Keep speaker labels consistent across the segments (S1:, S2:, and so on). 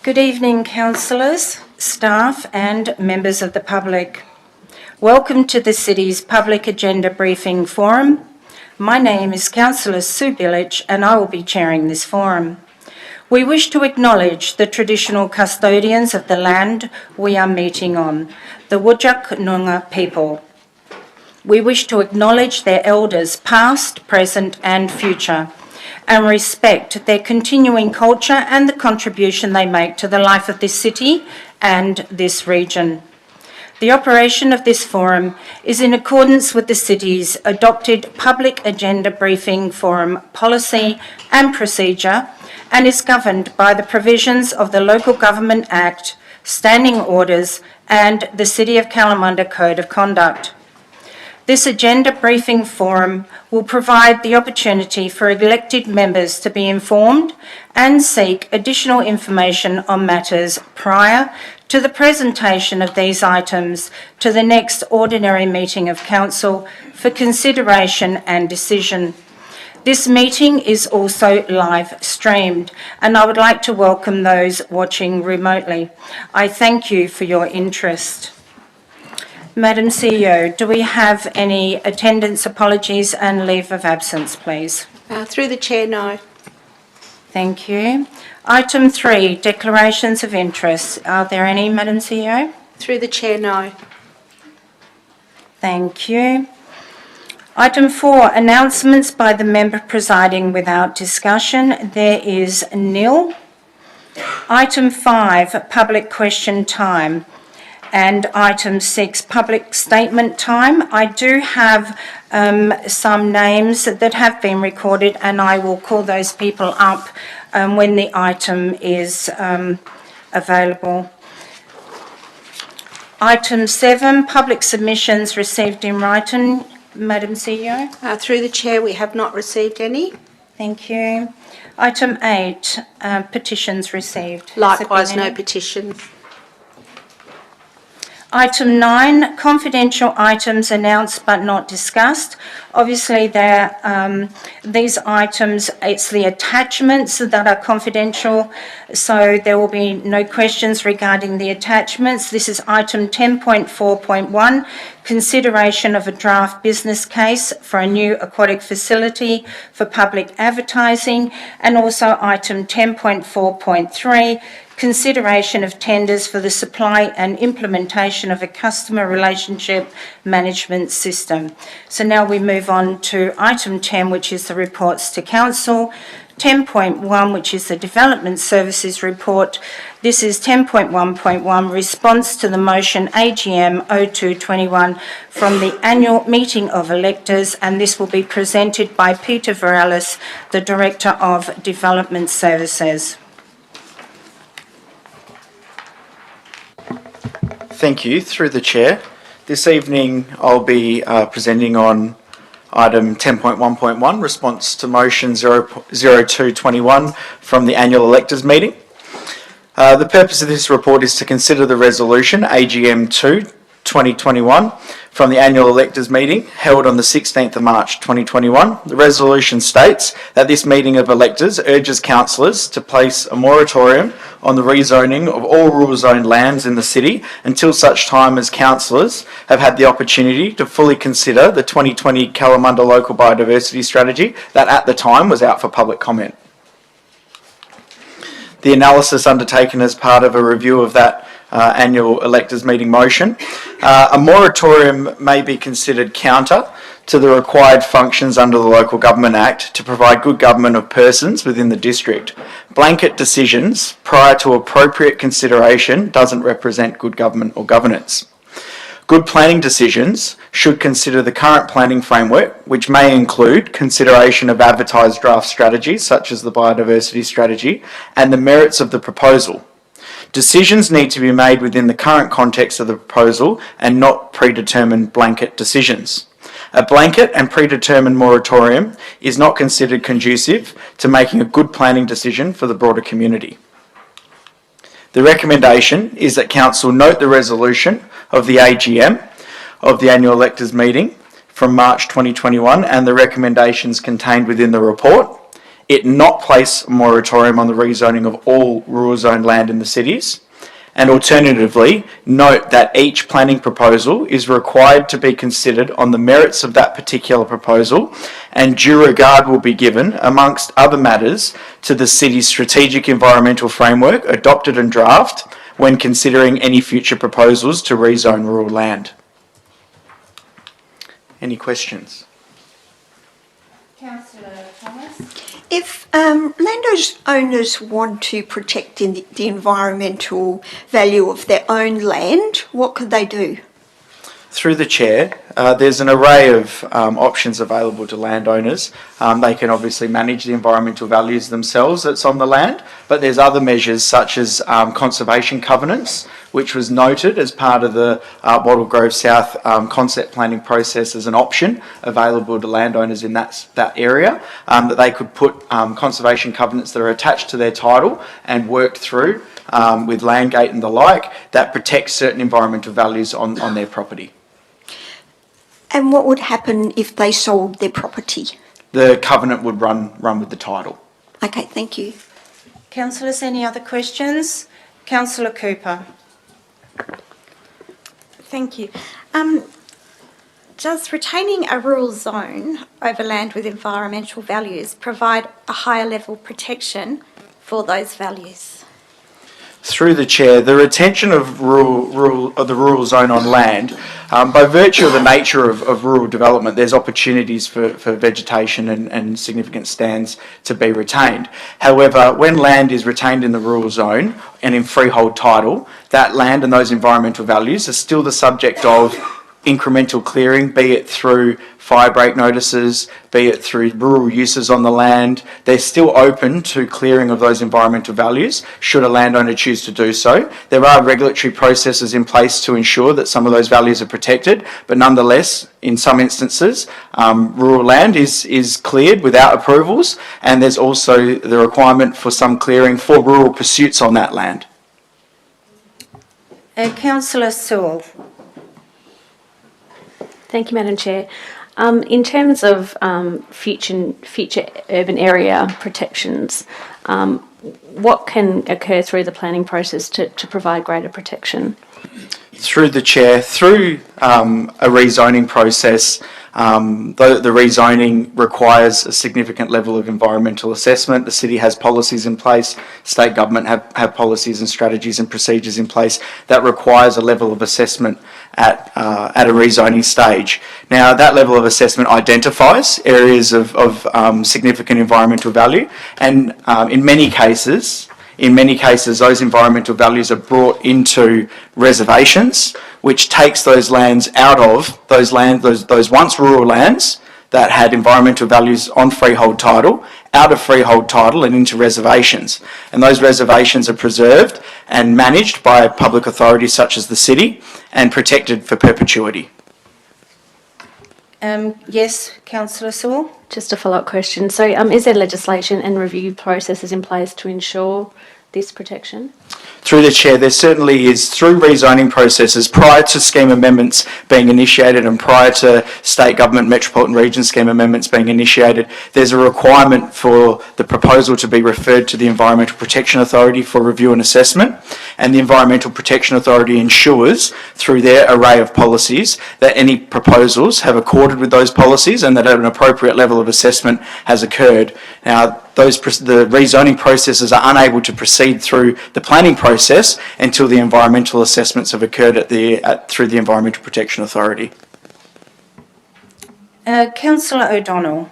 S1: Good evening, councillors, staff and members of the public. Welcome to the City's Public Agenda Briefing Forum. My name is Councillor Sue Billich and I will be chairing this forum. We wish to acknowledge the traditional custodians of the land we are meeting on, the Whadjuk Noongar people. We wish to acknowledge their elders past, present and future, and respect their continuing culture and the contribution they make to the life of this city and this region. The operation of this forum is in accordance with the City's adopted Public Agenda Briefing Forum policy and procedure and is governed by the provisions of the Local Government Act, Standing Orders and the City of Kalamunda Code of Conduct. This agenda briefing forum will provide the opportunity for elected members to be informed and seek additional information on matters prior to the presentation of these items to the next ordinary meeting of Council for consideration and decision. This meeting is also live streamed and I would like to welcome those watching remotely. I thank you for your interest. Madam CEO, do we have any attendance apologies and leave of absence, please?
S2: Through the Chair, no.
S1: Thank you. Item 3, declarations of interest. Are there any, Madam CEO?
S2: Through the Chair, no.
S1: Thank you. Item 4, announcements by the member presiding without discussion. There is nil. Item 5, public question time. And item 6, public statement time. I do have some names that have been recorded and I will call those people up when the item is available. Item 7, public submissions received in writing. Madam CEO?
S2: Through the Chair, we have not received any.
S1: Thank you. Item 8, petitions received.
S2: Likewise, no petitions.
S1: Item 9, confidential items announced but not discussed. Obviously, these items, it's the attachments that are confidential, so there will be no questions regarding the attachments. This is item 10.4.1, consideration of a draft business case for a new aquatic facility for public advertising, and also item 10.4.3, consideration of tenders for the supply and implementation of a customer relationship management system. So now we move on to item 10, which is the reports to Council. 10.1, which is the Development Services Report. This is 10.1.1, response to the motion AGM 0221 from the annual meeting of electors, and this will be presented by Peter Varelis, the Director of Development Services.
S3: Thank you. Through the Chair. This evening I'll be presenting on item 10.1.1, response to motion 0221 from the annual electors meeting. The purpose of this report is to consider the resolution AGM 2 2021 from the annual electors meeting held on the 16th of March 2021. The resolution states that this meeting of electors urges councillors to place a moratorium on the rezoning of all rural zone lands in the city until such time as councillors have had the opportunity to fully consider the 2020 Kalamunda Local Biodiversity Strategy that at the time was out for public comment. The analysis undertaken as part of a review of that annual electors meeting motion. A moratorium may be considered counter to the required functions under the Local Government Act to provide good government of persons within the district. Blanket decisions prior to appropriate consideration doesn't represent good government or governance. Good planning decisions should consider the current planning framework, which may include consideration of advertised draft strategies such as the biodiversity strategy and the merits of the proposal. Decisions need to be made within the current context of the proposal and not predetermined blanket decisions. A blanket and predetermined moratorium is not considered conducive to making a good planning decision for the broader community. The recommendation is that Council note the resolution of the AGM of the annual electors meeting from March 2021 and the recommendations contained within the report, it not place a moratorium on the rezoning of all rural zone land in the cities. And alternatively, note that each planning proposal is required to be considered on the merits of that particular proposal, and due regard will be given, amongst other matters, to the city's strategic environmental framework adopted and draft when considering any future proposals to rezone rural land. Any questions?
S1: Councillor Thomas.
S4: If landowners want to protect the environmental value of their own land, what could they do?
S3: Through the Chair, there's an array of options available to landowners. They can obviously manage the environmental values themselves that's on the land, but there's other measures such as conservation covenants, which was noted as part of the Wattle Grove South concept planning process as an option available to landowners in that area, that they could put conservation covenants that are attached to their title and worked through with Landgate and the like that protects certain environmental values on their property.
S4: And what would happen if they sold their property?
S3: The covenant would run with the title.
S4: Okay, thank you.
S1: Councillors, any other questions? Councillor Cooper.
S5: Thank you. Does retaining a rural zone over land with environmental values provide a higher level of protection for those values?
S3: Through the Chair, the retention of the rural zone on land, by virtue of the nature of rural development, there's opportunities for vegetation and significant stands to be retained. However, when land is retained in the rural zone and in freehold title, that land and those environmental values are still the subject of incremental clearing, be it through fire break notices, be it through rural uses on the land. They're still open to clearing of those environmental values should a landowner choose to do so. There are regulatory processes in place to ensure that some of those values are protected, but nonetheless, in some instances, rural land is cleared without approvals, and there's also the requirement for some clearing for rural pursuits on that land.
S1: Councillor Sewell.
S6: Thank you, Madam Chair. In terms of future urban area protections, what can occur through the planning process to provide greater protection?
S3: Through the Chair, through a rezoning process, the rezoning requires a significant level of environmental assessment. The city has policies in place, state government have policies and strategies and procedures in place that requires a level of assessment at a rezoning stage. Now, that level of assessment identifies areas of significant environmental value, and in many cases, those environmental values are brought into reservations, which takes those lands out of those once rural lands that had environmental values on freehold title, out of freehold title and into reservations. And those reservations are preserved and managed by public authorities such as the city and protected for perpetuity.
S1: Yes, Councillor Sewell.
S6: Just a follow-up question. So is there legislation and review processes in place to ensure this protection?
S3: Through the Chair, there certainly is, through rezoning processes prior to scheme amendments being initiated and prior to state government metropolitan region scheme amendments being initiated, there's a requirement for the proposal to be referred to the Environmental Protection Authority for review and assessment, and the Environmental Protection Authority ensures through their array of policies that any proposals have accorded with those policies and that an appropriate level of assessment has occurred. Now, the rezoning processes are unable to proceed through the planning process until the environmental assessments have occurred through the Environmental Protection Authority.
S1: Councillor O'Donnell.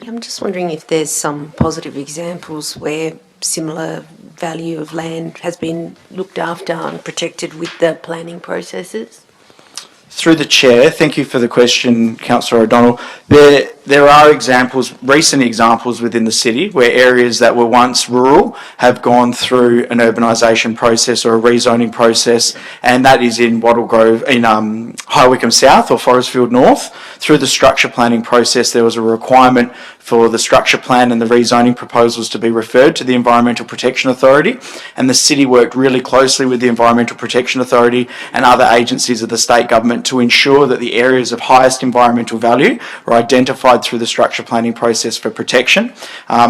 S7: I'm just wondering if there's some positive examples where similar value of land has been looked after and protected with the planning processes.
S3: Through the Chair, thank you for the question, Councillor O'Donnell. There are examples, recent examples within the city where areas that were once rural have gone through an urbanisation process or a rezoning process, and that is in Wattle Grove, in High Wycombe South or Forestfield North. Through the structure planning process, there was a requirement for the structure plan and the rezoning proposals to be referred to the Environmental Protection Authority, and the city worked really closely with the Environmental Protection Authority and other agencies of the state government to ensure that the areas of highest environmental value were identified identified through the structure planning process for protection.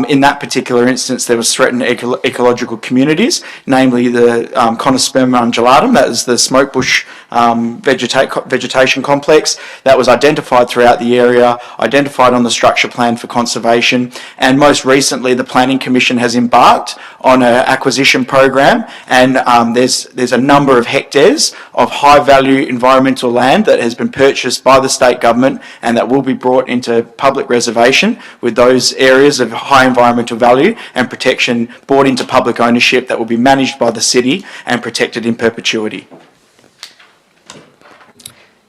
S3: In that particular instance, there was threatened ecological communities, namely the Conosperma undulatum, that is the smoke bush vegetation complex that was identified throughout the area, identified on the structure plan for conservation, and most recently the Planning Commission has embarked on an acquisition program, and there's a number of hectares of high value environmental land that has been purchased by the state government and that will be brought into public reservation, with those areas of high environmental value and protection brought into public ownership that will be managed by the city and protected in perpetuity.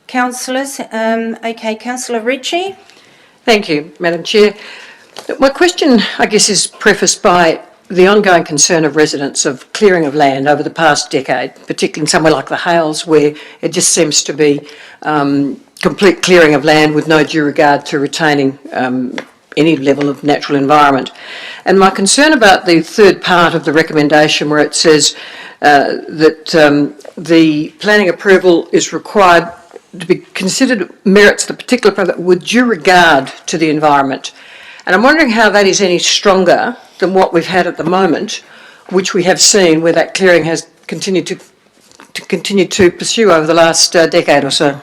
S1: Councillors, Councillor Ritchie.
S8: Thank you, Madam Chair. My question, I guess, is prefaced by the ongoing concern of residents of clearing of land over the past decade, particularly in somewhere like the Hales, where it just seems to be complete clearing of land with no due regard to retaining any level of natural environment. And my concern about the third part of the recommendation, where it says that the planning approval is required to be considered merits the particular project with due regard to the environment. And I'm wondering how that is any stronger than what we've had at the moment, which we have seen where that clearing has continued to pursue over the last decade or so.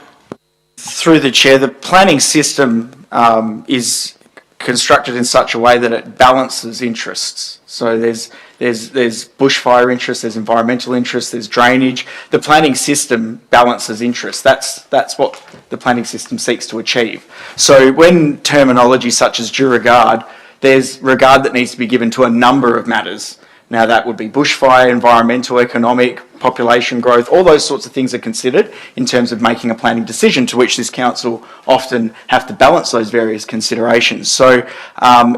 S3: Through the chair, the planning system is constructed in such a way that it balances interests. So there's bushfire interests, there's environmental interests, there's drainage. The planning system balances interests. That's what the planning system seeks to achieve. So when terminology such as due regard, there's regard that needs to be given to a number of matters. Now that would be bushfire, environmental, economic, population growth, all those sorts of things are considered in terms of making a planning decision, to which this council often have to balance those various considerations. So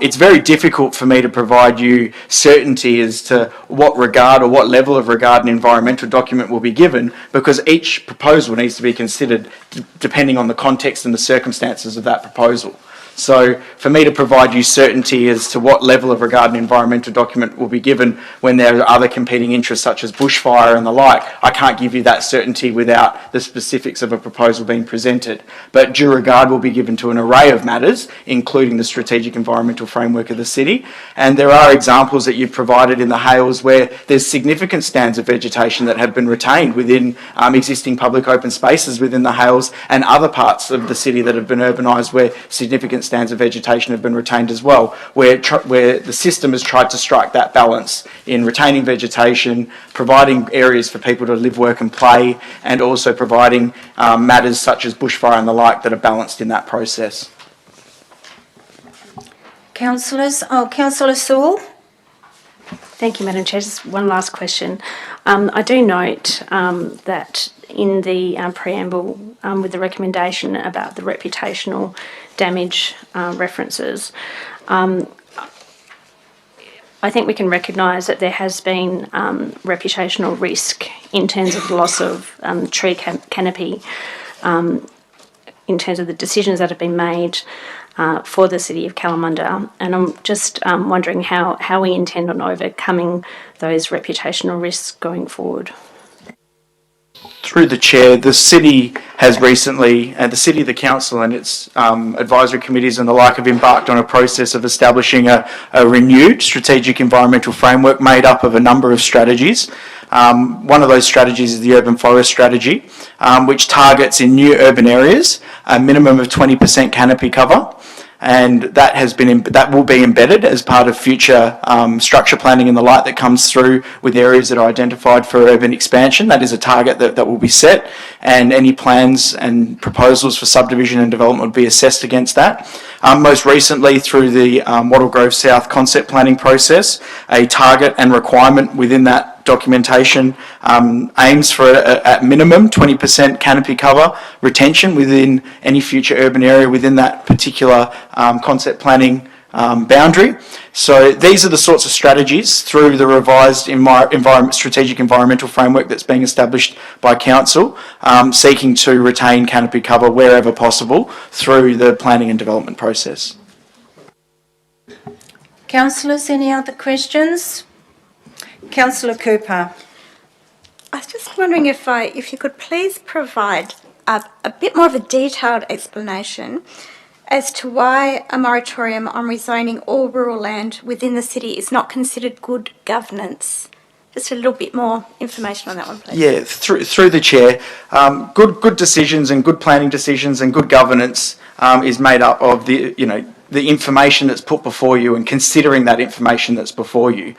S3: it's very difficult for me to provide you certainty as to what regard or what level of regard an environmental document will be given, because each proposal needs to be considered depending on the context and the circumstances of that proposal. So for me to provide you certainty as to what level of regard an environmental document will be given when there are other competing interests such as bushfire and the like, I can't give you that certainty without the specifics of a proposal being presented. But due regard will be given to an array of matters, including the strategic environmental framework of the city. And there are examples that you've provided in the Hales where there's significant stands of vegetation that have been retained within existing public open spaces within the Hales, and other parts of the city that have been urbanised where significant stands of vegetation have been retained as well, where the system has tried to strike that balance in retaining vegetation, providing areas for people to live, work and play, and also providing matters such as bushfire and the like that are balanced in that process.
S1: Councillors, Councillor Sewell.
S6: Thank you, Madam Chair. Just one last question. I do note that in the preamble with the recommendation about the reputational damage references, I think we can recognise that there has been reputational risk in terms of the loss of tree canopy, in terms of the decisions that have been made for the City of Kalamunda, and I'm just wondering how we intend on overcoming those reputational risks going forward.
S3: Through the chair, the city has recently, the council and its advisory committees and the like have embarked on a process of establishing a renewed strategic environmental framework made up of a number of strategies. One of those strategies is the urban forest strategy, which targets in new urban areas a minimum of 20% canopy cover. And that will be embedded as part of future structure planning and the like that comes through with areas that are identified for urban expansion. That is a target that will be set, and any plans and proposals for subdivision and development would be assessed against that. Most recently, through the Wattle Grove South concept planning process, a target and requirement within that documentation aims for at minimum 20% canopy cover retention within any future urban area within that particular concept planning boundary. So these are the sorts of strategies through the revised strategic environmental framework that's being established by council, seeking to retain canopy cover wherever possible through the planning and development process.
S1: Councillors, any other questions? Councillor Cooper.
S5: I was just wondering if you could please provide a bit more of a detailed explanation as to why a moratorium on rezoning all rural land within the city is not considered good governance. Just a little bit more information on that one, please.
S3: Yeah, through the chair, good decisions and good planning decisions and good governance is made up of the information that's put before you and considering that information that's before you.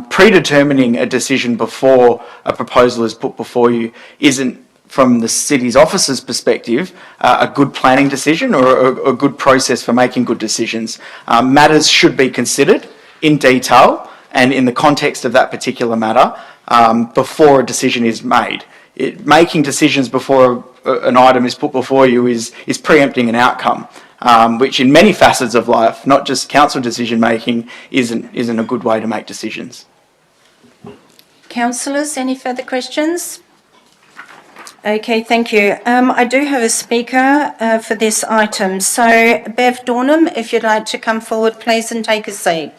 S3: Predetermining a decision before a proposal is put before you isn't, from the city's officer's perspective, a good planning decision or a good process for making good decisions. Matters should be considered in detail and in the context of that particular matter before a decision is made. Making decisions before an item is put before you is preempting an outcome, which in many facets of life, not just council decision making, isn't a good way to make decisions.
S1: Councillors, any further questions? Okay, thank you. I do have a speaker for this item. So, Bev Dornham, if you'd like to come forward, please, and take a seat.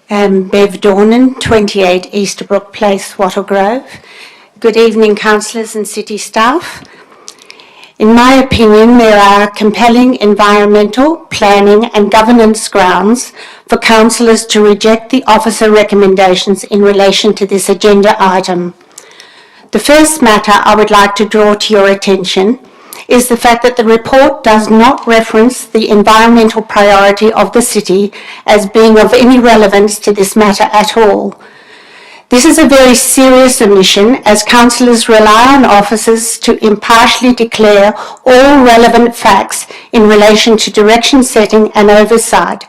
S9: Bev Dornan, 28 Easterbrook Place, Wattle Grove. Good evening, councillors and city staff. In my opinion, there are compelling environmental, planning and governance grounds for councillors to reject the officer recommendations in relation to this agenda item. The first matter I would like to draw to your attention is the fact that the report does not reference the environmental priority of the city as being of any relevance to this matter at all. This is a very serious omission, as councillors rely on officers to impartially declare all relevant facts in relation to direction setting and oversight.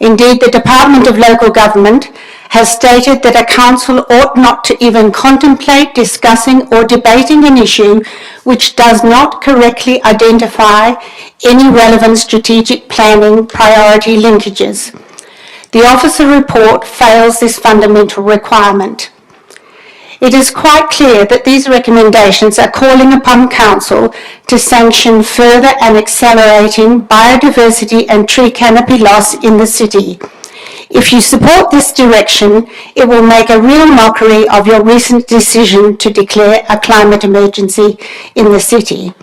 S9: Indeed, the Department of Local Government has stated that a council ought not to even contemplate discussing or debating an issue which does not correctly identify any relevant strategic planning priority linkages. The officer report fails this fundamental requirement. It is quite clear that these recommendations are calling upon council to sanction further and accelerating biodiversity and tree canopy loss in the city. If you support this direction, it will make a real mockery of your recent decision to declare a climate emergency in the city.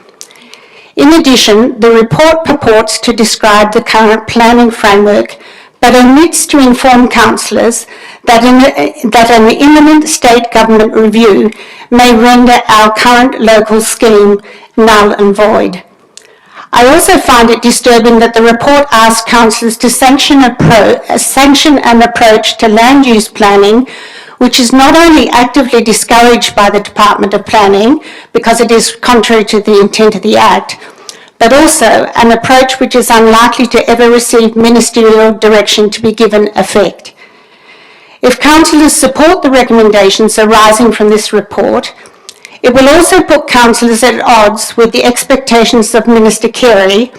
S9: In addition, the report purports to describe the current planning framework, but omits to inform councillors that an imminent state government review may render our current local scheme null and void. I also find it disturbing that the report asks councillors to sanction an approach to land use planning which is not only actively discouraged by the Department of Planning because it is contrary to the intent of the Act, but also an approach which is unlikely to ever receive ministerial direction to be given effect. If councillors support the recommendations arising from this report, it will also put councillors at odds with the expectations of Minister Carey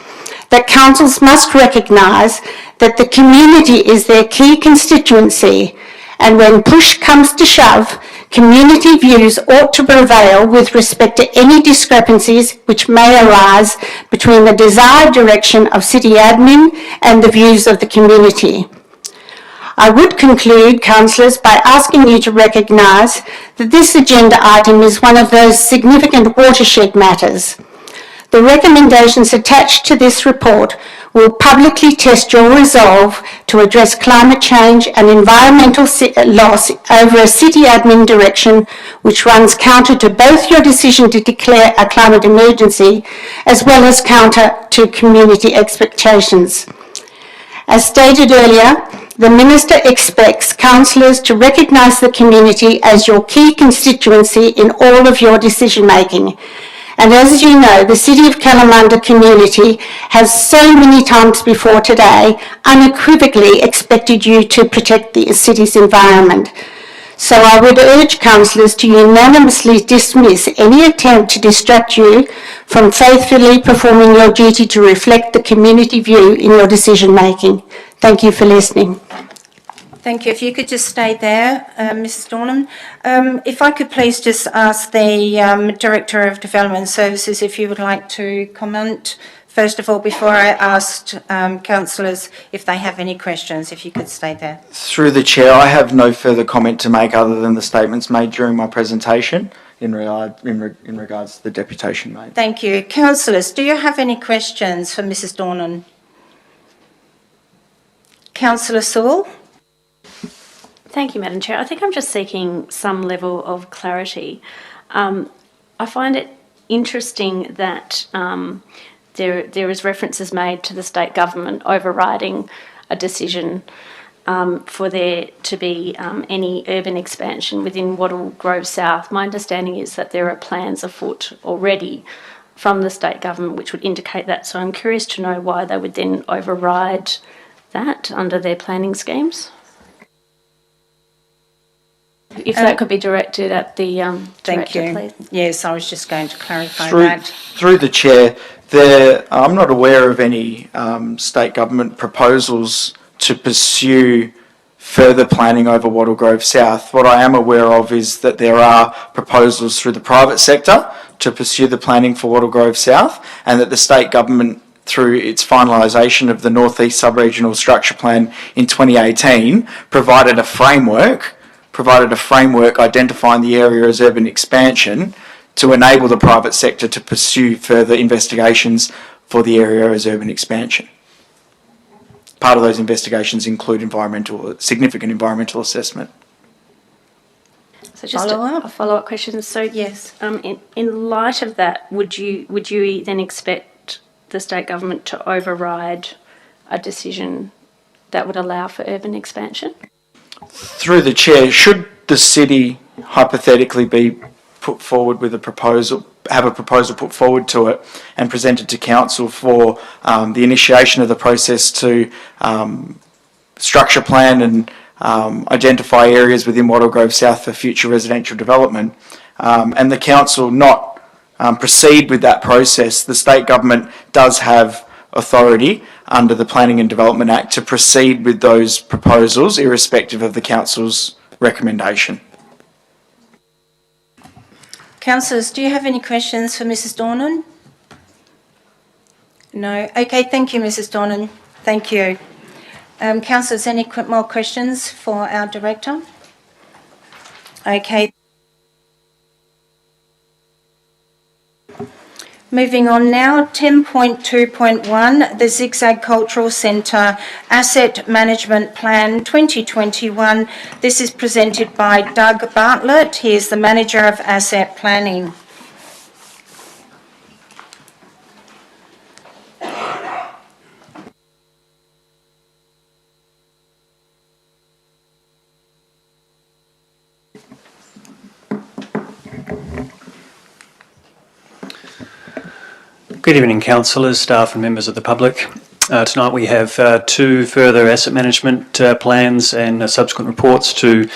S9: that councils must recognise that the community is their key constituency, and when push comes to shove, community views ought to prevail with respect to any discrepancies which may arise between the desired direction of city admin and the views of the community. I would conclude, councillors, by asking you to recognise that this agenda item is one of those significant watershed matters. The recommendations attached to this report will publicly test your resolve to address climate change and environmental loss over a city admin direction which runs counter to both your decision to declare a climate emergency as well as counter to community expectations. As stated earlier, the Minister expects councillors to recognise the community as your key constituency in all of your decision making. And as you know, the City of Kalamunda community has so many times before today unequivocally expected you to protect the city's environment. So I would urge councillors to unanimously dismiss any attempt to distract you from faithfully performing your duty to reflect the community view in your decision making. Thank you for listening.
S1: Thank you. If you could just stay there, Mrs. Dornham. If I could please just ask the Director of Development Services if you would like to comment First of all, before I asked councillors if they have any questions, if you could stay there.
S3: Through the chair, I have no further comment to make other than the statements made during my presentation in regards to the deputation made.
S1: Thank you. Councillors, do you have any questions for Mrs Dornan? Councillor Sewell?
S6: Thank you, Madam Chair. I think I'm just seeking some level of clarity. I find it interesting that there is references made to the state government overriding a decision for there to be any urban expansion within Wattle Grove South. My understanding is that there are plans afoot already from the state government which would indicate that. So I'm curious to know why they would then override that under their planning schemes. If that could be directed at the
S1: Thank
S6: director,
S1: you.
S6: please.
S1: Yes, I was just going to clarify
S3: Through,
S1: that.
S3: through the chair, I'm not aware of any state government proposals to pursue further planning over Wattle Grove South. What I am aware of is that there are proposals through the private sector to pursue the planning for Wattle Grove South, and that the state government, through its finalisation of the North East Sub-Regional Structure Plan in 2018, provided a framework identifying the area as urban expansion to enable the private sector to pursue further investigations for the area as urban expansion. Part of those investigations include significant environmental assessment.
S6: So just
S1: Follow-up?
S6: a follow-up question. So
S1: Yes.
S6: in light of that, would you then expect the state government to override a decision that would allow for urban expansion?
S3: Through the chair, should the city hypothetically be put forward with a proposal put forward to it and presented to council for the initiation of the process to structure plan and identify areas within Wattle Grove South for future residential development, and the council not proceed with that process, the state government does have authority under the Planning and Development Act to proceed with those proposals irrespective of the council's recommendation.
S1: Councillors, do you have any questions for Mrs Dornan? No? Okay, thank you, Mrs Dornan. Thank you. Councillors, any more questions for our director? Okay. Moving on now, 10.2.1, the Zigzag Cultural Centre Asset Management Plan 2021. This is presented by Doug Bartlett. He is the Manager of Asset Planning.
S10: Good evening, councillors, staff and members of the public. Tonight we have two further asset management plans and subsequent reports for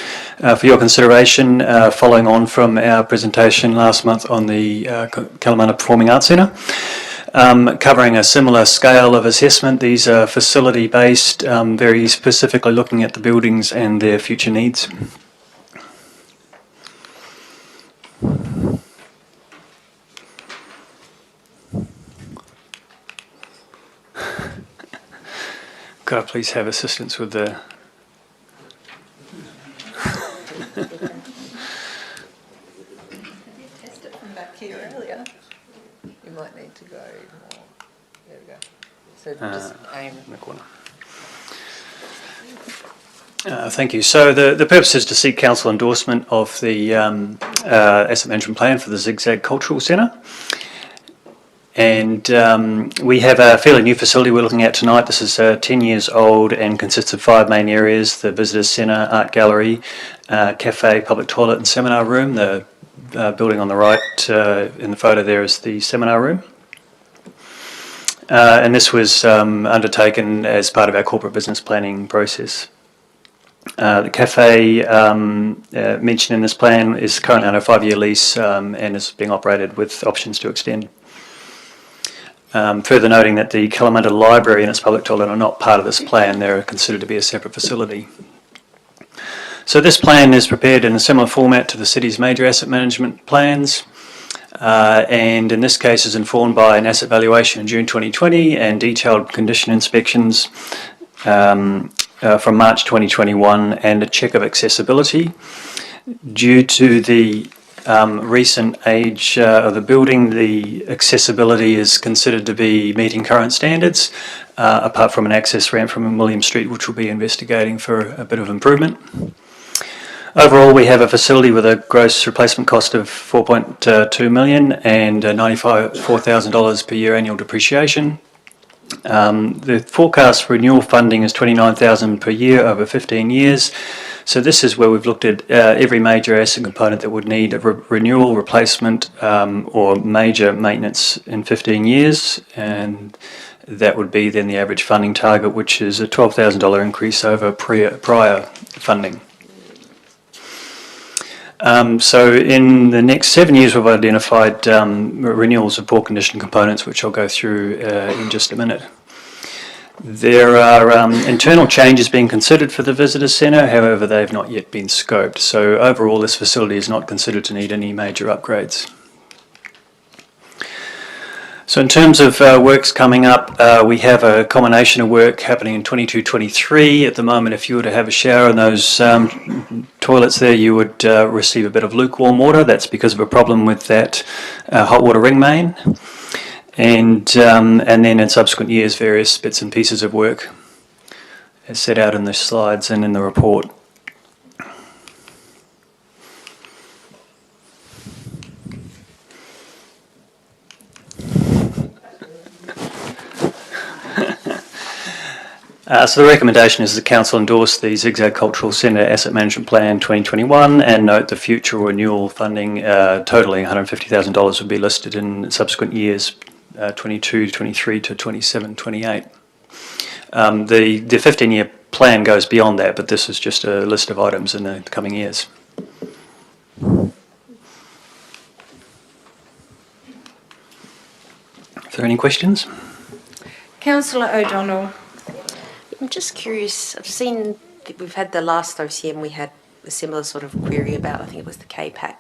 S10: your consideration, following on from our presentation last month on the Kalamunda Performing Arts Centre. Covering a similar scale of assessment. These are facility-based, very specifically looking at the buildings and their future needs. Could I please have assistance with the...
S11: Test it from back here earlier. You might need to go more. There we go. So just aim
S10: in the corner. Thank you. So the purpose is to seek council endorsement of the asset management plan for the Zigzag Cultural Centre. And we have a fairly new facility we're looking at tonight. This is 10 years old and consists of 5 main areas: the visitors centre, art gallery, cafe, public toilet and seminar room. The building on the right in the photo there is the seminar room. And this was undertaken as part of our corporate business planning process. The cafe mentioned in this plan is currently on a 5-year lease and is being operated with options to extend. Further noting that the Kalamunda Library and its public toilet are not part of this plan, they're considered to be a separate facility. So this plan is prepared in a similar format to the city's major asset management plans. and in this case is informed by an asset valuation in June 2020 and detailed condition inspections from March 2021 and a check of accessibility. Due to the recent age of the building, the accessibility is considered to be meeting current standards, apart from an access ramp from William Street, which we'll be investigating for a bit of improvement. Overall, we have a facility with a gross replacement cost of $4.2 million and $94,000 per year annual depreciation. The forecast renewal funding is $29,000 per year over 15 years. So this is where we've looked at every major asset component that would need a renewal, replacement, or major maintenance in 15 years, and that would be then the average funding target, which is a $12,000 increase over prior funding. So in the next 7 years, we've identified renewals of poor condition components, which I'll go through in just a minute. There are internal changes being considered for the visitor centre, however they've not yet been scoped. So overall this facility is not considered to need any major upgrades. So in terms of works coming up, we have a combination of work happening in 22-23. At the moment, if you were to have a shower in those toilets there, you would receive a bit of lukewarm water. That's because of a problem with that hot water ring main. And then in subsequent years, various bits and pieces of work as set out in the slides and in the report. So the recommendation is the Council endorse the Zigzag Cultural Centre Asset Management Plan 2021 and note the future renewal funding totalling $150,000 would be listed in subsequent years, 22, 23 to 27, 28. The 15-year plan goes beyond that, but this is just a list of items in the coming years. Are there any questions?
S1: Councillor O'Donnell.
S7: I'm just curious, I've seen that we've had the last OCM, we had a similar sort of query about, I think it was the KPAC.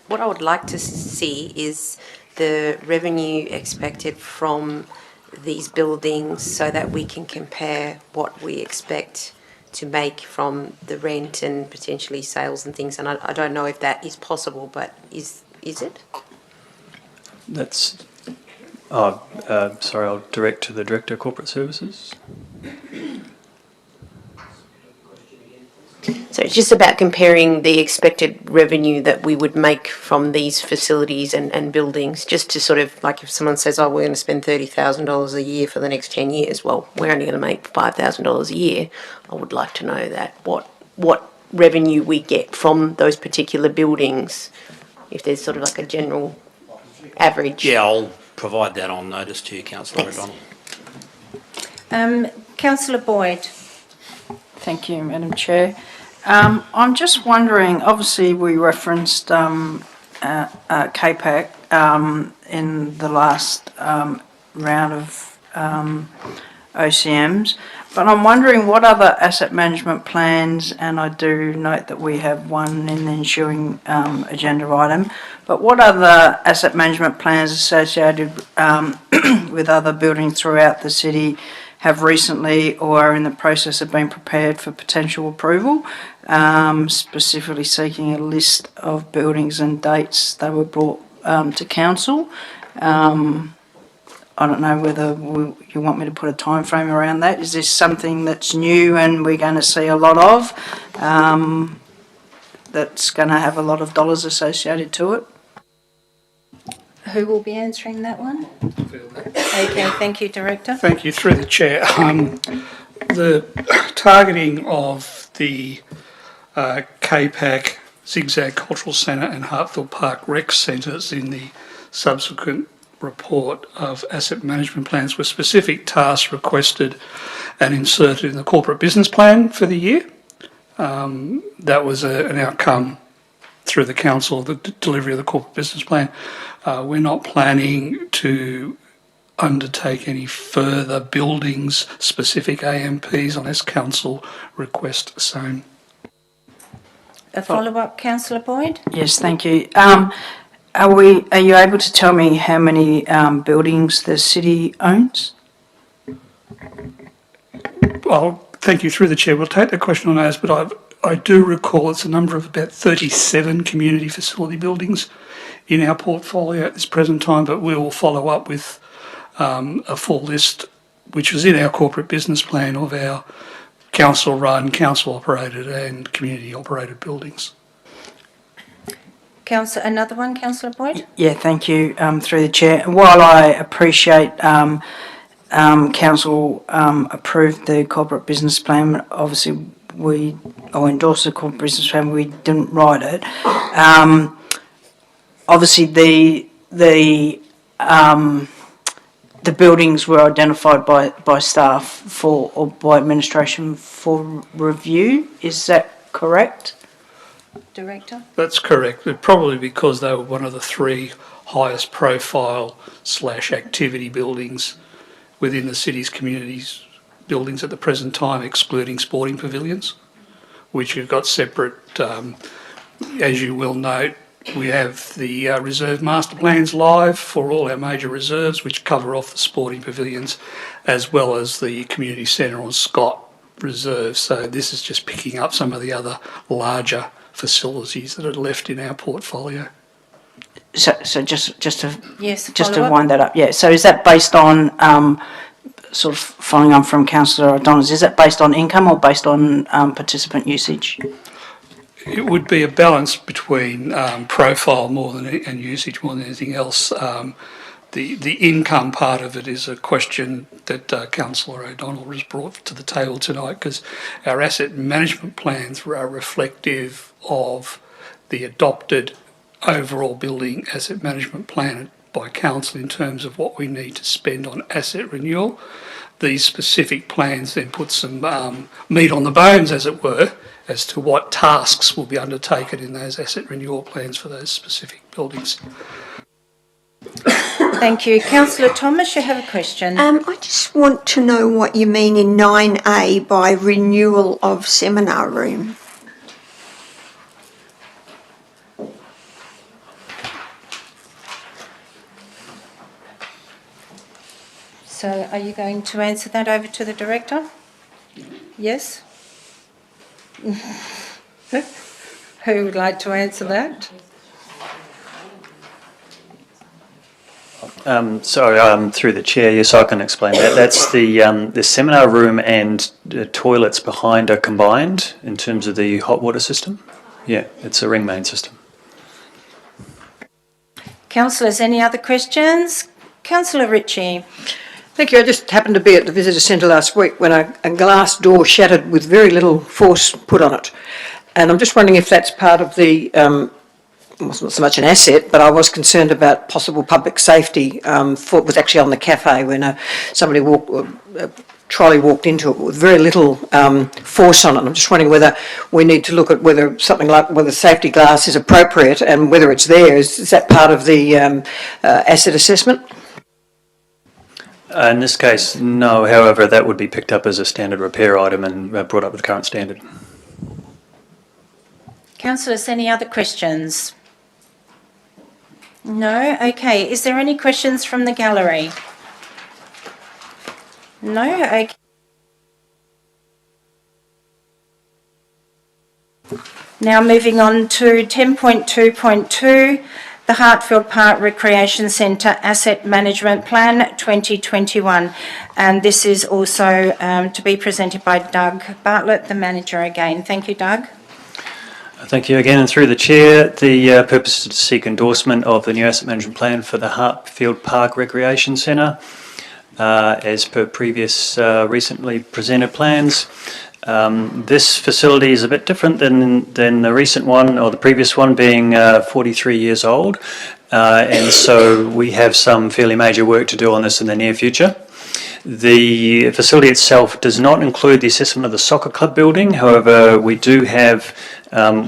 S7: What I would like to see is the revenue expected from these buildings so that we can compare what we expect to make from the rent and potentially sales and things. And I don't know if that is possible, but is it?
S10: That's, sorry, I'll direct to the Director of Corporate Services.
S7: So it's just about comparing the expected revenue that we would make from these facilities and buildings, just to sort of, like if someone says, oh, we're going to spend $30,000 a year for the next 10 years, well, we're only going to make $5,000 a year. I would like to know that, what revenue we get from those particular buildings, if there's sort of like a general average.
S12: Yeah, I'll provide that on notice to you, Councillor O'Donnell.
S1: Councillor Boyd.
S13: Thank you, Madam Chair. I'm just wondering, obviously we referenced KPAC in the last round of OCMs, but I'm wondering what other asset management plans, and I do note that we have one in the ensuing agenda item, but what other asset management plans associated with other buildings throughout the city have recently or are in the process of being prepared for potential approval, specifically seeking a list of buildings and dates they were brought to council. I don't know whether you want me to put a time frame around that. Is this something that's new and we're going to see a lot of, that's going to have a lot of dollars associated to it?
S1: Who will be answering that one? Okay, thank you, Director.
S14: Thank you. Through the Chair. The targeting of the KPAC, Zigzag Cultural Centre and Hartfield Park Rec Centres in the subsequent report of asset management plans were specific tasks requested and inserted in the corporate business plan for the year. That was an outcome through the council, the delivery of the corporate business plan. We're not planning to undertake any further buildings specific AMPs unless council request the same.
S1: A follow-up, Councillor Boyd?
S13: Yes, thank you. Are you able to tell me how many buildings the city owns?
S14: Well, thank you. Through the chair, we'll take the question on as, but I do recall it's a number of about 37 community facility buildings in our portfolio at this present time, but we will follow up with a full list, which was in our corporate business plan, of our council-run, council-operated and community-operated buildings.
S1: Another one, Councillor Boyd?
S13: Yeah, thank you, through the chair. While I appreciate council approved the corporate business plan, obviously I endorse the corporate business plan, we didn't write it. Obviously the buildings were identified by staff or by administration for review, is that correct?
S1: Director?
S14: That's correct. Probably because they were one of the 3 highest profile / activity buildings within the city's communities buildings at the present time, excluding sporting pavilions, which have got separate, as you will note, we have the reserve master plans live for all our major reserves, which cover off the sporting pavilions, as well as the community centre on Scott Reserve. So this is just picking up some of the other larger facilities that are left in our portfolio.
S13: So just to
S1: Yes,
S13: just to
S1: follow up.
S13: wind that up, yeah. So is that based on sort of following on from Councillor O'Donnell's? Is that based on income or based on participant usage?
S14: It would be a balance between profile and usage more than anything else. The income part of it is a question that Councillor O'Donnell has brought to the table tonight, because our asset management plans are reflective of the adopted overall building asset management plan by council in terms of what we need to spend on asset renewal. These specific plans then put some meat on the bones, as it were, as to what tasks will be undertaken in those asset renewal plans for those specific buildings.
S1: Thank you. Councillor Thomas, you have a question.
S4: I just want to know what you mean in 9A by renewal of seminar room.
S1: So are you going to answer that over to the Director? Yes? Who would like to answer that?
S10: Through the chair, yes, I can explain that. That's the seminar room and the toilets behind are combined in terms of the hot water system. Yeah, it's a ring main system.
S1: Councillors, any other questions? Councillor Ritchie.
S8: Thank you. I just happened to be at the visitor centre last week when a glass door shattered with very little force put on it. And I'm just wondering if that's part of the, wasn't so much an asset, but I was concerned about possible public safety. It was actually on the cafe when a trolley walked into it with very little force on it. I'm just wondering whether we need to look at whether something like whether safety glass is appropriate and whether it's there. Is that part of the asset assessment?
S10: In this case, no. However, that would be picked up as a standard repair item and brought up with the current standard.
S1: Councillors, any other questions? No? Okay. Is there any questions from the gallery? No? Okay. Now moving on to 10.2.2, the Hartfield Park Recreation Centre Asset Management Plan 2021. And this is also to be presented by Doug Bartlett, the manager again. Thank you, Doug.
S10: Thank you again, and through the chair, the purpose is to seek endorsement of the new asset management plan for the Hartfield Park Recreation Centre, as per previous recently presented plans. This facility is a bit different than the recent one, or the previous one, being 43 years old, and so we have some fairly major work to do on this in the near future. The facility itself does not include the assessment of the soccer club building. However, we do have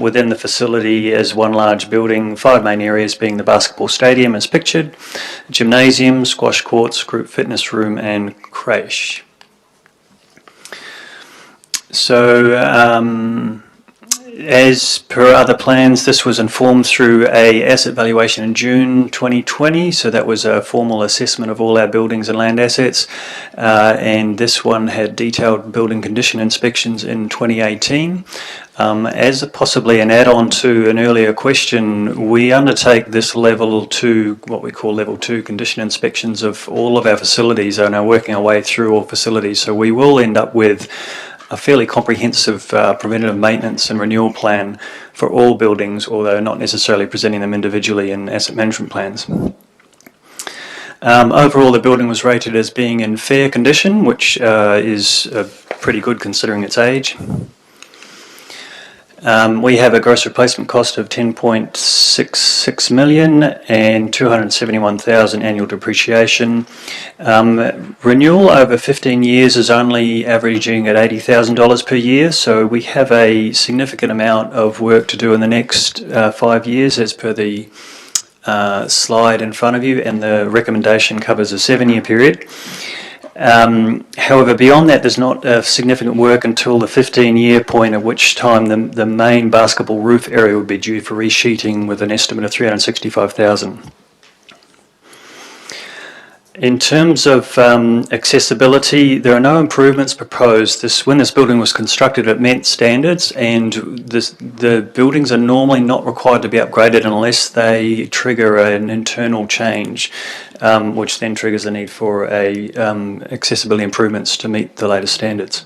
S10: within the facility as one large building 5 main areas, being the basketball stadium as pictured, gymnasium, squash courts, group fitness room and creche. So As per other plans, this was informed through a asset valuation in June 2020, so that was a formal assessment of all our buildings and land assets, and this one had detailed building condition inspections in 2018. As possibly an add-on to an earlier question, we undertake this level 2, what we call level 2 condition inspections of all of our facilities and are working our way through all facilities, so we will end up with a fairly comprehensive preventative maintenance and renewal plan for all buildings, although not necessarily presenting them individually in asset management plans. Overall, the building was rated as being in fair condition, which is pretty good considering its age. We have a gross replacement cost of 10.66 million and 271,000 annual depreciation. Renewal over 15 years is only averaging at $80,000 per year, so we have a significant amount of work to do in the next 5 years as per the slide in front of you, and the recommendation covers a 7-year period. However, beyond that, there's not significant work until the 15-year point, at which time the main basketball roof area would be due for resheeting with an estimate of $365,000. In terms of accessibility, there are no improvements proposed. When this building was constructed, it met standards, and the buildings are normally not required to be upgraded unless they trigger an internal change, which then triggers the need for accessibility improvements to meet the latest standards.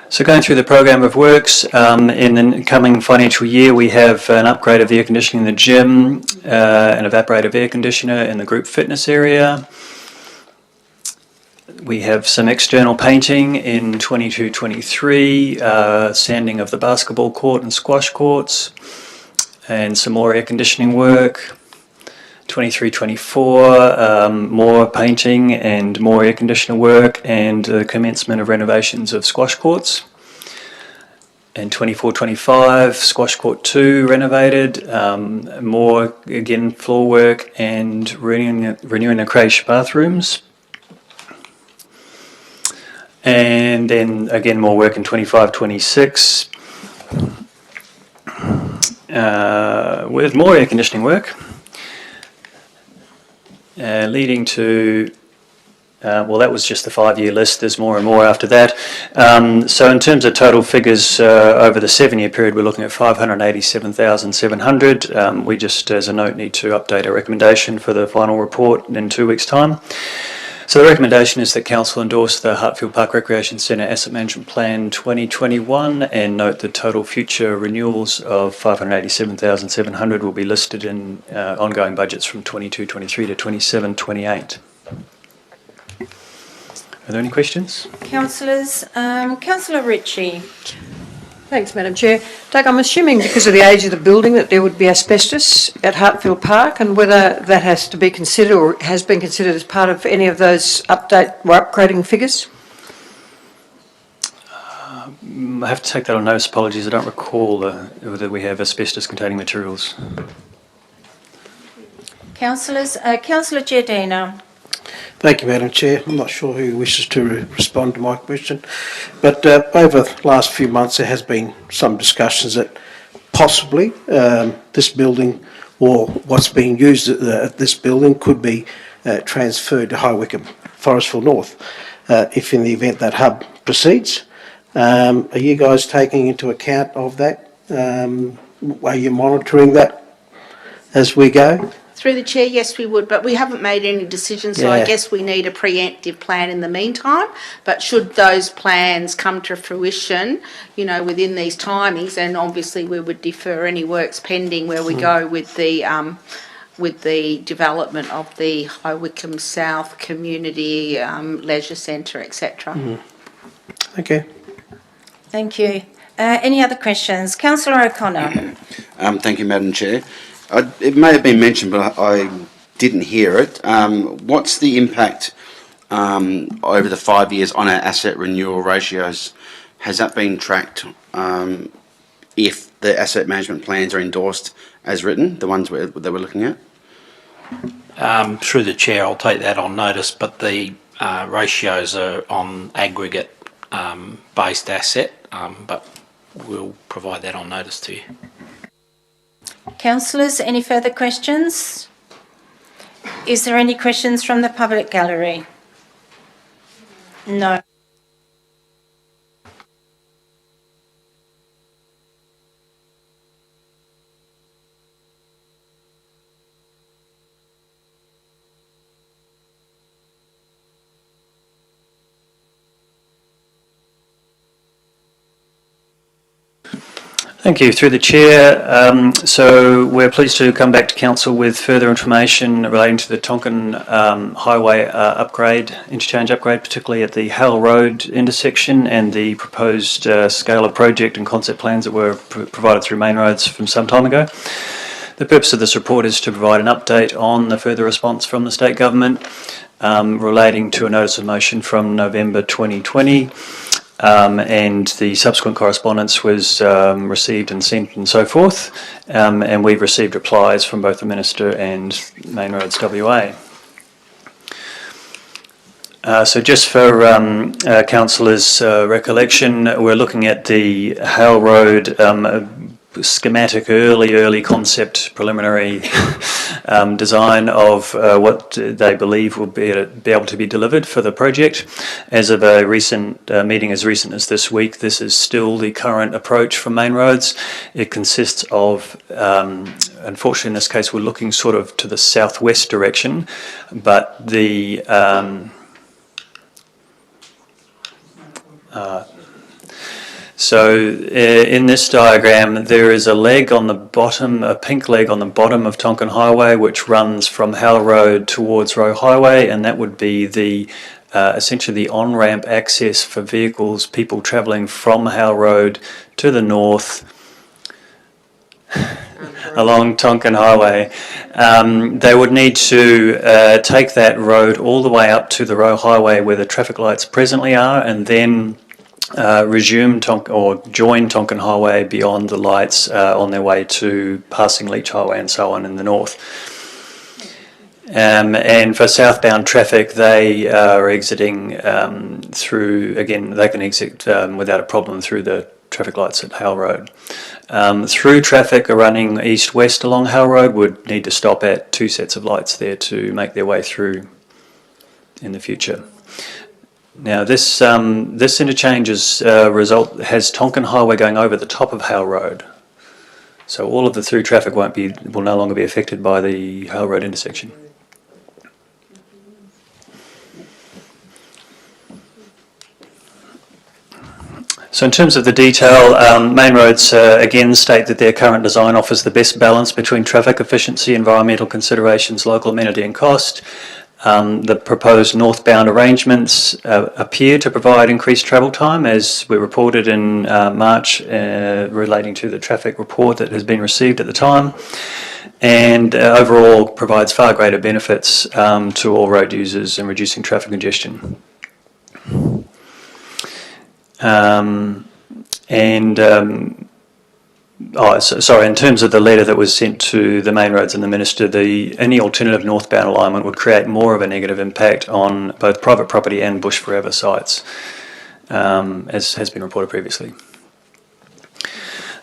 S10: So going through the program of works, in the coming financial year we have an upgrade of the air conditioning in the gym, an evaporative air conditioner in the group fitness area. We have some external painting in 22-23, sanding of the basketball court and squash courts, and some more air conditioning work. 23-24, more painting and more air conditioner work, and commencement of renovations of squash courts. And 24-25, squash court 2 renovated, more again floor work and renewing the creche bathrooms. And then again more work in 25-26 with more air conditioning work. Leading to, well, that was just the 5-year list. There's more and more after that. So in terms of total figures over the 7-year period, we're looking at 587,700. We just, as a note, need to update our recommendation for the final report in 2 weeks' time. So the recommendation is that Council endorse the Hartfield Park Recreation Centre Asset Management Plan 2021 and note that total future renewals of 587,700 will be listed in ongoing budgets from 22-23 to 27-28. Are there any questions?
S1: Councillors, Councillor Ritchie.
S8: Thanks, Madam Chair. Doug, I'm assuming because of the age of the building that there would be asbestos at Hartfield Park, and whether that has to be considered or has been considered as part of any of those upgrading figures?
S10: I have to take that on notice. Apologies, I don't recall whether we have asbestos-containing materials.
S1: Councillors, Councillor Giardina.
S15: Thank you, Madam Chair. I'm not sure who wishes to respond to my question, but over the last few months there has been some discussions that possibly this building or what's being used at this building could be transferred to High Wycombe, Forestville North, if in the event that hub proceeds. Are you guys taking into account of that? Are you monitoring that as we go?
S2: Through the chair, yes, we would, but we haven't made any decisions, so I guess we need a preemptive plan in the meantime. But should those plans come to fruition, you know, within these timings, and obviously we would defer any works pending where we go with the development of the High Wycombe South Community Leisure Centre, etc.
S15: Okay.
S1: Thank you. Any other questions? Councillor O'Connor.
S16: Thank you, Madam Chair. It may have been mentioned, but I didn't hear it. What's the impact over the 5 years on our asset renewal ratios? Has that been tracked if the asset management plans are endorsed as written, the ones that we're looking at?
S12: Through the chair, I'll take that on notice, but the ratios are on aggregate based asset, but we'll provide that on notice to you.
S1: Councillors, any further questions? Is there any questions from the public gallery? No.
S10: Thank you. Through the Chair, so we're pleased to come back to Council with further information relating to the Tonkin Highway interchange upgrade, particularly at the Hale Road intersection, and the proposed scale of project and concept plans that were provided through Main Roads from some time ago. The purpose of this report is to provide an update on the further response from the State Government relating to a notice of motion from November 2020. And the subsequent correspondence was received and sent and so forth, and we've received replies from both the Minister and Main Roads WA. So just for councillors' recollection, we're looking at the Hale Road schematic early concept preliminary design of what they believe will be able to be delivered for the project. As of a recent meeting as recent as this week, this is still the current approach from Main Roads. It consists of, unfortunately in this case, we're looking sort of to the southwest direction, but the So in this diagram, there is a leg on the bottom, a pink leg on the bottom of Tonkin Highway, which runs from Hale Road towards Roe Highway, and that would be the essentially the on-ramp access for vehicles, people travelling from Hale Road to the north along Tonkin Highway. They would need to take that road all the way up to the Roe Highway where the traffic lights presently are, and then resume join Tonkin Highway beyond the lights on their way to passing Leach Highway and so on in the north. And for southbound traffic, they are exiting through, again, they can exit without a problem through the traffic lights at Hale Road. Through traffic are running east-west along Hale Road would need to stop at 2 sets of lights there to make their way through in the future. Now this interchange has Tonkin Highway going over the top of Hale Road, so all of the through traffic will no longer be affected by the Hale Road intersection. So in terms of the detail, Main Roads again state that their current design offers the best balance between traffic efficiency, environmental considerations, local amenity and cost. The proposed northbound arrangements appear to provide increased travel time, as we reported in March relating to the traffic report that has been received at the time, and overall provides far greater benefits to all road users in reducing traffic congestion. In terms of the letter that was sent to the Main Roads and the Minister, any alternative northbound alignment would create more of a negative impact on both private property and Bush Forever sites, as has been reported previously.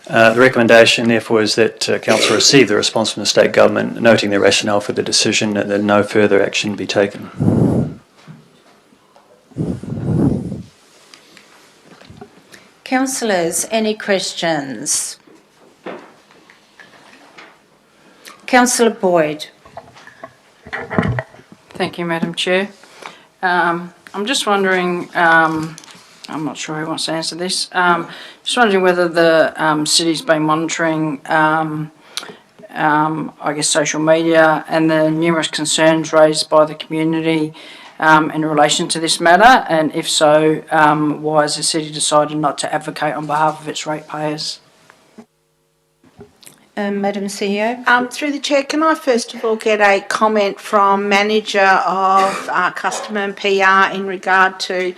S10: The recommendation, therefore, is that Council receive the response from the State Government, noting their rationale for the decision and that no further action be taken.
S1: Councillors, any questions? Councillor Boyd.
S13: Thank you, Madam Chair. I'm just wondering, I'm not sure who wants to answer this, just wondering whether the city's been monitoring, I guess, social media and the numerous concerns raised by the community in relation to this matter, and if so, why has the city decided not to advocate on behalf of its ratepayers?
S1: Madam CEO.
S2: Through the Chair, can I first of all get a comment from Manager of Customer and PR in regard to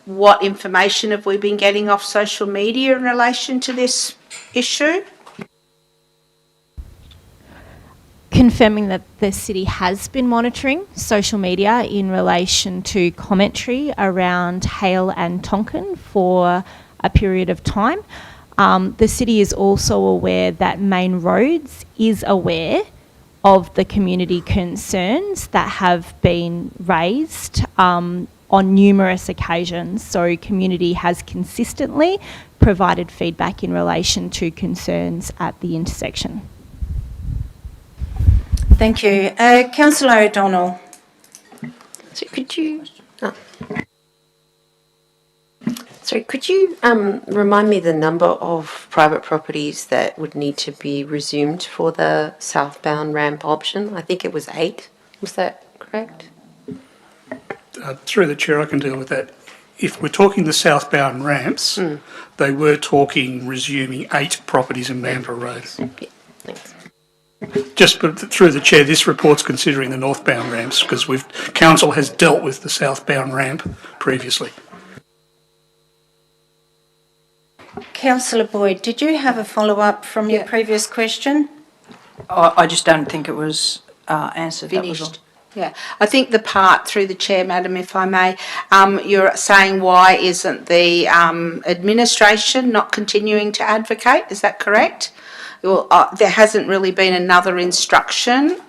S2: what information have we been getting off social media in relation to this issue?
S17: confirming that the city has been monitoring social media in relation to commentary around Hale and Tonkin for a period of time. The city is also aware that Main Roads is aware of the community concerns that have been raised on numerous occasions. So community has consistently provided feedback in relation to concerns at the intersection.
S1: Thank you. Councillor O'Donnell.
S7: So could you... Sorry, could you remind me the number of private properties that would need to be resumed for the southbound ramp option? I think it was 8. Was that correct?
S14: Through the chair, I can deal with that. If we're talking the southbound ramps, they were talking resuming 8 properties in Mandurah Road.
S7: Yeah, thanks.
S14: Just through the chair, this report's considering the northbound ramps because council has dealt with the southbound ramp previously.
S1: Councillor Boyd, did you have a follow-up from your previous question?
S13: I just don't think it was answered.
S2: Finished. Yeah, I think the part through the chair, Madam, if I may, you're saying why isn't the administration not continuing to advocate? Is that correct? Well, there hasn't really been another instruction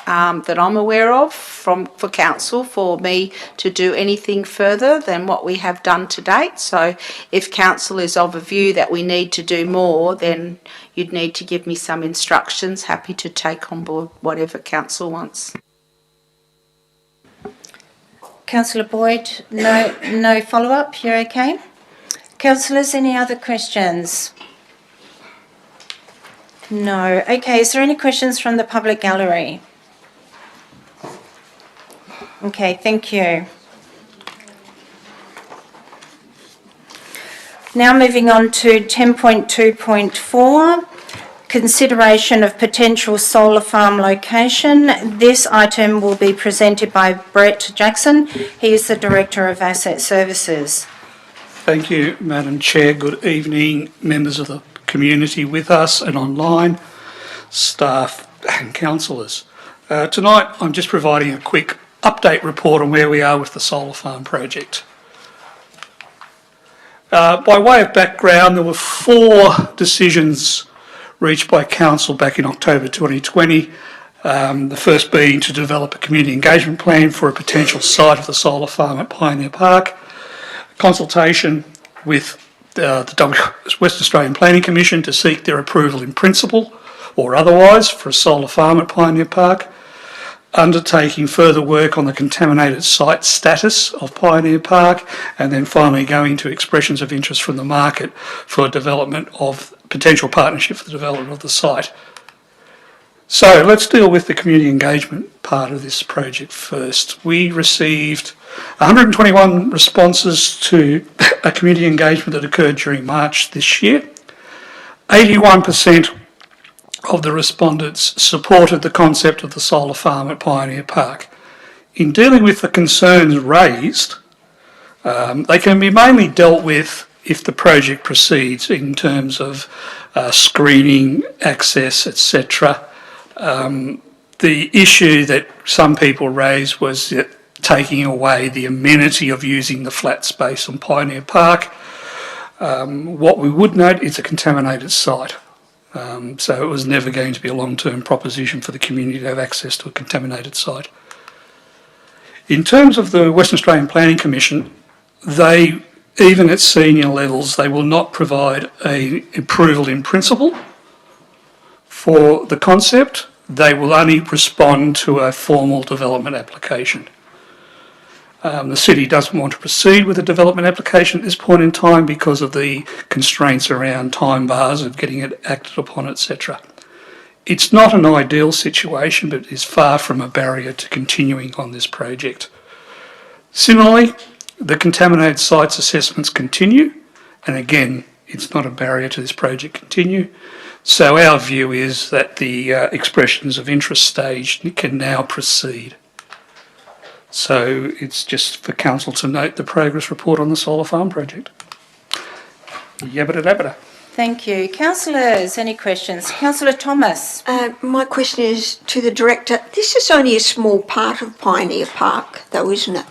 S2: that I'm aware of for council for me to do anything further than what we have done to date. So if council is of a view that we need to do more, then you'd need to give me some instructions. Happy to take on board whatever council wants.
S1: Councillor Boyd, no follow-up, you're okay? Councillors, any other questions? No. Okay, is there any questions from the public gallery? Okay, thank you. Now moving on to 10.2.4, consideration of potential solar farm location. This item will be presented by Brett Jackson. He is the Director of Asset Services.
S14: Thank you, Madam Chair. Good evening, members of the community with us and online, staff and councillors. Tonight I'm just providing a quick update report on where we are with the solar farm project. By way of background, there were 4 decisions reached by council back in October 2020. The first being to develop a community engagement plan for a potential site of the solar farm at Pioneer Park, consultation with the West Australian Planning Commission to seek their approval in principle or otherwise for a solar farm at Pioneer Park, undertaking further work on the contaminated site status of Pioneer Park, and then finally going to expressions of interest from the market for development of potential partnership for the development of the site. So let's deal with the community engagement part of this project first. We received 121 responses to a community engagement that occurred during March this year. 81% of the respondents supported the concept of the solar farm at Pioneer Park. In dealing with the concerns raised, they can be mainly dealt with if the project proceeds in terms of screening, access, etc. The issue that some people raised was that taking away the amenity of using the flat space on Pioneer Park. What we would note is a contaminated site. So it was never going to be a long-term proposition for the community to have access to a contaminated site. In terms of the Western Australian Planning Commission, they, even at senior levels, they will not provide an approval in principle for the concept. They will only respond to a formal development application. The city doesn't want to proceed with a development application at this point in time because of the constraints around time bars of getting it acted upon, etc. It's not an ideal situation, but it is far from a barrier to continuing on this project. Similarly, the contaminated sites assessments continue, and again, it's not a barrier to this project continue. So our view is that the expressions of interest stage can now proceed. So it's just for council to note the progress report on the solar farm project. Yabba-da-dabba-da.
S1: Thank you. Councillors, any questions? Councillor Thomas.
S4: My question is to the Director. This is only a small part of Pioneer Park, though, isn't it?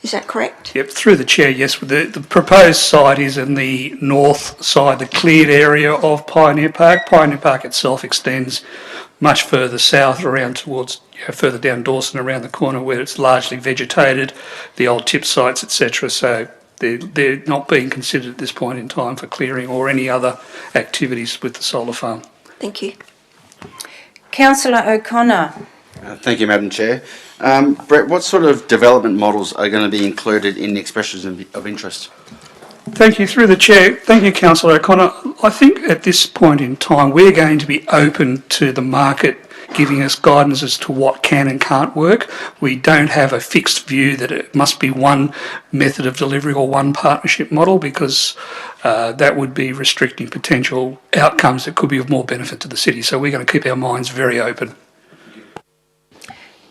S4: Is that correct?
S14: Yep, through the chair, yes. The proposed site is in the north side, the cleared area of Pioneer Park. Pioneer Park itself extends much further south around towards, further down Dawson around the corner where it's largely vegetated, the old tip sites, etc. So they're not being considered at this point in time for clearing or any other activities with the solar farm.
S4: Thank you.
S1: Councillor O'Connor.
S16: Thank you, Madam Chair. Brett, what sort of development models are going to be included in the expressions of interest?
S14: Thank you. Through the chair, thank you, Councillor O'Connor. I think at this point in time, we're going to be open to the market giving us guidance as to what can and can't work. We don't have a fixed view that it must be one method of delivery or one partnership model, because that would be restricting potential outcomes that could be of more benefit to the city. So we're going to keep our minds very open.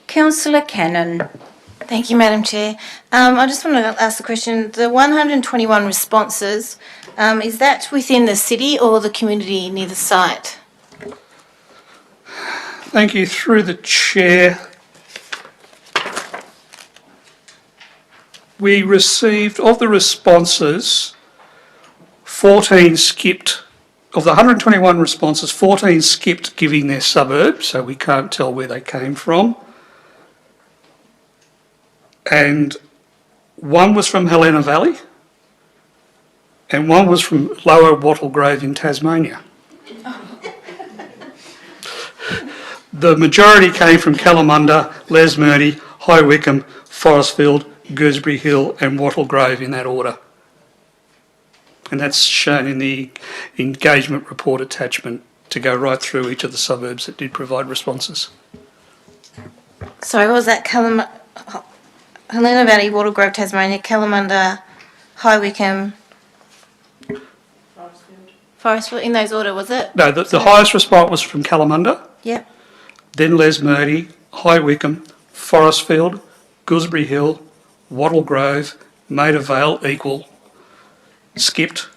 S1: Councillor Cannon.
S18: Thank you, Madam Chair. I just want to ask the question, the 121 responses, is that within the city or the community near the site?
S14: Thank you. Through the chair, we received, of the responses, 14 skipped. Of the 121 responses, 14 skipped giving their suburb, so we can't tell where they came from. And one was from Helena Valley, and one was from Lower Wattle Grove in Tasmania. The majority came from Kalamunda, Lesmurdy, High Wycombe, Forestfield, Gooseberry Hill and Wattle Grove in that order. And that's shown in the engagement report attachment to go right through each of the suburbs that did provide responses.
S18: Sorry, what was that? Helena Valley, Wattle Grove, Tasmania, Kalamunda, High Wycombe, Forestfield, in those order, was it?
S14: No, the highest response was from Kalamunda.
S18: Yep.
S14: Then Lesmurdy, High Wycombe, Forestfield, Gooseberry Hill, Wattle Grove, Maida Vale, equal, skipped,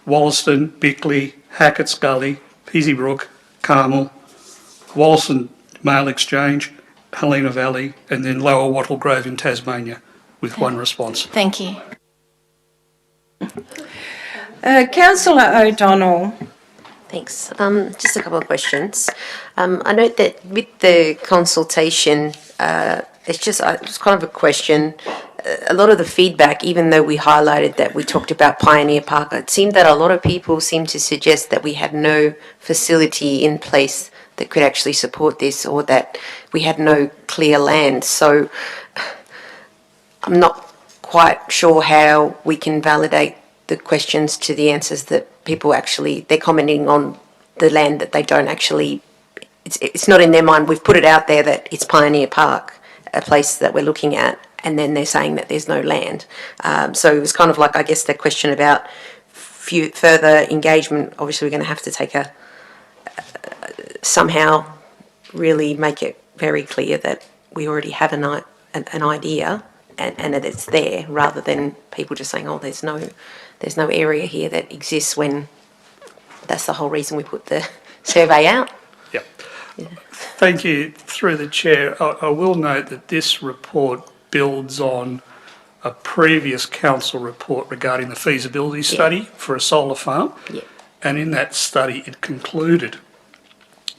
S14: Wollaston, Bickley, Hackett's Gully, Peasybrook, Carmel, Wollaston Mail Exchange, Helena Valley, and then Lower Wattle Grove in Tasmania with one response.
S18: Thank you.
S1: Councillor O'Donnell.
S7: Thanks. Just a couple of questions. I note that with the consultation, it's kind of a question. A lot of the feedback, even though we highlighted that we talked about Pioneer Park, it seemed that a lot of people seemed to suggest that we had no facility in place that could actually support this, or that we had no clear land. So I'm not quite sure how we can validate the questions to the answers that people actually, they're commenting on the land that they don't actually, it's not in their mind. We've put it out there that it's Pioneer Park, a place that we're looking at, and then they're saying that there's no land. So it was kind of like, I guess, the question about further engagement. Obviously, we're going to have to take somehow really make it very clear that we already have an idea and that it's there, rather than people just saying, oh, there's no area here that exists, when that's the whole reason we put the survey out.
S14: Yep. Yeah. Thank you. Through the chair, I will note that this report builds on a previous council report regarding the feasibility study for a solar farm.
S7: Yeah.
S14: And in that study, it concluded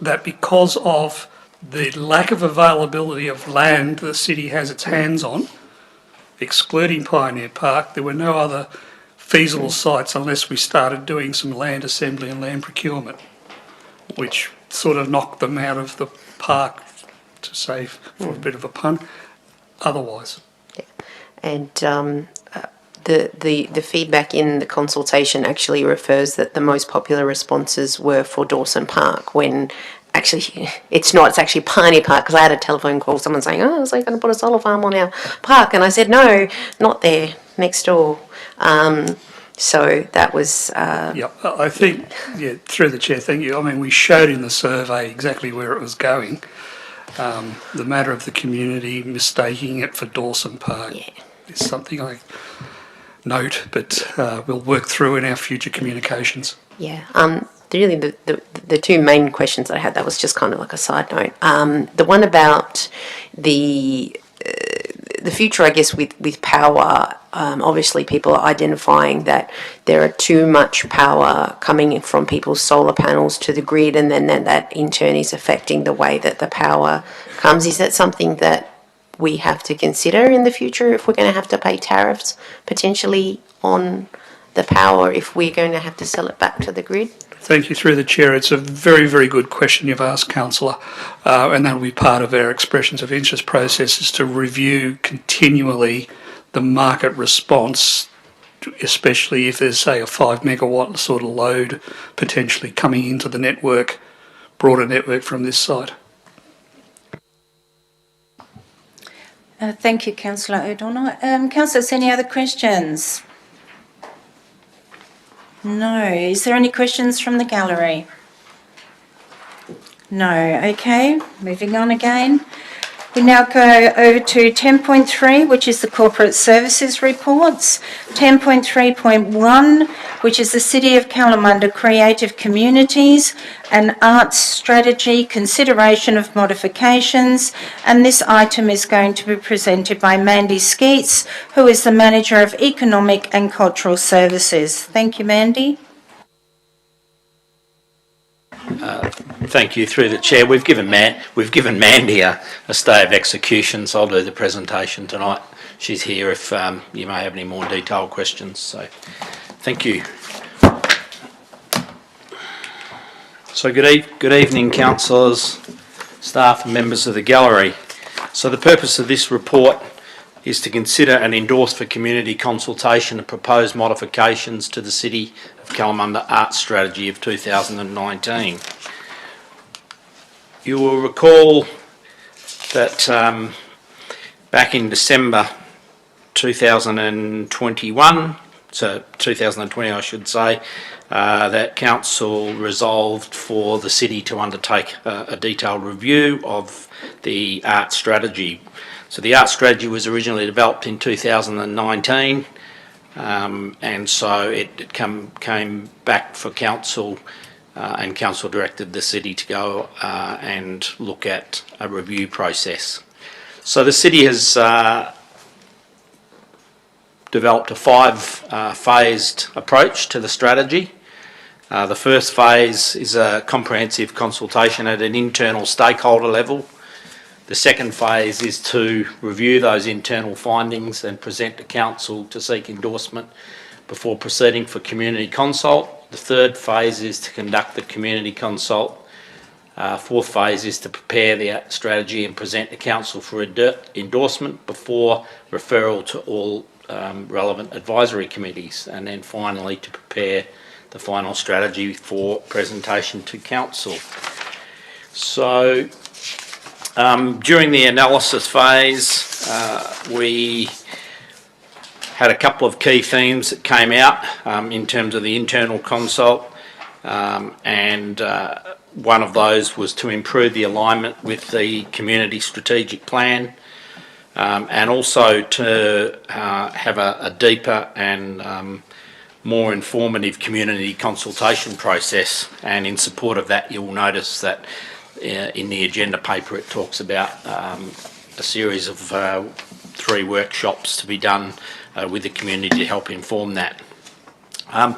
S14: that because of the lack of availability of land the city has its hands on, excluding Pioneer Park, there were no other feasible sites unless we started doing some land assembly and land procurement, which sort of knocked them out of the park, to say, for a bit of a pun, otherwise.
S7: Yeah. And the feedback in the consultation actually refers that the most popular responses were for Dawson Park, when actually it's not, it's actually Pioneer Park, because I had a telephone call, someone saying, oh, is they going to put a solar farm on our park? And I said, no, not there, next door. So that was...
S14: Yeah, I think, through the chair, thank you. I mean, we showed in the survey exactly where it was going. The matter of the community mistaking it for Dawson Park is something note, but we'll work through in our future communications.
S7: Yeah. Really, the two main questions I had, that was just kind of like a side note. The one about the future, I guess, with power. Obviously, people are identifying that there are too much power coming in from people's solar panels to the grid, and then that in turn is affecting the way that the power comes. Is that something that we have to consider in the future if we're going to have to pay tariffs potentially on the power if we're going to have to sell it back to the grid?
S14: Thank you, through the Chair. It's a very, very good question you've asked, Councillor, and that will be part of our expressions of interest process, is to review continually the market response, especially if there's, say, a 5 megawatt sort of load potentially coming into the network, broader network from this site.
S1: Thank you, Councillor O'Donnell. Councillors, any other questions? No. Is there any questions from the gallery? No. Okay, moving on again. We now go over to 10.3, which is the Corporate Services Reports. 10.3.1, which is the City of Kalamunda Creative Communities and Arts Strategy, Consideration of Modifications. And this item is going to be presented by Mandy Skeets, who is the Manager of Economic and Cultural Services. Thank you, Mandy.
S12: Thank you, through the Chair. We've given Mandy a stay of execution, so I'll do the presentation tonight. She's here if you may have any more detailed questions. So, thank you. So, good evening, councillors, staff, and members of the gallery. So, the purpose of this report is to consider and endorse for community consultation the proposed modifications to the City of Kalamunda Arts Strategy of 2019. You will recall that back in December 2021, so 2020 I should say, that Council resolved for the City to undertake a detailed review of the art strategy. So the art strategy was originally developed in 2019, and so it came back for Council, and Council directed the City to go and look at a review process. So the City has developed a five-phased approach to the strategy. The first phase is a comprehensive consultation at an internal stakeholder level. The second phase is to review those internal findings and present to Council to seek endorsement before proceeding for community consult. The third phase is to conduct the community consult. Fourth phase is to prepare the strategy and present to Council for endorsement before referral to all relevant advisory committees. And then finally to prepare the final strategy for presentation to Council. So, during the analysis phase, we had a couple of key themes that came out in terms of the internal consult, and one of those was to improve the alignment with the community strategic plan, and also to have a deeper and more informative community consultation process. And in support of that, you'll notice that in the agenda paper it talks about a series of 3 workshops to be done with the community to help inform that.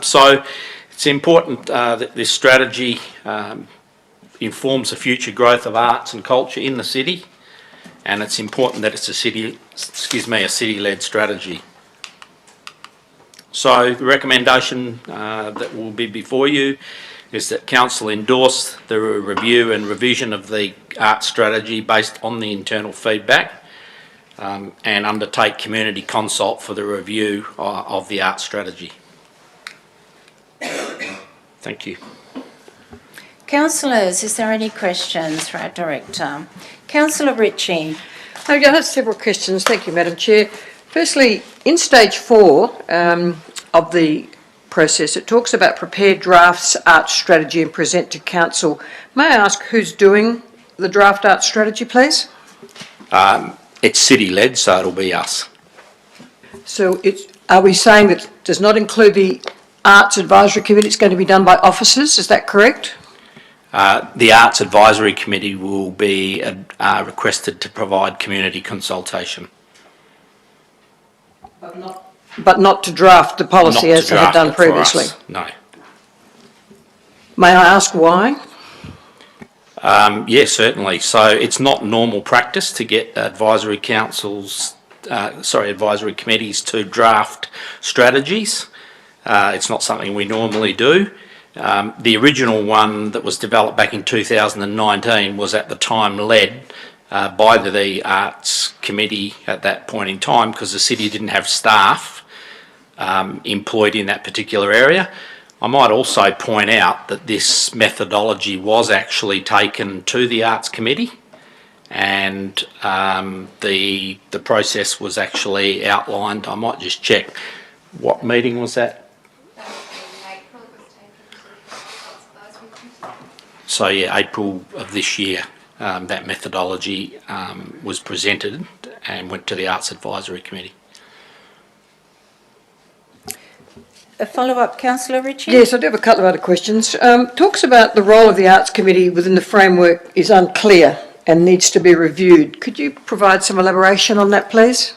S12: So it's important that this strategy informs the future growth of arts and culture in the city, and it's important that it's a city-led strategy. So the recommendation that will be before you is that Council endorse the review and revision of the art strategy based on the internal feedback, and undertake community consult for the review of the art strategy. Thank you.
S1: Councillors, is there any questions for our Director? Councillor Ritchie.
S8: I have several questions. Thank you, Madam Chair. Firstly, in stage 4 of the process, it talks about prepare drafts art strategy and present to Council. May I ask who's doing the draft art strategy, please?
S12: It's city-led, so it'll be us.
S8: So are we saying that does not include the Arts Advisory Committee? It's going to be done by officers, is that correct?
S12: The Arts Advisory Committee will be requested to provide community consultation.
S8: But not to draft the policy as they have done previously?
S12: No.
S8: May I ask why?
S12: Yes, certainly. So it's not normal practice to get advisory committees to draft strategies. It's not something we normally do. The original one that was developed back in 2019 was at the time led by the Arts Committee at that point in time, because the city didn't have staff employed in that particular area. I might also point out that this methodology was actually taken to the Arts Committee, and the process was actually outlined. I might just check. What meeting was that? So yeah, April of this year, that methodology was presented and went to the Arts Advisory Committee.
S1: A follow-up, Councillor Ritchie?
S8: Yes, I do have a couple of other questions. Talks about the role of the Arts Committee within the framework is unclear and needs to be reviewed. Could you provide some elaboration on that, please?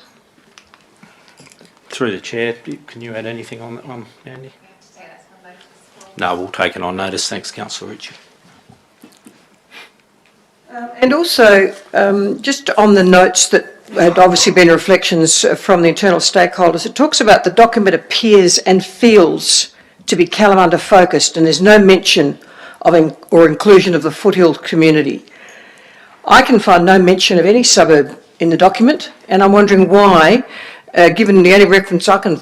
S12: Through the Chair, can you add anything on that one, Andy? No, we'll take it on notice. Thanks, Councillor Ritchie.
S8: And also, just on the notes that had obviously been reflections from the internal stakeholders, it talks about the document appears and feels to be Kalamunda focused, and there's no mention of or inclusion of the foothill community. I can find no mention of any suburb in the document, and I'm wondering why, given the only reference I can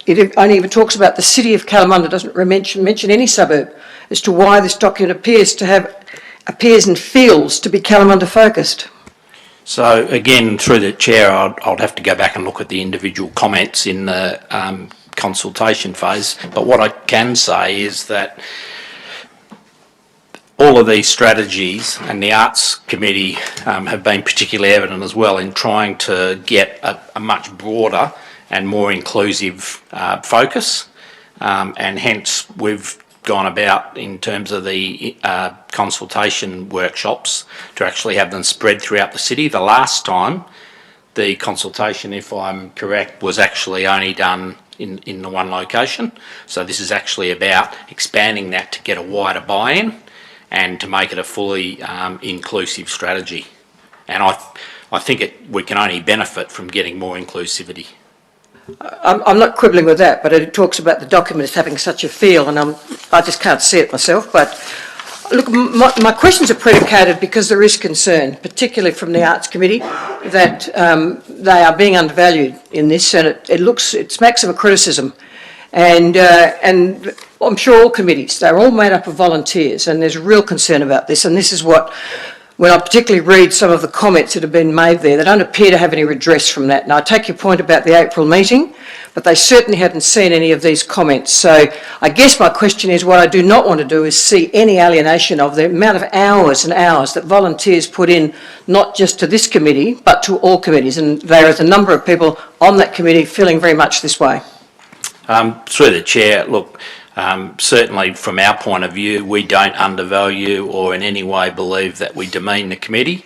S8: it only even talks about the city of Kalamunda, doesn't mention any suburb, as to why this document appears and feels to be Kalamunda focused.
S12: So again, through the Chair, I'd have to go back and look at the individual comments in the consultation phase. But what I can say is that all of these strategies, and the Arts Committee have been particularly evident as well in trying to get a much broader and more inclusive focus, and hence we've gone about in terms of the consultation workshops to actually have them spread throughout the city. The last time the consultation, if I'm correct, was actually only done in the one location. So this is actually about expanding that to get a wider buy-in and to make it a fully inclusive strategy. And I think we can only benefit from getting more inclusivity.
S8: I'm not quibbling with that, but it talks about the document as having such a feel, and I just can't see it myself. But look, my questions are predicated because there is concern, particularly from the Arts Committee, that they are being undervalued in this, and it smacks of a criticism. And I'm sure all committees, they're all made up of volunteers, and there's real concern about this. And this is what, when I particularly read some of the comments that have been made there, they don't appear to have any redress from that. Now, I take your point about the April meeting, but they certainly hadn't seen any of these comments. So I guess my question is, what I do not want to do is see any alienation of the amount of hours and hours that volunteers put in, not just to this committee, but to all committees. And there is a number of people on that committee feeling very much this way.
S12: Through the Chair, look, certainly from our point of view, we don't undervalue or in any way believe that we demean the committee.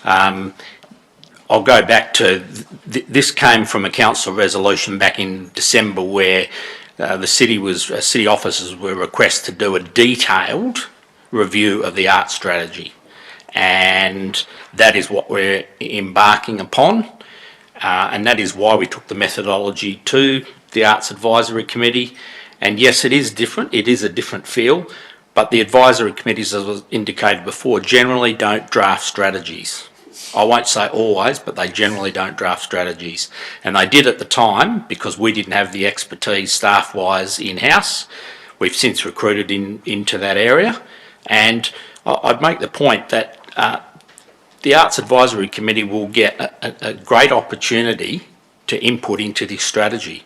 S12: I'll go back to, this came from a council resolution back in December where the city officers were requested to do a detailed review of the art strategy. And that is what we're embarking upon. And that is why we took the methodology to the Arts Advisory Committee. And yes, it is different. It is a different feel. But the advisory committees, as was indicated before, generally don't draft strategies. I won't say always, but they generally don't draft strategies. And they did at the time because we didn't have the expertise staff-wise in-house. We've since recruited into that area. And I'd make the point that the Arts Advisory Committee will get a great opportunity to input into this strategy.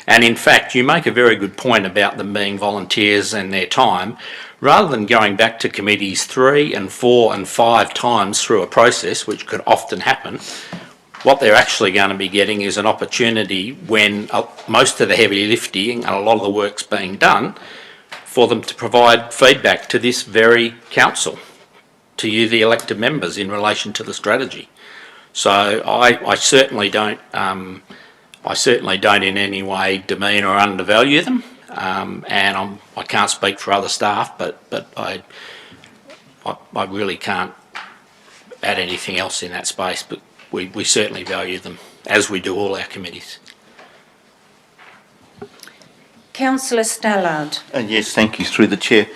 S12: And in fact, you make a very good point about them being volunteers and their time. Rather than going back to committees 3 and 4 and 5 times through a process, which could often happen, what they're actually going to be getting is an opportunity when most of the heavy lifting and a lot of the work's being done, for them to provide feedback to this very council, to you, the elected members, in relation to the strategy. So I certainly don't in any way demean or undervalue them, and I can't speak for other staff, but I really can't add anything else in that space. But we certainly value them, as we do all our committees.
S1: Councillor Stallard.
S19: Yes, thank you, through the chair.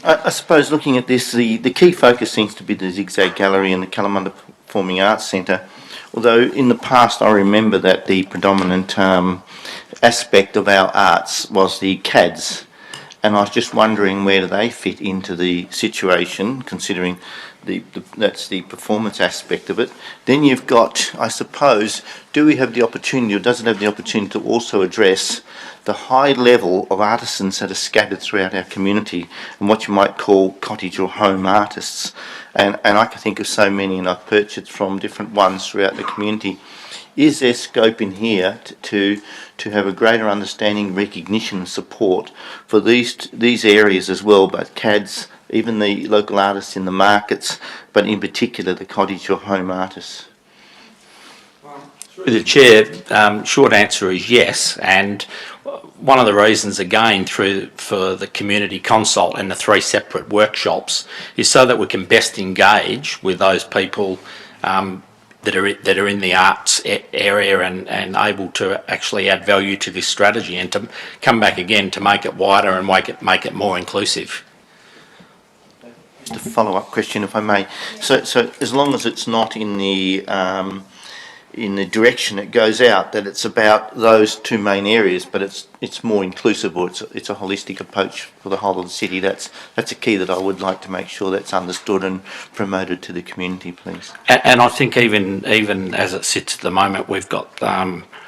S19: I suppose looking at this, the key focus seems to be the Zigzag Gallery and the Kalamunda Performing Arts Centre, although in the past I remember that the predominant aspect of our arts was the CADs, and I was just wondering where do they fit into the situation, considering that's the performance aspect of it. Then you've got, I suppose, do we have the opportunity, or does it have the opportunity to also address the high level of artisans that are scattered throughout our community and what you might call cottage or home artists? And I can think of so many, and I've purchased from different ones throughout the community. Is there scope in here to have a greater understanding, recognition and support for these areas as well, both CADs, even the local artists in the markets, but in particular the cottage or home artists?
S12: Through the chair, short answer is yes, and one of the reasons again for the community consult and the 3 separate workshops is so that we can best engage with those people that are in the arts area and able to actually add value to this strategy, and to come back again to make it wider and make it more inclusive.
S19: Just a follow-up question, if I may. So as long as it's not in the direction it goes out, that it's about those 2 main areas, but it's more inclusive, or it's a holistic approach for the whole of the city. That's a key that I would like to make sure that's understood and promoted to the community, please.
S12: And I think even as it sits at the moment, we've got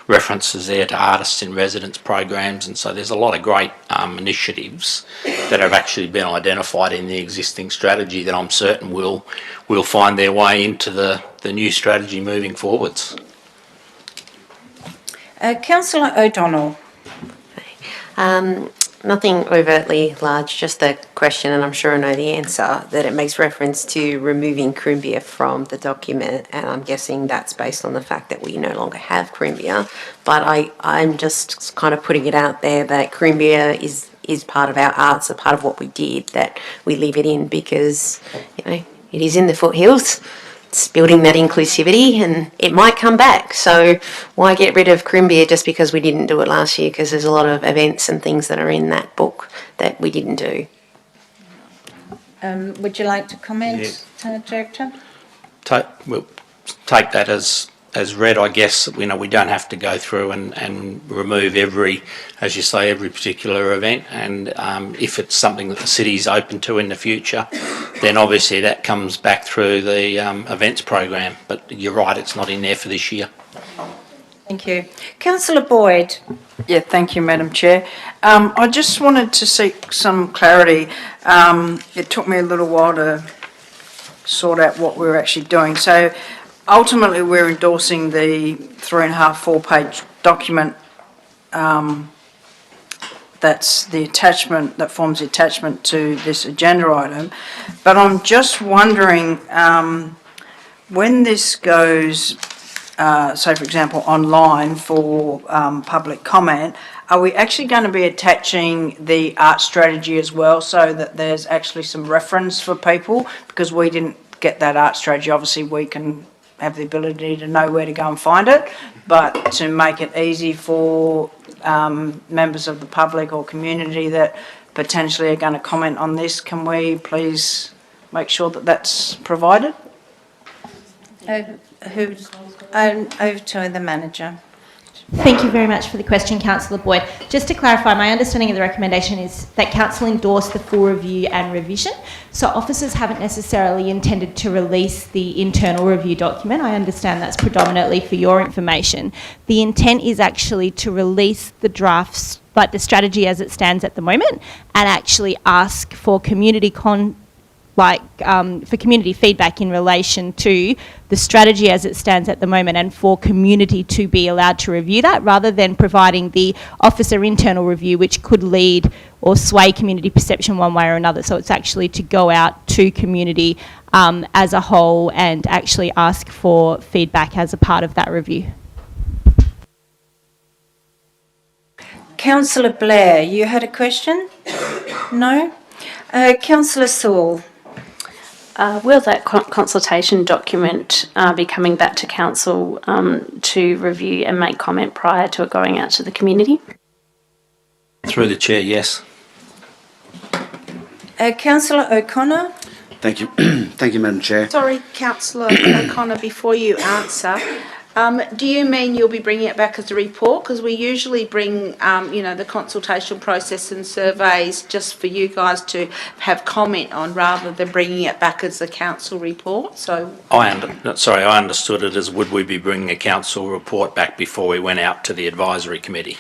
S12: references there to artists in residence programs, and so there's a lot of great initiatives that have actually been identified in the existing strategy that I'm certain will find their way into the new strategy moving forwards.
S1: Councillor O'Donnell.
S7: Nothing overtly large, just a question, and I'm sure I know the answer, that it makes reference to removing Crumbia from the document, and I'm guessing that's based on the fact that we no longer have Crumbia. But I'm just kind of putting it out there that Crumbia is part of our arts, a part of what we did, that we leave it in because, it is in the foothills. It's building that inclusivity, and it might come back. So why get rid of Crumbia just because we didn't do it last year? Because there's a lot of events and things that are in that book that we didn't do.
S1: Would you like to comment, Director?
S12: We'll take that as read, I guess. We don't have to go through and remove every particular event, and if it's something that the city's open to in the future, then obviously that comes back through the events program. But you're right, it's not in there for this year.
S1: Thank you. Councillor Boyd.
S13: Yeah, thank you, Madam Chair. I just wanted to seek some clarity. It took me a little while to sort out what we were actually doing. So ultimately, we're endorsing the 3.5-4-page document. That's the attachment that forms the attachment to this agenda item. But I'm just wondering, when this goes, say for example, online for public comment, are we actually going to be attaching the art strategy as well, so that there's actually some reference for people? Because we didn't get that art strategy. Obviously, we can have the ability to know where to go and find it, but to make it easy for members of the public or community that potentially are going to comment on this, can we please make sure that that's provided?
S1: Over to the manager.
S17: Thank you very much for the question, Councillor Boyd. Just to clarify, my understanding of the recommendation is that Council endorsed the full review and revision. So officers haven't necessarily intended to release the internal review document. I understand that's predominantly for your information. The intent is actually to release the drafts, like the strategy as it stands at the moment, and actually ask for community for community feedback in relation to the strategy as it stands at the moment, and for community to be allowed to review that, rather than providing the officer internal review, which could lead or sway community perception one way or another. So it's actually to go out to community as a whole and actually ask for feedback as a part of that review.
S1: Councillor Blair, you had a question? No? Councillor Sewell.
S6: Will that consultation document be coming back to council to review and make comment prior to it going out to the community?
S12: Through the chair, yes.
S1: Councillor O'Connor.
S16: Thank you. Thank you, Madam Chair.
S2: Sorry, Councillor O'Connor, before you answer, do you mean you'll be bringing it back as a report? Because we usually bring, the consultation process and surveys just for you guys to have comment on, rather than bringing it back as a council report. So
S12: I understood it as, would we be bringing a council report back before we went out to the advisory committee?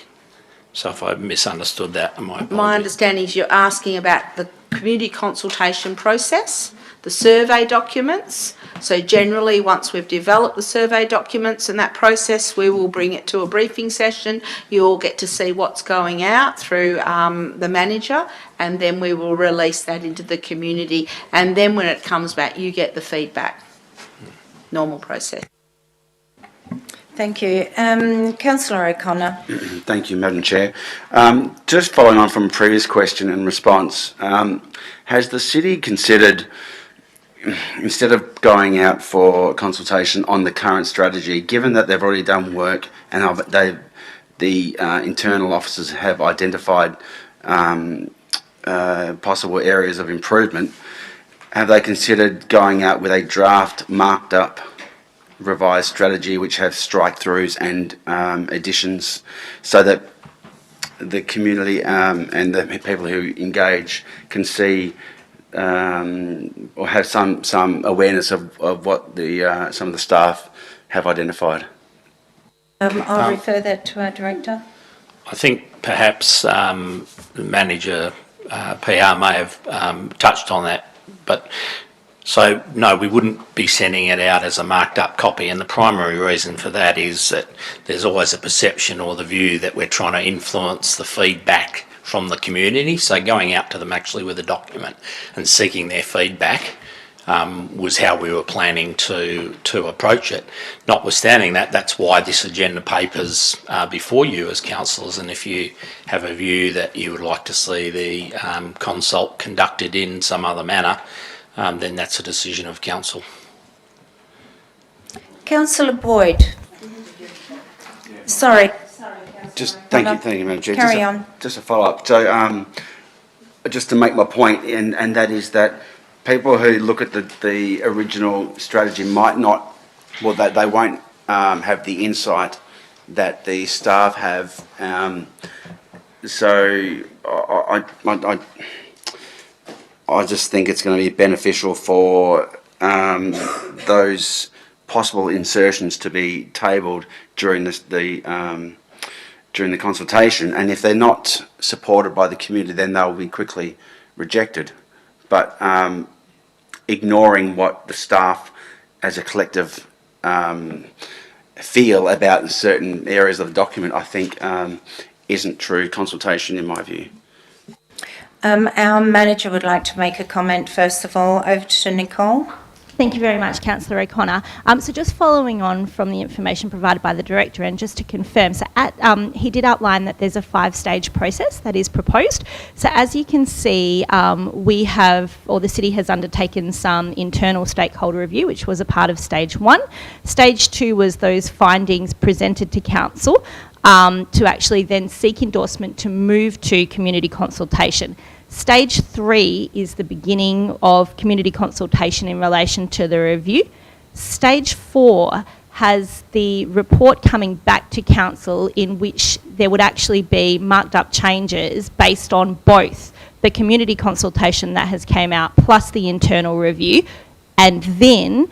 S12: So if I misunderstood that,
S2: my understanding is you're asking about the community consultation process, the survey documents. So generally, once we've developed the survey documents and that process, we will bring it to a briefing session. You all get to see what's going out through the manager, and then we will release that into the community. And then when it comes back, you get the feedback. Normal process.
S1: Thank you. Councillor O'Connor.
S16: Thank you, Madam Chair. Just following on from a previous question and response, has the city considered, instead of going out for consultation on the current strategy, given that they've already done work and the internal officers have identified possible areas of improvement, have they considered going out with a draft marked up revised strategy which have strike-throughs and additions, so that the community and the people who engage can see or have some awareness of what the some of the staff have identified?
S1: I'll refer that to our director.
S12: I think perhaps the manager PR may have touched on that, but so no, we wouldn't be sending it out as a marked up copy, and the primary reason for that is that there's always a perception or the view that we're trying to influence the feedback from the community. So going out to them actually with a document and seeking their feedback was how we were planning to approach it. Notwithstanding that, that's why this agenda paper's before you as councillors, and if you have a view that you would like to see the consult conducted in some other manner, then that's a decision of council.
S1: Councillor Boyd. Sorry.
S16: Just thank you, Madam Chair.
S1: Carry on.
S16: Just a follow-up. So, just to make my point, and that is that people who look at the original strategy might not, well, they won't have the insight that the staff have. So, I just think it's going to be beneficial for those possible insertions to be tabled during during the consultation, and if they're not supported by the community, then they'll be quickly rejected. But ignoring what the staff as a collective feel about certain areas of the document, I think isn't true consultation in my view.
S1: Our manager would like to make a comment first of all. Over to Nicole.
S17: Thank you very much, Councillor O'Connor. So just following on from the information provided by the Director, and just to confirm, so he did outline that there's a 5-stage process that is proposed. So as you can see, the city has undertaken some internal stakeholder review, which was a part of stage 1. Stage 2 was those findings presented to council to actually then seek endorsement to move to community consultation. Stage 3 is the beginning of community consultation in relation to the review. Stage 4 has the report coming back to council, in which there would actually be marked up changes based on both the community consultation that has came out plus the internal review, and then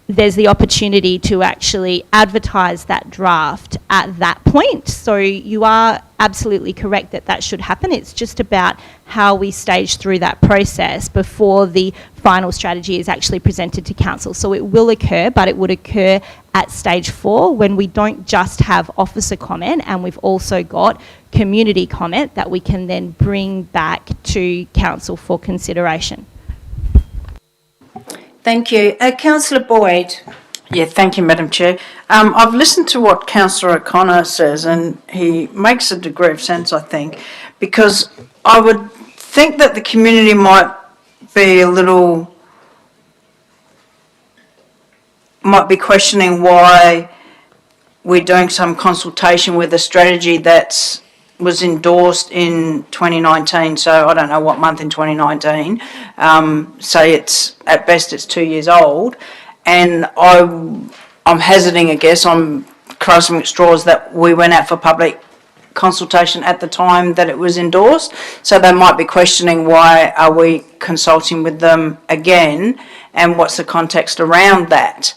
S17: there's the opportunity to actually advertise that draft at that point. So you are absolutely correct that that should happen. It's just about how we stage through that process before the final strategy is actually presented to council. So it will occur, but it would occur at stage 4 when we don't just have officer comment, and we've also got community comment that we can then bring back to council for consideration.
S1: Thank you. Councillor Boyd.
S13: Yeah, thank you, Madam Chair. I've listened to what Councillor O'Connor says, and he makes a degree of sense, I think, because I would think that the community might be questioning why we're doing some consultation with a strategy that was endorsed in 2019, so I don't know what month in 2019, say it's, at best it's 2 years old, and I'm hazarding a guess, I'm crossing at straws that we went out for public consultation at the time that it was endorsed, so they might be questioning why are we consulting with them again, and what's the context around that.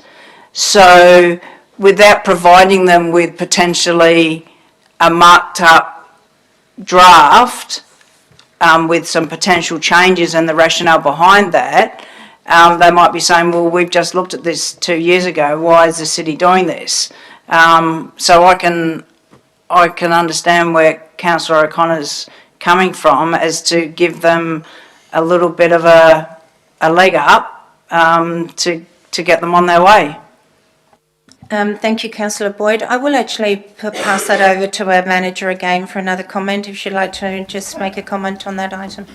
S13: So without providing them with potentially a marked up draft with some potential changes and the rationale behind that, they might be saying, well, we've just looked at this 2 years ago, why is the city doing this? So I can understand where Councillor O'Connor's coming from, as to give them a little bit of a leg up to get them on their way.
S1: Thank you, Councillor Boyd. I will actually pass that over to our manager again for another comment, if she'd like to just make a comment on that item.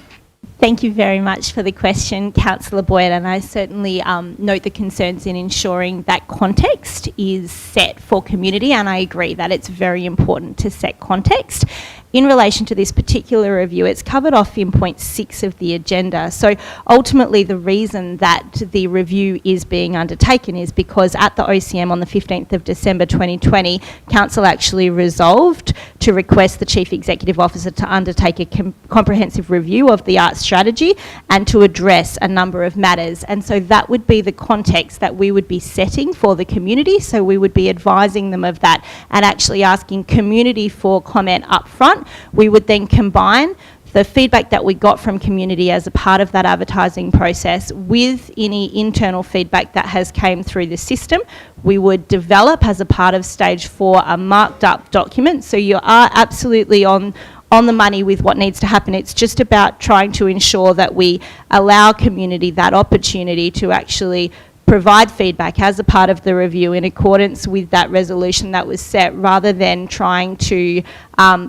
S17: Thank you very much for the question, Councillor Boyd, and I certainly note the concerns in ensuring that context is set for community, and I agree that it's very important to set context. In relation to this particular review, it's covered off in point 6 of the agenda. So ultimately the reason that the review is being undertaken is because at the OCM on the 15th of December 2020, Council actually resolved to request the Chief Executive Officer to undertake a comprehensive review of the arts strategy and to address a number of matters. And so that would be the context that we would be setting for the community. So we would be advising them of that and actually asking community for comment up front. We would then combine the feedback that we got from community as a part of that advertising process with any internal feedback that has came through the system. We would develop as a part of stage 4 a marked up document. So you are absolutely on the money with what needs to happen. It's just about trying to ensure that we allow community that opportunity to actually provide feedback as a part of the review in accordance with that resolution that was set, rather than trying to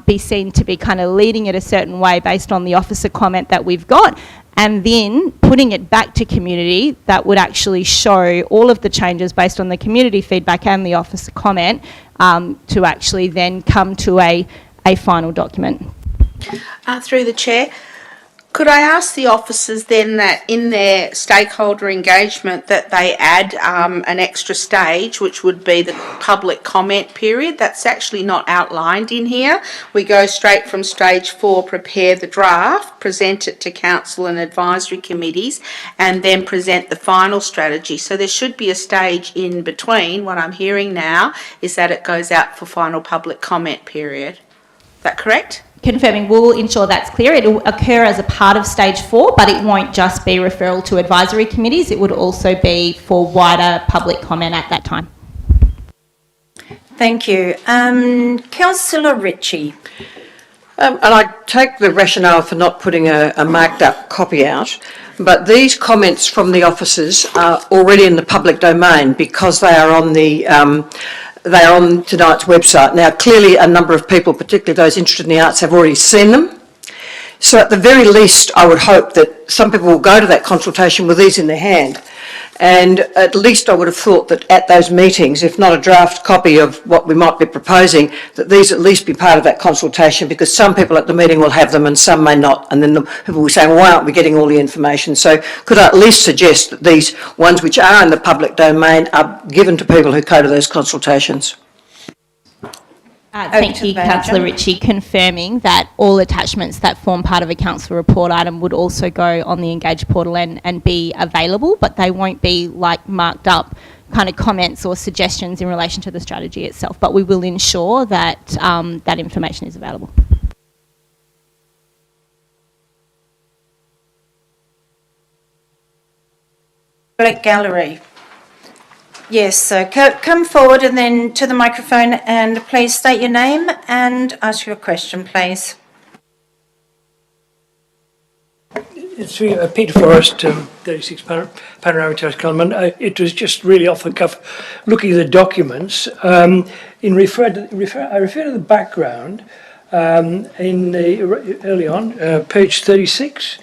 S17: be seen to be kind of leading it a certain way based on the officer comment that we've got, and then putting it back to community that would actually show all of the changes based on the community feedback and the officer comment to actually then come to a final document.
S2: Through the chair, could I ask the officers then that in their stakeholder engagement that they add an extra stage, which would be the public comment period? That's actually not outlined in here. We go straight from stage 4, prepare the draft, present it to council and advisory committees, and then present the final strategy. So there should be a stage in between. What I'm hearing now is that it goes out for final public comment period. Is that correct?
S17: Confirming, we'll ensure that's clear. It will occur as a part of stage 4, but it won't just be referral to advisory committees. It would also be for wider public comment at that time.
S1: Thank you. Councillor Ritchie.
S8: And I take the rationale for not putting a marked up copy out, but these comments from the officers are already in the public domain because they are on tonight's website. Now, clearly a number of people, particularly those interested in the arts, have already seen them. So at the very least, I would hope that some people will go to that consultation with these in their hand. And at least I would have thought that at those meetings, if not a draft copy of what we might be proposing, that these at least be part of that consultation, because some people at the meeting will have them and some may not. And then the people will say, well, why aren't we getting all the information? So could I at least suggest that these ones which are in the public domain are given to people who go to those consultations?
S17: Thank you, Councillor Ritchie, confirming that all attachments that form part of a council report item would also go on the Engage portal and be available, but they won't be like marked up kind of comments or suggestions in relation to the strategy itself, but we will ensure that that information is available.
S1: Public gallery. Yes, so come forward and then to the microphone and please state your name and ask your question, please.
S20: It's Peter Forrest, 36 Panorama Terrace, Kalamunda. It was just really off the cuff, looking at the documents. I refer to the background early on, page 36.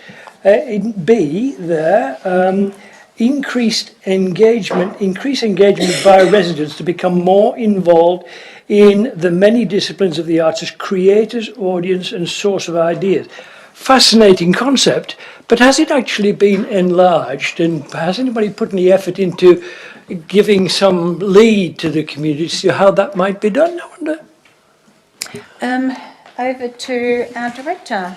S20: In B there, increased engagement by residents to become more involved in the many disciplines of the arts as creators, audience, and source of ideas. Fascinating concept, but has it actually been enlarged, and has anybody put any effort into giving some lead to the community to see how that might be done, I wonder?
S1: Over to our director.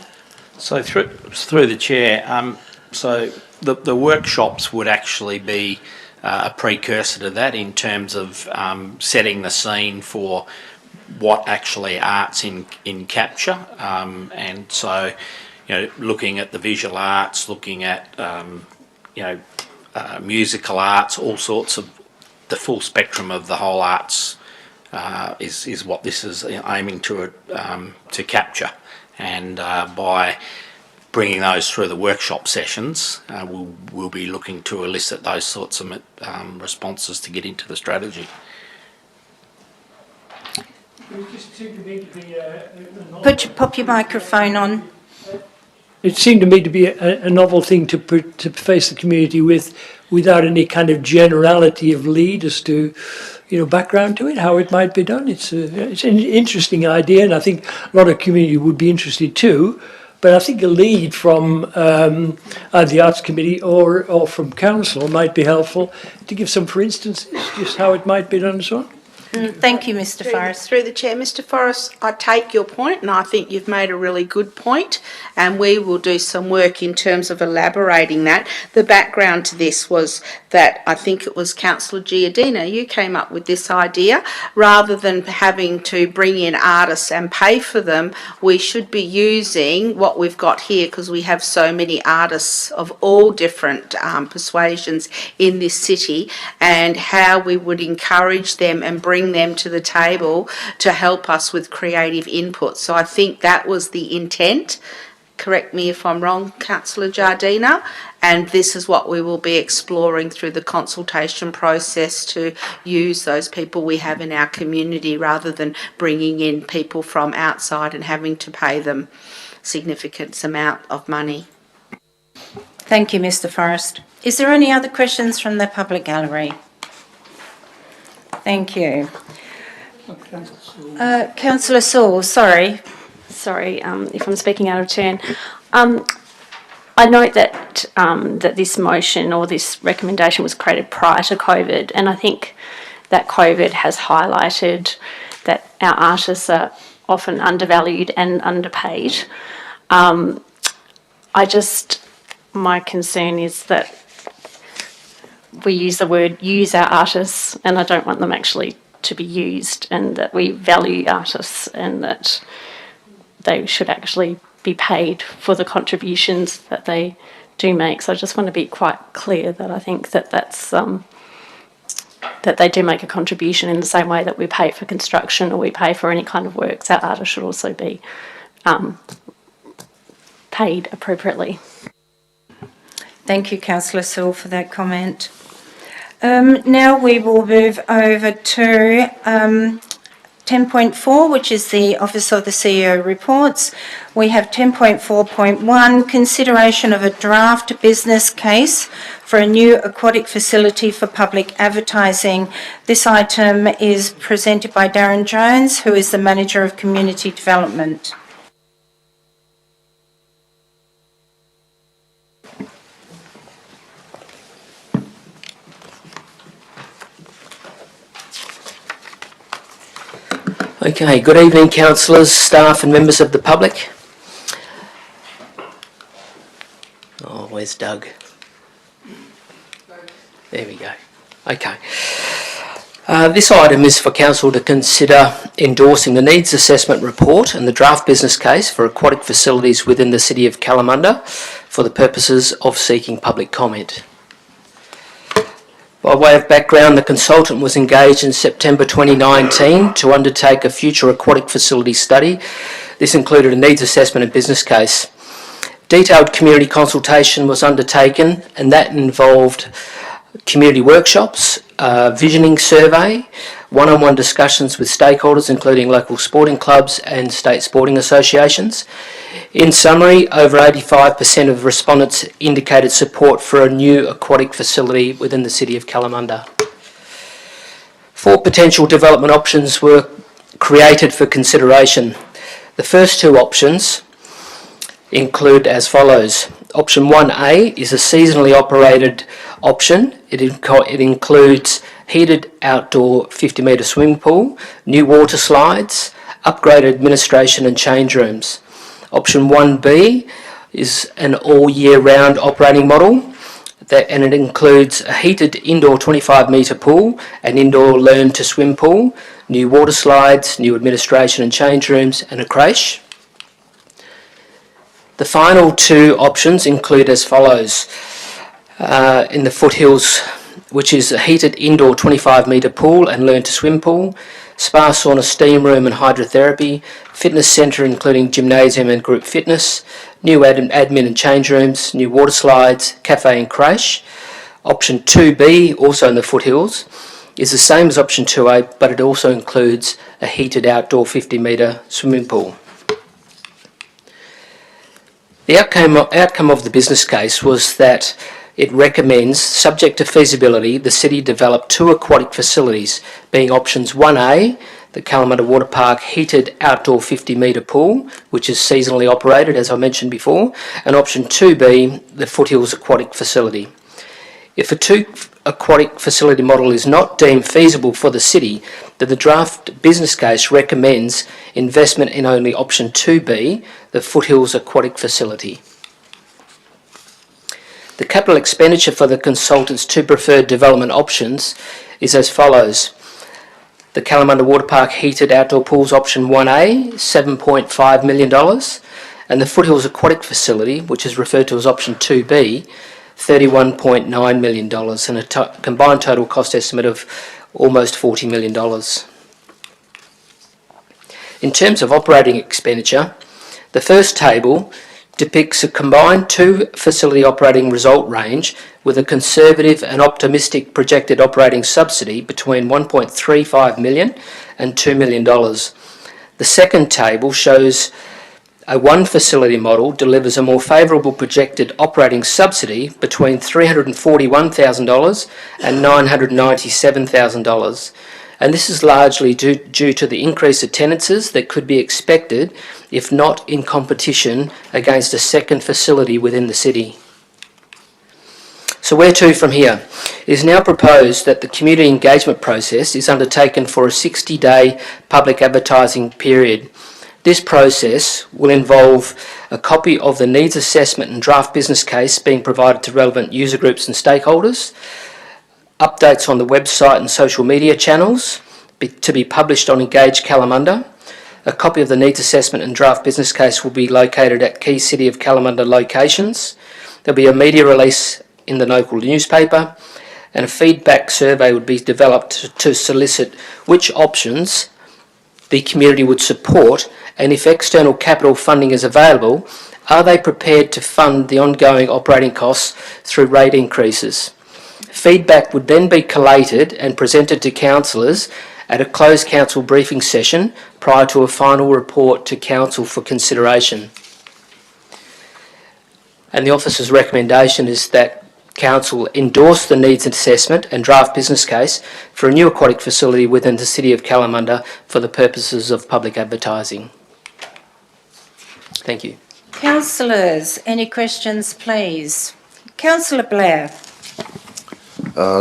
S12: So through the chair, so the workshops would actually be a precursor to that in terms of setting the scene for what actually arts in capture, and so looking at the visual arts, looking at musical arts, all sorts of the full spectrum of the whole arts is what this is aiming to capture, and by bringing those through the workshop sessions, we'll be looking to elicit those sorts of responses to get into the strategy.
S1: Pop your microphone on.
S20: It seemed to me to be a novel thing to face the community with, without any kind of generality of lead as to, background to it, how it might be done. It's an interesting idea, and I think a lot of community would be interested too. But I think a lead from either the Arts Committee or from Council might be helpful to give some, for instance, just how it might be done and so on.
S1: Thank you, Mr. Forrest.
S2: Through the chair, Mr. Forrest, I take your point, and I think you've made a really good point, and we will do some work in terms of elaborating that. The background to this was that I think it was Councillor Giardina, you came up with this idea. Rather than having to bring in artists and pay for them, we should be using what we've got here, because we have so many artists of all different persuasions in this city, and how we would encourage them and bring them to the table to help us with creative input. So I think that was the intent. Correct me if I'm wrong, Councillor Giardina. And this is what we will be exploring through the consultation process, to use those people we have in our community rather than bringing in people from outside and having to pay them significant amount of money.
S1: Thank you, Mr. Forrest. Is there any other questions from the public gallery? Thank you. Councillor Sewell, sorry.
S6: Sorry if I'm speaking out of turn. I note that that this motion or this recommendation was created prior to COVID, and I think that COVID has highlighted that our artists are often undervalued and underpaid. My concern is that we use the word use our artists, and I don't want them actually to be used, and that we value artists and that they should actually be paid for the contributions that they do make. So I just want to be quite clear that I think that that's that they do make a contribution in the same way that we pay for construction or we pay for any kind of works. Our artists should also be paid appropriately.
S1: Thank you, Councillor Sewell, for that comment. Now we will move over to 10.4, which is the Office of the CEO reports. We have 10.4.1, consideration of a draft business case for a new aquatic facility for public advertising. This item is presented by Darren Jones, who is the Manager of Community Development.
S21: Okay, good evening councillors, staff and members of the public. Oh, where's Doug? There we go. Okay. This item is for Council to consider endorsing the needs assessment report and the draft business case for aquatic facilities within the City of Kalamunda for the purposes of seeking public comment. By way of background, the consultant was engaged in September 2019 to undertake a future aquatic facility study. This included a needs assessment and business case. Detailed community consultation was undertaken, and that involved community workshops, visioning survey, one-on-one discussions with stakeholders including local sporting clubs and state sporting associations. In summary, over 85% of respondents indicated support for a new aquatic facility within the City of Kalamunda. 4 potential development options were created for consideration. The first 2 options include as follows. Option 1A is a seasonally operated option. It includes heated outdoor 50-metre swimming pool, new water slides, upgraded administration and change rooms. Option 1B is an all-year-round operating model, and it includes a heated indoor 25-metre pool, an indoor learn-to-swim pool, new water slides, new administration and change rooms, and a creche. The final 2 options include as follows. In the foothills, which is a heated indoor 25-metre pool and learn-to-swim pool, spa, sauna, steam room and hydrotherapy, fitness centre including gymnasium and group fitness, new admin and change rooms, new water slides, cafe and creche. Option 2B, also in the foothills, is the same as option 2A, but it also includes a heated outdoor 50-metre swimming pool. The outcome of the business case was that it recommends, subject to feasibility, the City develop 2 aquatic facilities, being options 1A, the Kalamunda Water Park heated outdoor 50-metre pool, which is seasonally operated, as I mentioned before, and option 2B, the Foothills Aquatic Facility. If a 2 aquatic facility model is not deemed feasible for the City, then the draft business case recommends investment in only option 2B, the Foothills Aquatic Facility. The capital expenditure for the consultant's 2 preferred development options is as follows. The Kalamunda Water Park heated outdoor pools option 1A, $7.5 million, and the Foothills Aquatic Facility, which is referred to as option 2B, $31.9 million, and a combined total cost estimate of almost $40 million. In terms of operating expenditure, the first table depicts a combined 2 facility operating result range with a conservative and optimistic projected operating subsidy between $1.35 million and $2 million. The second table shows a 1 facility model delivers a more favourable projected operating subsidy between $341,000 and $997,000. And this is largely due to the increased attendances that could be expected if not in competition against a second facility within the City. So where to from here? It is now proposed that the community engagement process is undertaken for a 60-day public advertising period. This process will involve a copy of the needs assessment and draft business case being provided to relevant user groups and stakeholders, updates on the website and social media channels to be published on Engage Kalamunda. A copy of the needs assessment and draft business case will be located at key City of Kalamunda locations. There'll be a media release in the local newspaper, and a feedback survey would be developed to solicit which options the community would support, and if external capital funding is available, are they prepared to fund the ongoing operating costs through rate increases. Feedback would then be collated and presented to councillors at a closed council briefing session prior to a final report to council for consideration. And the officer's recommendation is that council endorse the needs assessment and draft business case for a new aquatic facility within the City of Kalamunda for the purposes of public advertising. Thank you.
S1: Councillors, any questions, please? Councillor Blair.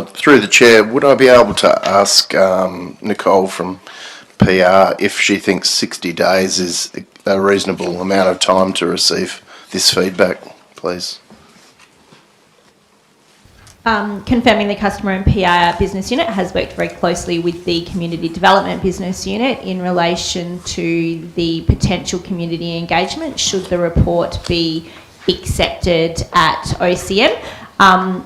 S5: Through the Chair, would I be able to ask Nicole from PR if she thinks 60 days is a reasonable amount of time to receive this feedback, please?
S17: confirming the customer and PR business unit has worked very closely with the community development business unit in relation to the potential community engagement should the report be accepted at OCM.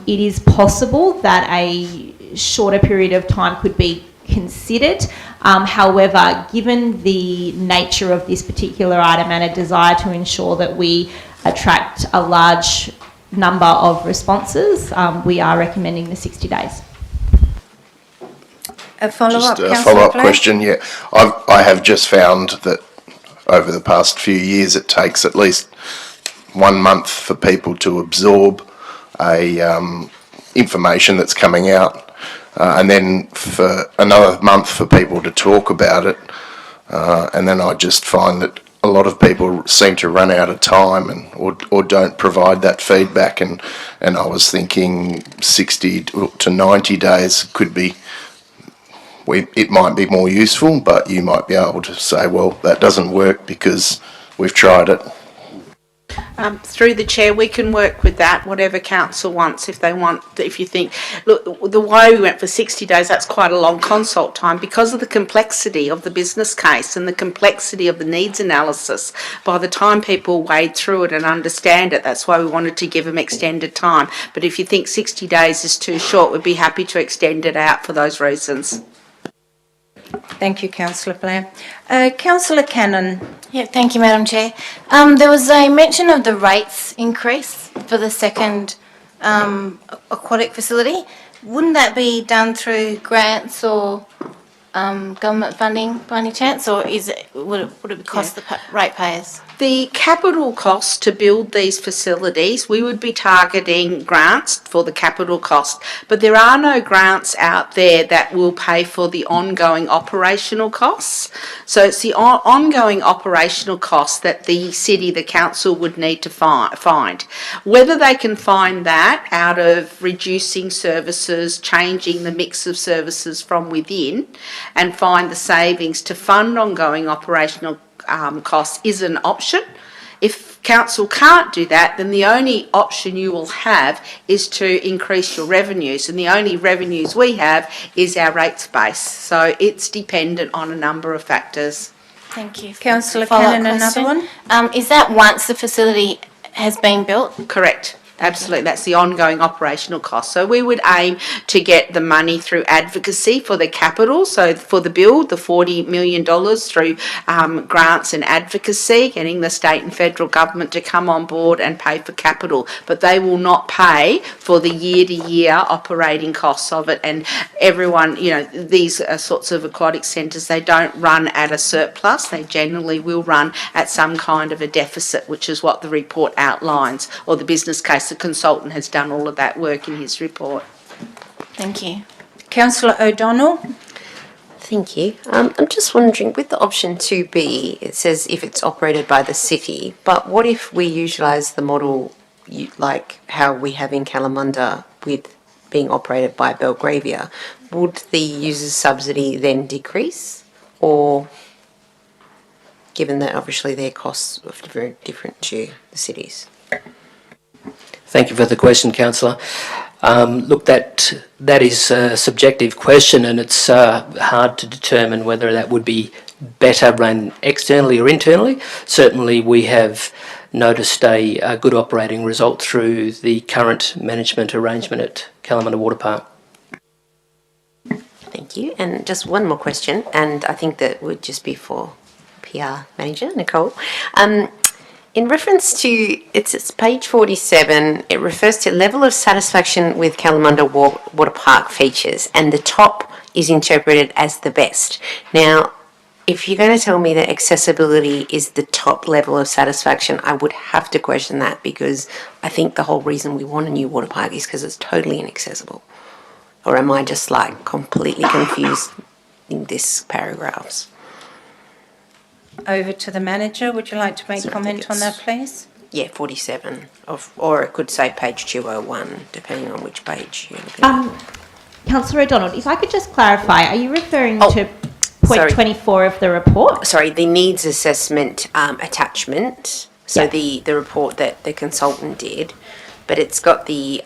S17: It is possible that a shorter period of time could be considered. However, given the nature of this particular item and a desire to ensure that we attract a large number of responses, we are recommending the 60 days.
S1: A follow-up,
S5: Just a
S1: Councillor
S5: follow-up
S1: Blair?
S5: question, yeah. I have just found that over the past few years, it takes at least 1 month for people to absorb information that's coming out, and then for another month for people to talk about it, and then I just find that a lot of people seem to run out of time or don't provide that feedback, and I was thinking 60 to 90 days could be, it might be more useful, but you might be able to say, well, that doesn't work because we've tried it.
S2: Through the chair, we can work with that, whatever council wants. If they want, if you think, look, the way we went for 60 days, that's quite a long consult time because of the complexity of the business case and the complexity of the needs analysis. By the time people wade through it and understand it, that's why we wanted to give them extended time. But if you think 60 days is too short, we'd be happy to extend it out for those reasons.
S1: Thank you, Councillor Blair. Councillor Cannon.
S18: Yeah, thank you, Madam Chair. There was a mention of the rates increase for the second aquatic facility. Wouldn't that be done through grants or government funding by any chance, or would it cost the ratepayers?
S2: The capital cost to build these facilities, we would be targeting grants for the capital cost, but there are no grants out there that will pay for the ongoing operational costs. So it's the ongoing operational costs that the city, the council would need to find. Whether they can find that out of reducing services, changing the mix of services from within, and find the savings to fund ongoing operational costs is an option. If council can't do that, then the only option you will have is to increase your revenues, and the only revenues we have is our rates base. So it's dependent on a number of factors.
S18: Thank you.
S1: Councillor
S18: Follow-up
S1: Cannon, another
S18: question.
S1: one?
S18: Is that once the facility has been built?
S2: Correct. Absolutely, that's the ongoing operational cost. So we would aim to get the money through advocacy for the capital. So for the build, the $40 million through grants and advocacy, getting the state and federal government to come on board and pay for capital. But they will not pay for the year-to-year operating costs of it. And everyone, you know, these sorts of aquatic centres, they don't run at a surplus. They generally will run at some kind of a deficit, which is what the report outlines, or the business case. The consultant has done all of that work in his report.
S18: Thank you.
S1: Councillor O'Donnell.
S7: Thank you. I'm just wondering, with the option 2B, it says if it's operated by the city, but what if we utilise the model like how we have in Kalamunda with being operated by Belgravia? Would the user's subsidy then decrease, or given that obviously their costs are very different to the cities?
S21: Thank you for the question, Councillor. Look, that is a subjective question, and it's hard to determine whether that would be better run externally or internally. Certainly we have noticed a good operating result through the current management arrangement at Kalamunda Water Park.
S7: Thank you. And just one more question, and I think that would just be for PR Manager Nicole. In reference to, it's page 47, it refers to level of satisfaction with Kalamunda Water Park features, and the top is interpreted as the best. Now, if you're going to tell me that accessibility is the top level of satisfaction, I would have to question that, because I think the whole reason we want a new water park is because it's totally inaccessible. Or am I just like completely confused in these paragraphs?
S1: Over to the manager. Would you like to make comment on that, please?
S7: Yeah, 47, or it could say page 201, depending on which page you're looking at.
S17: Councillor O'Donnell, if I could just clarify, are you referring to point 24 of the report?
S7: Sorry, the needs assessment attachment, so the report that the consultant did, but it's got the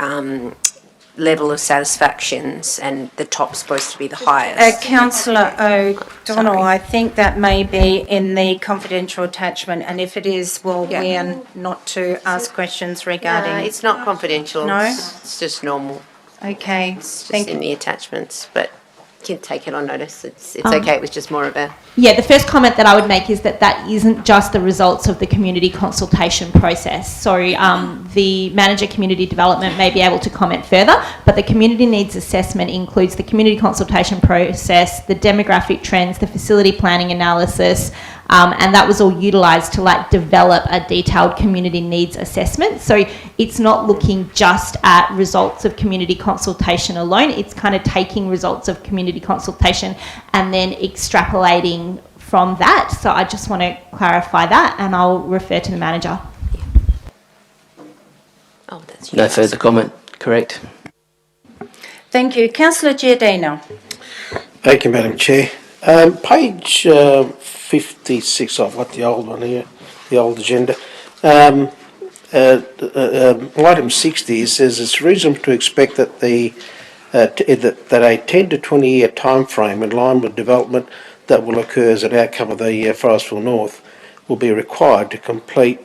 S7: level of satisfactions, and the top's supposed to be the highest.
S1: Councillor O'Donnell, I think that may be in the confidential attachment, and if it is, well, we are not to ask questions regarding...
S7: No, it's not confidential.
S1: No?
S7: It's just normal.
S1: Okay,
S7: It's just in the attachments, but you can take it on notice. It's okay. It was just more of a...
S17: Yeah, the first comment that I would make is that that isn't just the results of the community consultation process. So the manager community development may be able to comment further, but the community needs assessment includes the community consultation process, the demographic trends, the facility planning analysis, and that was all utilised to develop a detailed community needs assessment. So it's not looking just at results of community consultation alone. It's kind of taking results of community consultation and then extrapolating from that. So I just want to clarify that, and I'll refer to the manager.
S7: Oh, that's
S21: No further comment, correct.
S1: Thank you. Councillor Giardino.
S15: Thank you, Madam Chair. Page 56, I've got the old one here, the old agenda. Item 60 says it's reasonable to expect that that a 10 to 20 year time frame in line with development that will occur as an outcome of the Forrestville North will be required to complete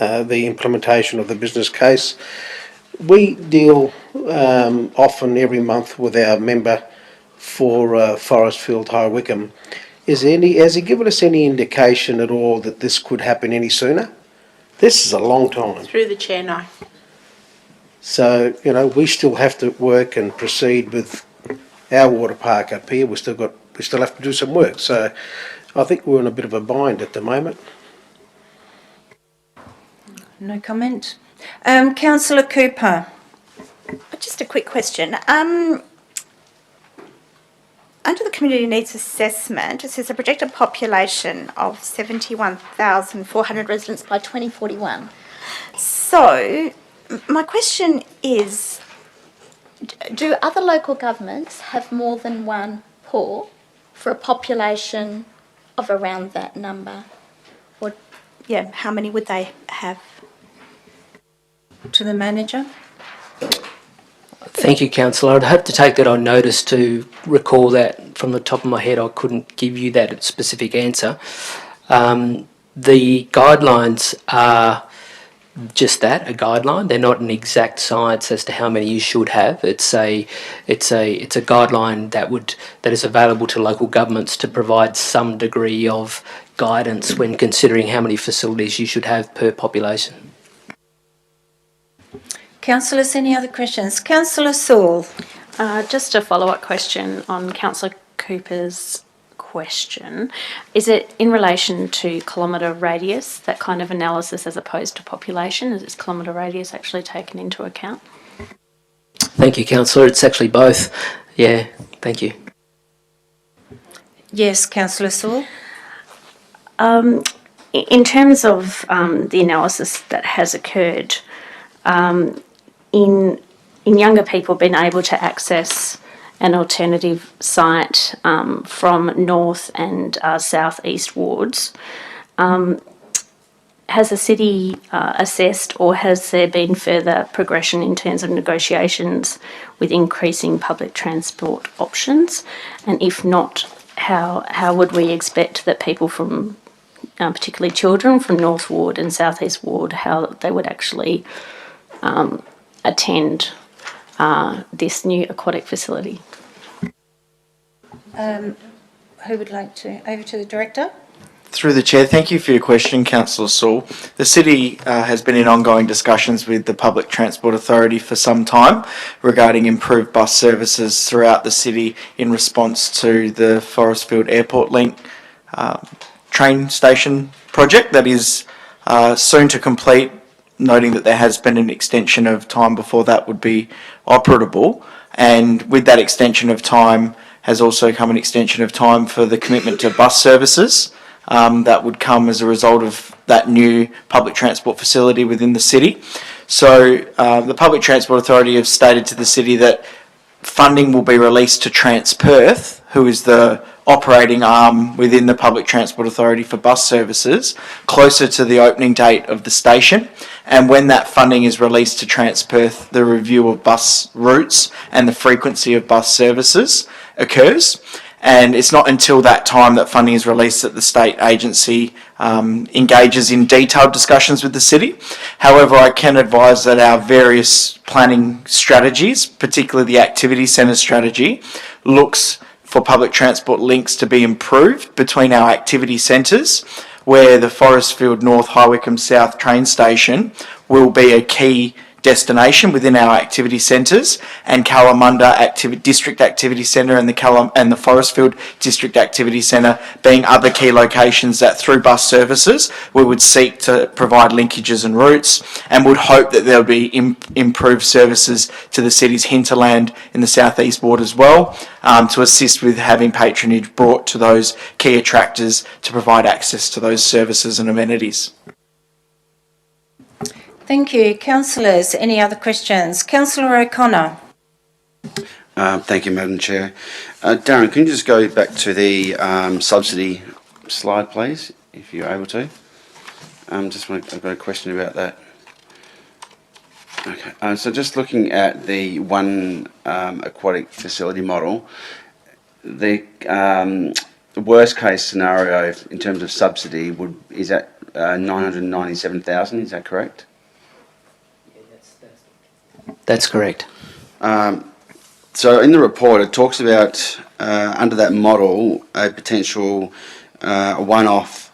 S15: the implementation of the business case. We deal often every month with our member for Forestfield High Wycombe. Has he given us any indication at all that this could happen any sooner? This is a long time.
S2: Through the chair, no.
S15: So, we still have to work and proceed with our water park up here. We still have to do some work. So I think we're in a bit of a bind at the moment.
S1: No comment. Councillor Cooper.
S9: Just a quick question. Under the community needs assessment, it says a projected population of 71,400 residents by 2041. So my question is, do other local governments have more than one pool for a population of around that number? Or, how many would they have?
S1: To the manager.
S21: Thank you, Councillor. I'd hope to take that on notice. To recall that from the top of my head, I couldn't give you that specific answer. The guidelines are just that, a guideline. They're not an exact science as to how many you should have. It's a guideline that is available to local governments to provide some degree of guidance when considering how many facilities you should have per population.
S1: Councillors, any other questions? Councillor Saul.
S6: Just a follow-up question on Councillor Cooper's question. Is it in relation to kilometre radius, that kind of analysis, as opposed to population? Is kilometre radius actually taken into account?
S21: Thank you, Councillor. It's actually both. Yeah, thank you.
S1: Yes, Councillor Saul.
S6: In terms of the analysis that has occurred, in younger people being able to access an alternative site from north and southeast wards, has the city assessed, or has there been further progression in terms of negotiations with increasing public transport options? And if not, how would we expect that people from, particularly children from North Ward and South East Ward, how they would actually attend this new aquatic facility?
S1: Who would like to? Over to the Director.
S3: Through the Chair, thank you for your question, Councillor Saul. The City has been in ongoing discussions with the Public Transport Authority for some time regarding improved bus services throughout the City in response to the Forestfield Airport Link train station project that is soon to complete, noting that there has been an extension of time before that would be operable. And with that extension of time has also come an extension of time for the commitment to bus services that would come as a result of that new public transport facility within the city. So the Public Transport Authority have stated to the City that funding will be released to Transperth, who is the operating arm within the Public Transport Authority for bus services, closer to the opening date of the station. And when that funding is released to Transperth, the review of bus routes and the frequency of bus services occurs. And it's not until that time that funding is released that the state agency engages in detailed discussions with the city. However, I can advise that our various planning strategies, particularly the activity centre strategy, looks for public transport links to be improved between our activity centres, where the Forestfield North High Wycombe South train station will be a key destination within our activity centres, and Kalamunda District Activity Centre and the Forestfield District Activity Centre being other key locations that through bus services we would seek to provide linkages and routes, and would hope that there will be improved services to the city's hinterland in the southeast ward as well, to assist with having patronage brought to those key attractors to provide access to those services and amenities.
S1: Thank you. Councillors, any other questions? Councillor O'Connor.
S16: Thank you, Madam Chair. Darren, can you just go back to the subsidy slide, please, if you're able to? I've got a question about that. Okay, so just looking at the one aquatic facility model, the worst case scenario in terms of subsidy is at 997,000. Is that correct?
S21: That's correct.
S16: So in the report, it talks about under that model a potential one-off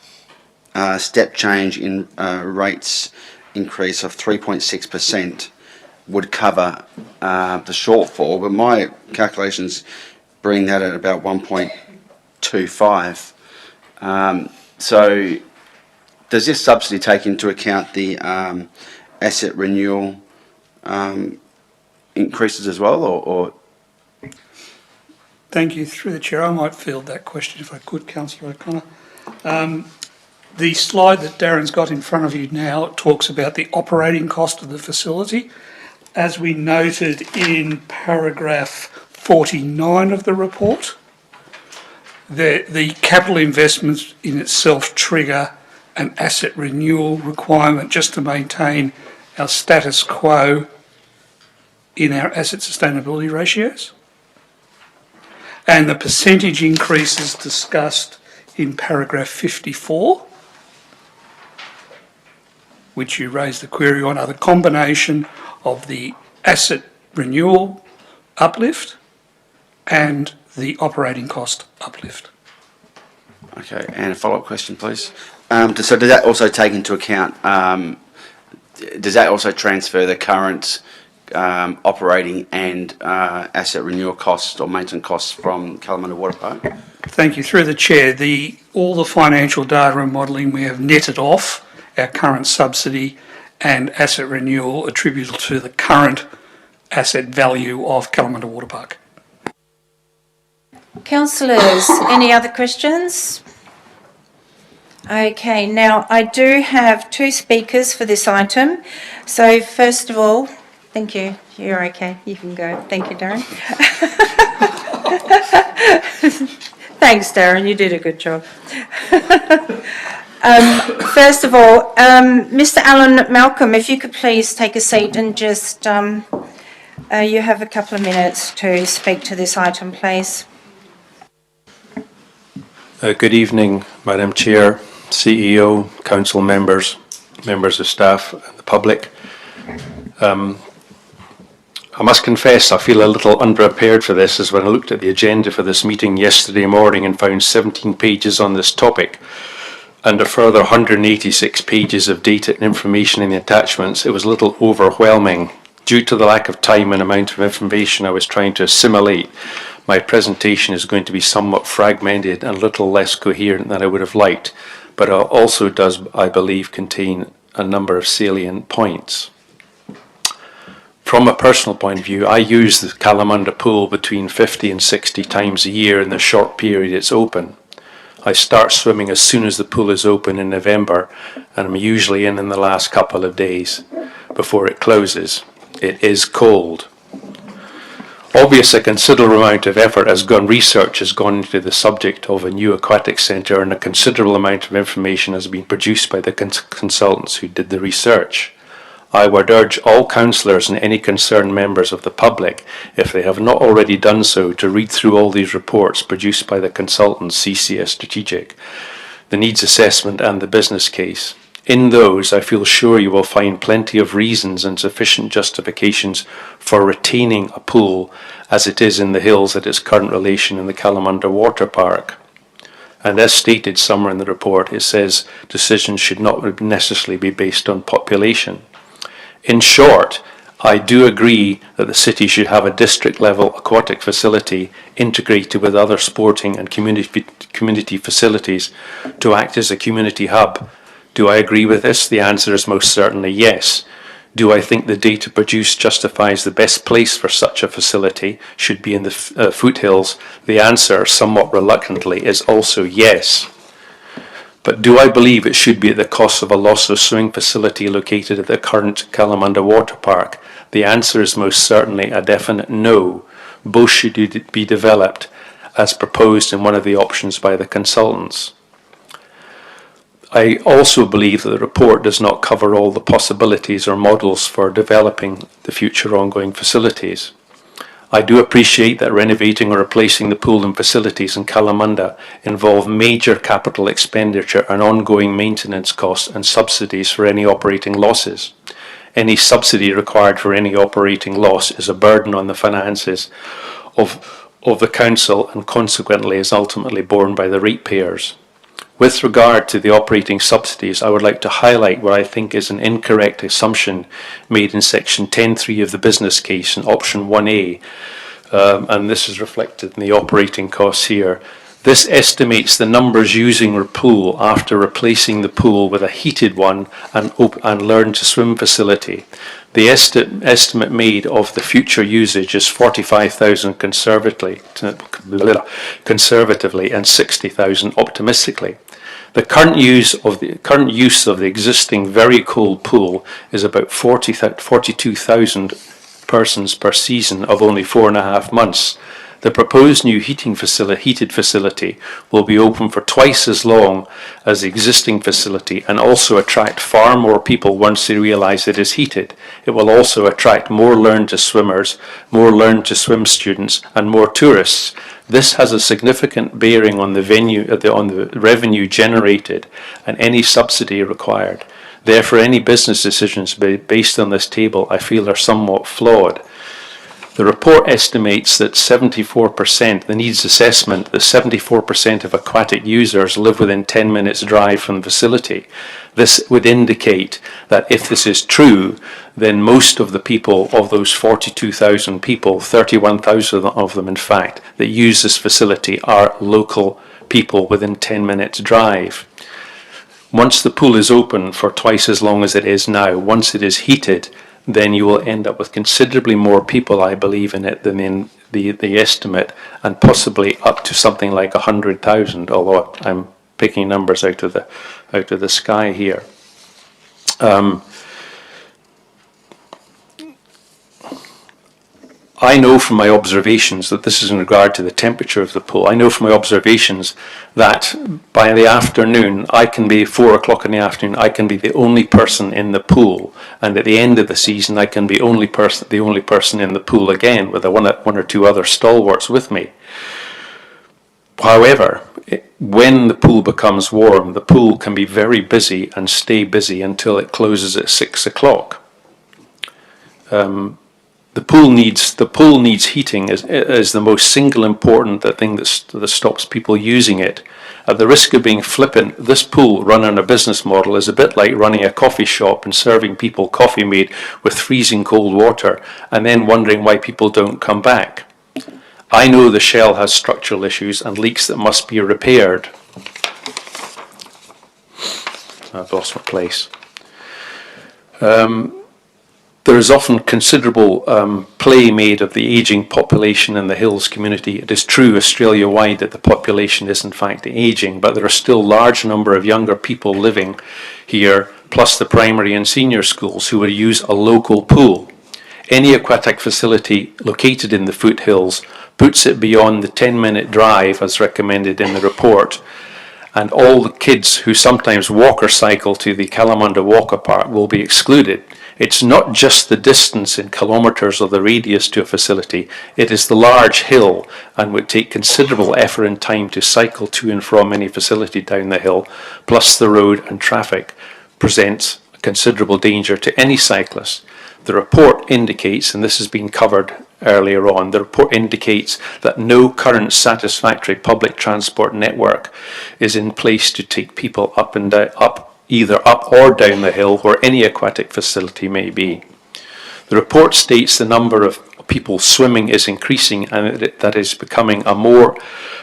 S16: step change in rates increase of 3.6% would cover the shortfall, but my calculations bring that at about 1.25. So does this subsidy take into account the asset renewal increases as well, or?
S14: Thank you. Through the Chair, I might field that question if I could, Councillor O'Connor. The slide that Darren's got in front of you now talks about the operating cost of the facility. As we noted in paragraph 49 of the report, the capital investments in itself trigger an asset renewal requirement just to maintain our status quo in our asset sustainability ratios. And the percentage increases discussed in paragraph 54, which you raised the query on, are the combination of the asset renewal uplift and the operating cost uplift.
S16: Okay, and a follow-up question, please. So does that also take into account, does that also transfer the current operating and asset renewal costs or maintenance costs from Kalamunda Water Park?
S14: Thank you. Through the Chair, all the financial data and modelling, we have netted off our current subsidy and asset renewal attributable to the current asset value of Kalamunda Water Park.
S1: Councillors, any other questions? Okay, now I do have two speakers for this item. So first of all, thank you. You're okay. You can go. Thank you, Darren. Thanks, Darren. You did a good job. First of all, Mr. Alan Malcolm, if you could please take a seat and just, you have a couple of minutes to speak to this item, please.
S11: Good evening, Madam Chair, CEO, council members, members of staff and the public. I must confess I feel a little unprepared for this, as when I looked at the agenda for this meeting yesterday morning and found 17 pages on this topic and a further 186 pages of data and information in the attachments, it was a little overwhelming. Due to the lack of time and amount of information I was trying to assimilate, my presentation is going to be somewhat fragmented and a little less coherent than I would have liked, but it also does, I believe, contain a number of salient points. From a personal point of view, I use the Kalamunda pool between 50 and 60 times a year in the short period it's open. I start swimming as soon as the pool is open in November, and I'm usually in the last couple of days before it closes. It is cold. Obviously, a considerable amount of effort research has gone into the subject of a new aquatic centre, and a considerable amount of information has been produced by the consultants who did the research. I would urge all councillors and any concerned members of the public, if they have not already done so, to read through all these reports produced by the consultants CCS Strategic, the needs assessment and the business case. In those, I feel sure you will find plenty of reasons and sufficient justifications for retaining a pool as it is in the hills at its current relation in the Kalamunda Water Park. And as stated somewhere in the report, it says decisions should not necessarily be based on population. In short, I do agree that the city should have a district-level aquatic facility integrated with other sporting and community facilities to act as a community hub. Do I agree with this? The answer is most certainly yes. Do I think the data produced justifies the best place for such a facility should be in the foothills? The answer, somewhat reluctantly, is also yes. But do I believe it should be at the cost of a loss of swimming facility located at the current Kalamunda Water Park? The answer is most certainly a definite no. Both should be developed as proposed in one of the options by the consultants. I also believe that the report does not cover all the possibilities or models for developing the future ongoing facilities. I do appreciate that renovating or replacing the pool and facilities in Kalamunda involve major capital expenditure and ongoing maintenance costs and subsidies for any operating losses. Any subsidy required for any operating loss is a burden on the finances of the council and consequently is ultimately borne by the ratepayers. With regard to the operating subsidies, I would like to highlight what I think is an incorrect assumption made in section 10.3 of the business case in option 1A, and this is reflected in the operating costs here. This estimates the numbers using a pool after replacing the pool with a heated one and learn to swim facility. The estimate made of the future usage is 45,000 conservatively and 60,000 optimistically. The current use of the existing very cold pool is about 42,000 persons per season of only 4.5 months. The proposed new heated facility will be open for twice as long as the existing facility and also attract far more people once they realise it is heated. It will also attract more learn-to-swimmers, more learn-to-swim students and more tourists. This has a significant bearing on the revenue generated and any subsidy required. Therefore, any business decisions based on this table I feel are somewhat flawed. The report estimates that 74%, the needs assessment, that 74% of aquatic users live within 10 minutes drive from the facility. This would indicate that if this is true, then most of the people, of those 42,000 people, 31,000 of them in fact, that use this facility are local people within 10 minutes drive. Once the pool is open for twice as long as it is now, once it is heated, then you will end up with considerably more people, I believe, in it than in the estimate, and possibly up to something like 100,000, although I'm picking numbers out of the sky here. I know from my observations that this is in regard to the temperature of the pool. I know from my observations that by the afternoon, I can be 4 o'clock in the afternoon, I can be the only person in the pool. And at the end of the season, I can be the only person in the pool again with one or two other stalwarts with me. However, when the pool becomes warm, the pool can be very busy and stay busy until it closes at 6 o'clock. The pool needs heating as the most single important thing that stops people using it. At the risk of being flippant, this pool run on a business model is a bit like running a coffee shop and serving people coffee made with freezing cold water and then wondering why people don't come back. I know the shell has structural issues and leaks that must be repaired. I've lost my place. There is often considerable play made of the ageing population in the Hills community. It is true Australia-wide that the population is in fact ageing, but there are still a large number of younger people living here, plus the primary and senior schools who would use a local pool. Any aquatic facility located in the foothills puts it beyond the 10-minute drive as recommended in the report, and all the kids who sometimes walk or cycle to the Kalamunda Water Park will be excluded. It's not just the distance in kilometres or the radius to a facility, it is the large hill and would take considerable effort and time to cycle to and from any facility down the hill, plus the road and traffic presents a considerable danger to any cyclist. The report indicates, and this has been covered earlier on, the report indicates that no current satisfactory public transport network is in place to take people up and down, either up or down the hill where any aquatic facility may be. The report states the number of people swimming is increasing and that is becoming a more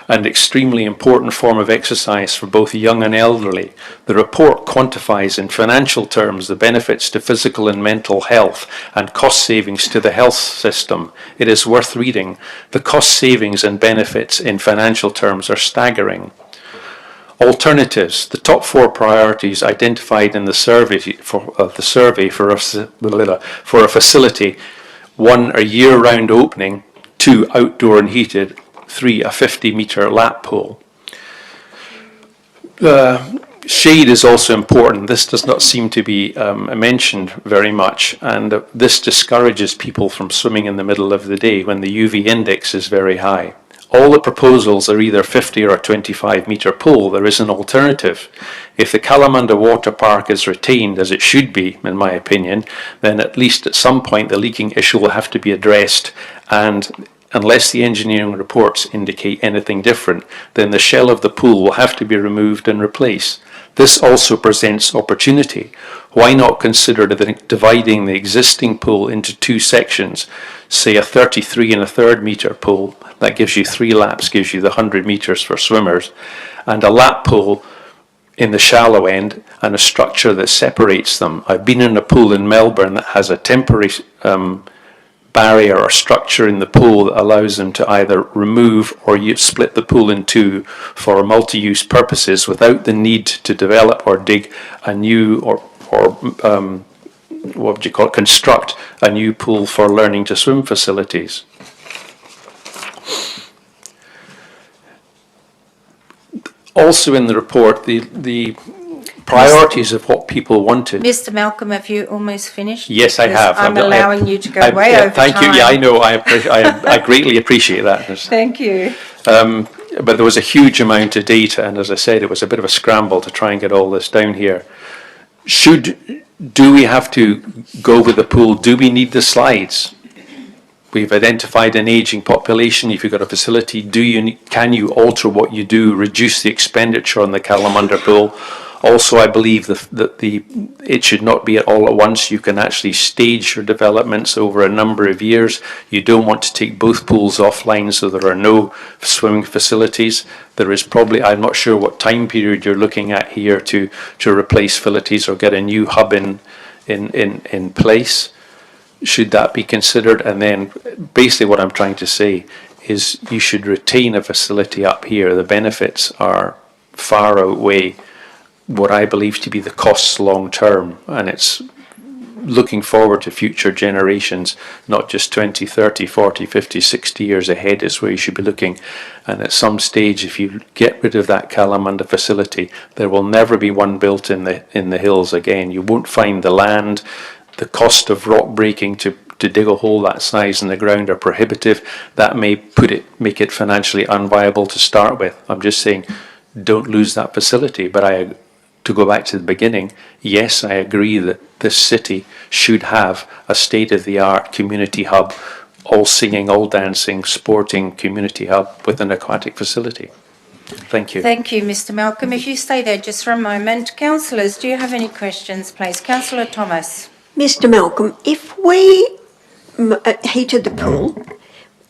S11: and extremely important form of exercise for both young and elderly. The report quantifies in financial terms the benefits to physical and mental health and cost savings to the health system. It is worth reading. The cost savings and benefits in financial terms are staggering. Alternatives. The top 4 priorities identified in the survey for a facility: 1, a year-round opening; 2, outdoor and heated; 3, a 50-metre lap pool. Shade is also important. This does not seem to be mentioned very much, and this discourages people from swimming in the middle of the day when the UV index is very high. All the proposals are either 50 or a 25-metre pool. There is an alternative. If the Kalamunda Water Park is retained, as it should be, in my opinion, then at least at some point the leaking issue will have to be addressed, and unless the engineering reports indicate anything different, then the shell of the pool will have to be removed and replaced. This also presents opportunity. Why not consider dividing the existing pool into 2 sections, say a 33 and a third metre pool, that gives you 3 laps, gives you the 100 metres for swimmers, and a lap pool in the shallow end and a structure that separates them. I've been in a pool in Melbourne that has a temporary barrier or structure in the pool that allows them to either remove or split the pool in 2 for multi-use purposes without the need to develop or dig a new construct a new pool for learning to swim facilities. Also in the report, the priorities of what people wanted.
S1: Mr. Malcolm, have you almost finished?
S11: Yes, I have.
S1: I'm allowing you to go way over
S11: thank
S1: time.
S11: you. Yeah, I know. I greatly appreciate that.
S1: Thank you.
S11: But there was a huge amount of data, and as I said, it was a bit of a scramble to try and get all this down here. Do we have to go with the pool? Do we need the slides? We've identified an ageing population. If you've got a facility, can you alter what you do, reduce the expenditure on the Kalamunda pool? Also, I believe that it should not be all at once. You can actually stage your developments over a number of years. You don't want to take both pools offline so there are no swimming facilities. There is probably, I'm not sure what time period you're looking at here to replace facilities or get a new hub in place. Should that be considered? And then basically what I'm trying to say is you should retain a facility up here. The benefits are far outweigh what I believe to be the costs long term, and it's looking forward to future generations, not just 20, 30, 40, 50, 60 years ahead is where you should be looking. And at some stage, if you get rid of that Kalamunda facility, there will never be one built in the hills again. You won't find the land. The cost of rock breaking to dig a hole that size in the ground are prohibitive. That may make it financially unviable to start with. I'm just saying, don't lose that facility. But to go back to the beginning, yes, I agree that this city should have a state-of-the-art community hub, all singing, all dancing, sporting community hub with an aquatic facility. Thank you.
S1: Thank you, Mr. Malcolm. If you stay there just for a moment. Councillors, do you have any questions, please? Councillor Thomas.
S4: Mr. Malcolm, if we heated the pool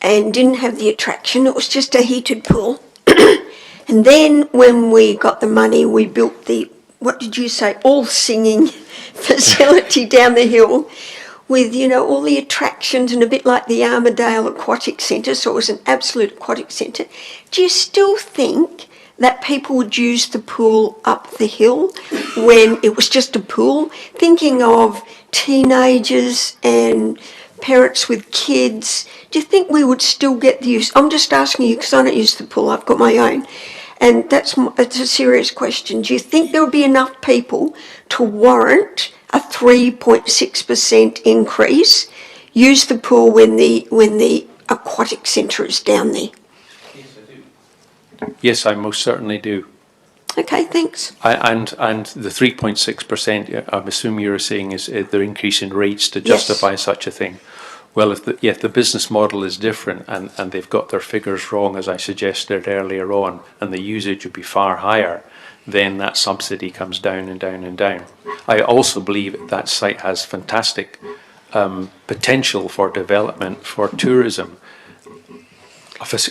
S4: and didn't have the attraction, it was just a heated pool, and then when we got the money, we built the, what did you say, all-singing facility down the hill with, all the attractions and a bit like the Armadale Aquatic Centre, so it was an absolute aquatic centre. Do you still think that people would use the pool up the hill when it was just a pool? Thinking of teenagers and parents with kids, do you think we would still get the use? I'm just asking you because I don't use the pool, I've got my own. And it's a serious question. Do you think there would be enough people to warrant a 3.6% increase? Use the pool when the aquatic centre is down there.
S11: Yes, I most certainly do.
S4: Okay, thanks.
S11: And the 3.6%, I'm assuming you're saying is the increase in rates to justify such a thing. Well, if the business model is different and they've got their figures wrong, as I suggested earlier on, and the usage would be far higher, then that subsidy comes down and down and down. I also believe that site has fantastic potential for development for tourism. It's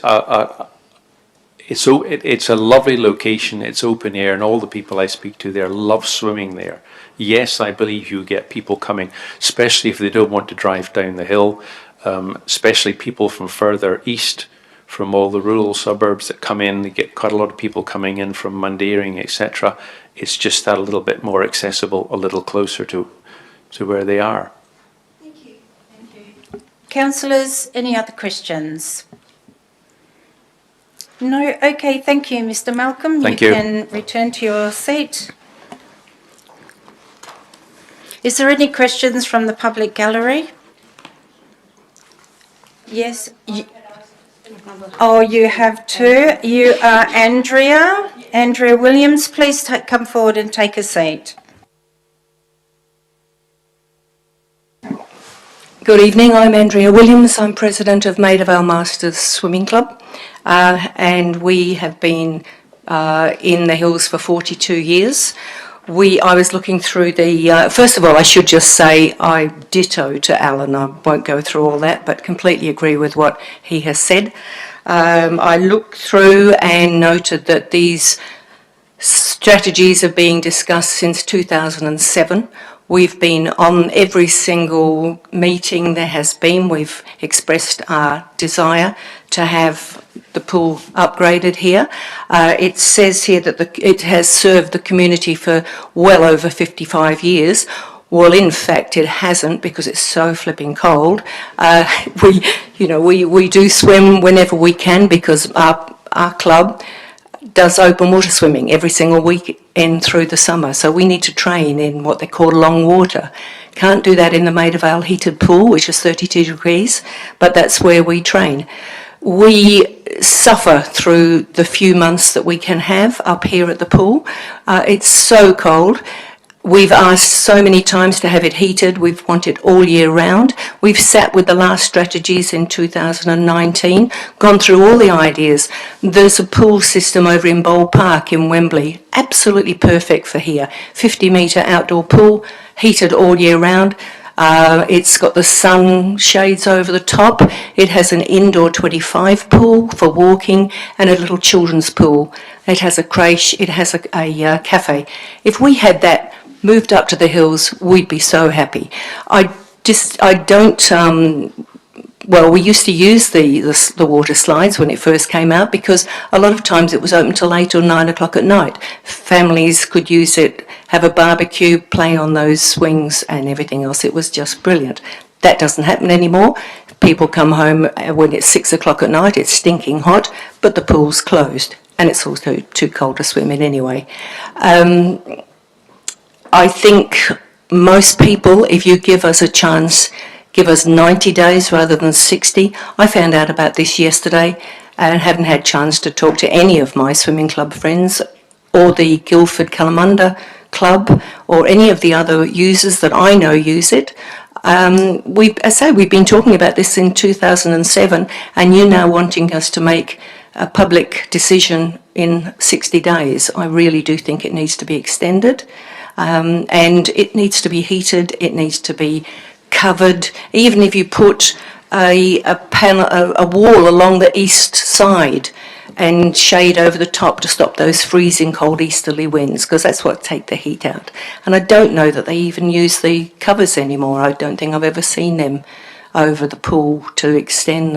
S11: a lovely location, it's open air, and all the people I speak to there love swimming there. Yes, I believe you get people coming, especially if they don't want to drive down the hill, especially people from further east, from all the rural suburbs that come in. They get quite a lot of people coming in from Mundaring, etc. It's just that a little bit more accessible, a little closer to where they are.
S1: Thank you. Councillors, any other questions? No? Okay, thank you, Mr. Malcolm.
S11: Thank you.
S1: You can return to your seat. Is there any questions from the public gallery? Yes. Oh, you have two. You are Andrea. Andrea Williams, please come forward and take a seat.
S10: Good evening, I'm Andrea Williams. I'm president of Maida Vale Masters Swimming Club, and we have been in the hills for 42 years. I was looking through the, first of all, I should just say I ditto to Alan. I won't go through all that, but completely agree with what he has said. I looked through and noted that these strategies are being discussed since 2007. We've been on every single meeting there has been. We've expressed our desire to have the pool upgraded here. It says here that it has served the community for well over 55 years. Well, in fact, it hasn't, because it's so flipping cold. We do swim whenever we can, because our club does open water swimming every single weekend through the summer. So we need to train in what they call long water. Can't do that in the Maida Vale heated pool, which is 32 degrees, but that's where we train. We suffer through the few months that we can have up here at the pool. It's so cold. We've asked so many times to have it heated. We've wanted all year round. We've sat with the last strategies in 2019, gone through all the ideas. There's a pool system over in Bowl Park in Wembley, absolutely perfect for here. 50-metre outdoor pool, heated all year round. It's got the sun shades over the top. It has an indoor 25 pool for walking and a little children's pool. It has a creche. It has a cafe. If we had that moved up to the hills, we'd be so happy. Well, we used to use the water slides when it first came out, because a lot of times it was open till 8 or 9 o'clock at night. Families could use it, have a barbecue, play on those swings and everything else. It was just brilliant. That doesn't happen anymore. People come home when it's 6 o'clock at night, it's stinking hot, but the pool's closed, and it's also too cold to swim in anyway. I think most people, if you give us a chance, give us 90 days rather than 60. I found out about this yesterday and haven't had a chance to talk to any of my swimming club friends or the Guildford Kalamunda club or any of the other users that I know use it. We've been talking about this in 2007, and you're now wanting us to make a public decision in 60 days. I really do think it needs to be extended. And it needs to be heated, it needs to be covered. Even if you put a wall along the east side and shade over the top to stop those freezing cold easterly winds, because that's what take the heat out. And I don't know that they even use the covers anymore. I don't think I've ever seen them over the pool to extend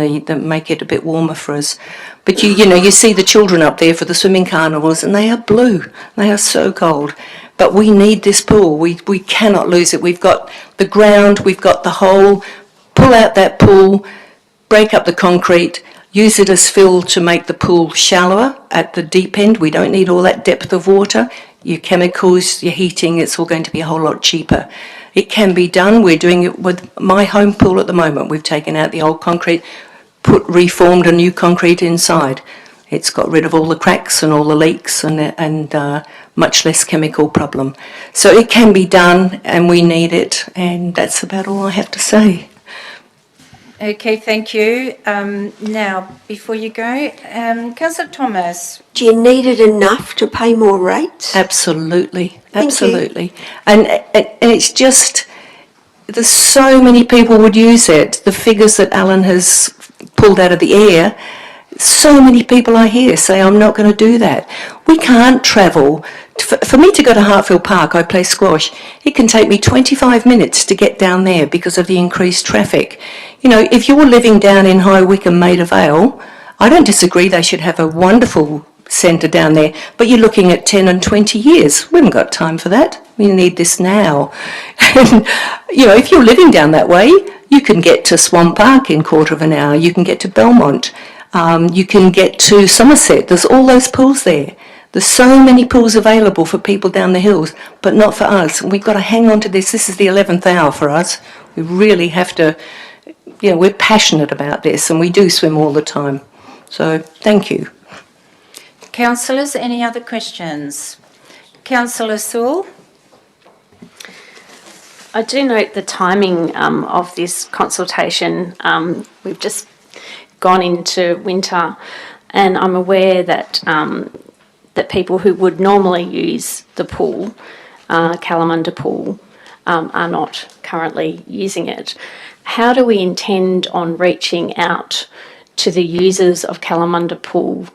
S10: make it a bit warmer for us. But you see the children up there for the swimming carnivals, and they are blue. They are so cold. But we need this pool. We cannot lose it. We've got the ground, we've got the whole pull out that pool, break up the concrete, use it as fill to make the pool shallower at the deep end. We don't need all that depth of water. Your chemicals, your heating, it's all going to be a whole lot cheaper. It can be done. We're doing it with my home pool at the moment. We've taken out the old concrete, reformed a new concrete inside. It's got rid of all the cracks and all the leaks and much less chemical problem. So it can be done and we need it, and that's about all I have to say.
S1: Okay, thank you. Now, before you go, Councillor Thomas.
S4: Do you need it enough to pay more rates?
S10: Absolutely, absolutely. And it's just, there's so many people would use it. The figures that Alan has pulled out of the air, so many people I hear say, I'm not going to do that. We can't travel. For me to go to Hartfield Park, I play squash, it can take me 25 minutes to get down there because of the increased traffic. You know, if you're living down in High Wycombe, Maida Vale, I don't disagree they should have a wonderful centre down there, but you're looking at 10 and 20 years. We haven't got time for that. We need this now. And, you know, if you're living down that way, you can get to Swan Park in a quarter of an hour. You can get to Belmont. You can get to Somerset. There's all those pools there. There's so many pools available for people down the hills, but not for us. And we've got to hang on to this. This is the 11th hour for us. We really have to, you know, we're passionate about this and we do swim all the time. So thank you.
S1: Councillors, any other questions? Councillor Sewell?
S6: I do note the timing of this consultation. We've just gone into winter, and I'm aware that that people who would normally use the pool, Kalamunda pool, are not currently using it. How do we intend on reaching out to the users of Kalamunda pool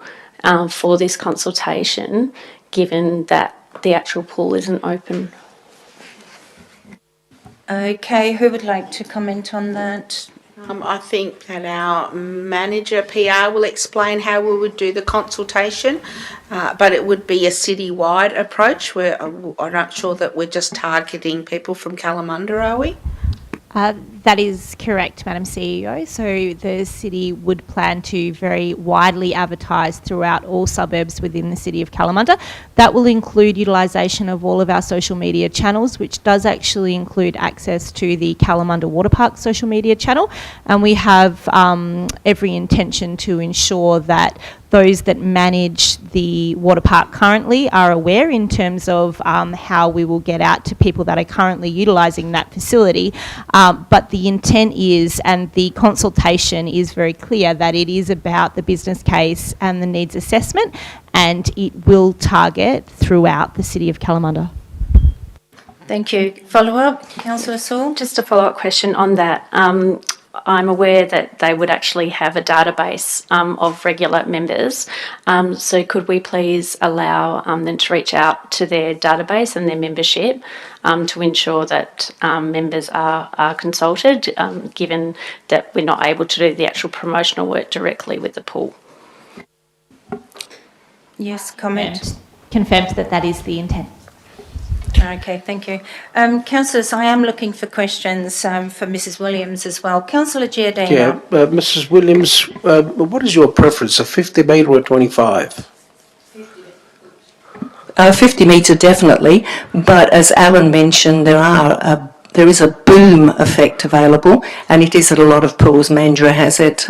S6: for this consultation, given that the actual pool isn't open?
S1: Okay, who would like to comment on that?
S2: I think that our manager, PR, will explain how we would do the consultation, but it would be a citywide approach. I'm not sure that we're just targeting people from Kalamunda, are we?
S17: That is correct, Madam CEO. So the city would plan to very widely advertise throughout all suburbs within the city of Kalamunda. That will include utilisation of all of our social media channels, which does actually include access to the Kalamunda Water Park social media channel. And we have every intention to ensure that those that manage the water park currently are aware in terms of how we will get out to people that are currently utilising that facility. But the intent is, and the consultation is very clear, that it is about the business case and the needs assessment, and it will target throughout the city of Kalamunda.
S1: Thank you. Follow-up, Councillor Sewell?
S6: Just a follow-up question on that. I'm aware that they would actually have a database of regular members. So could we please allow them to reach out to their database and their membership to ensure that members are consulted, given that we're not able to do the actual promotional work directly with the pool?
S1: Yes, comment.
S17: Confirmed that that is the intent.
S1: Okay, thank you. Councillors, I am looking for questions for Mrs Williams as well. Councillor Giardino.
S15: Yeah, Mrs Williams, what is your preference, a 50 metre or 25?
S10: 50 metre definitely, but as Alan mentioned, there is a boom effect available, and it is at a lot of pools. Mandurah has it,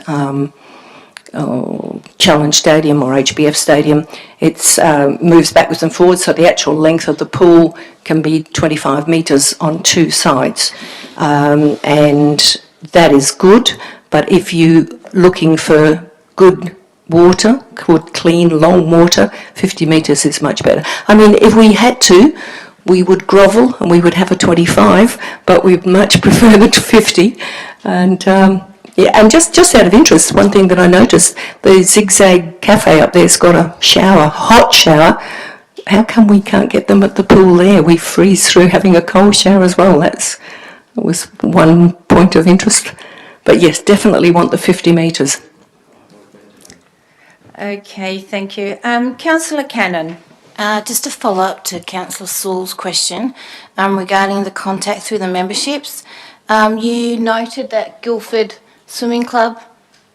S10: Challenge Stadium or HBF Stadium. It moves backwards and forwards, so the actual length of the pool can be 25 metres on two sides, and that is good. But if you're looking for good water, good, clean, long water, 50 metres is much better. I mean, if we had to, we would grovel and we would have a 25, but we'd much prefer the 50. And yeah, and just out of interest, one thing that I noticed, the Zigzag Cafe up there's got a shower, hot shower. How come we can't get them at the pool there? We freeze through having a cold shower as well. That was one point of interest. But yes, definitely want the 50 metres.
S1: Okay, thank you. Councillor Cannon.
S18: Just to follow up to Councillor Sewell's question regarding the contact through the memberships. You noted that Guildford Swimming Club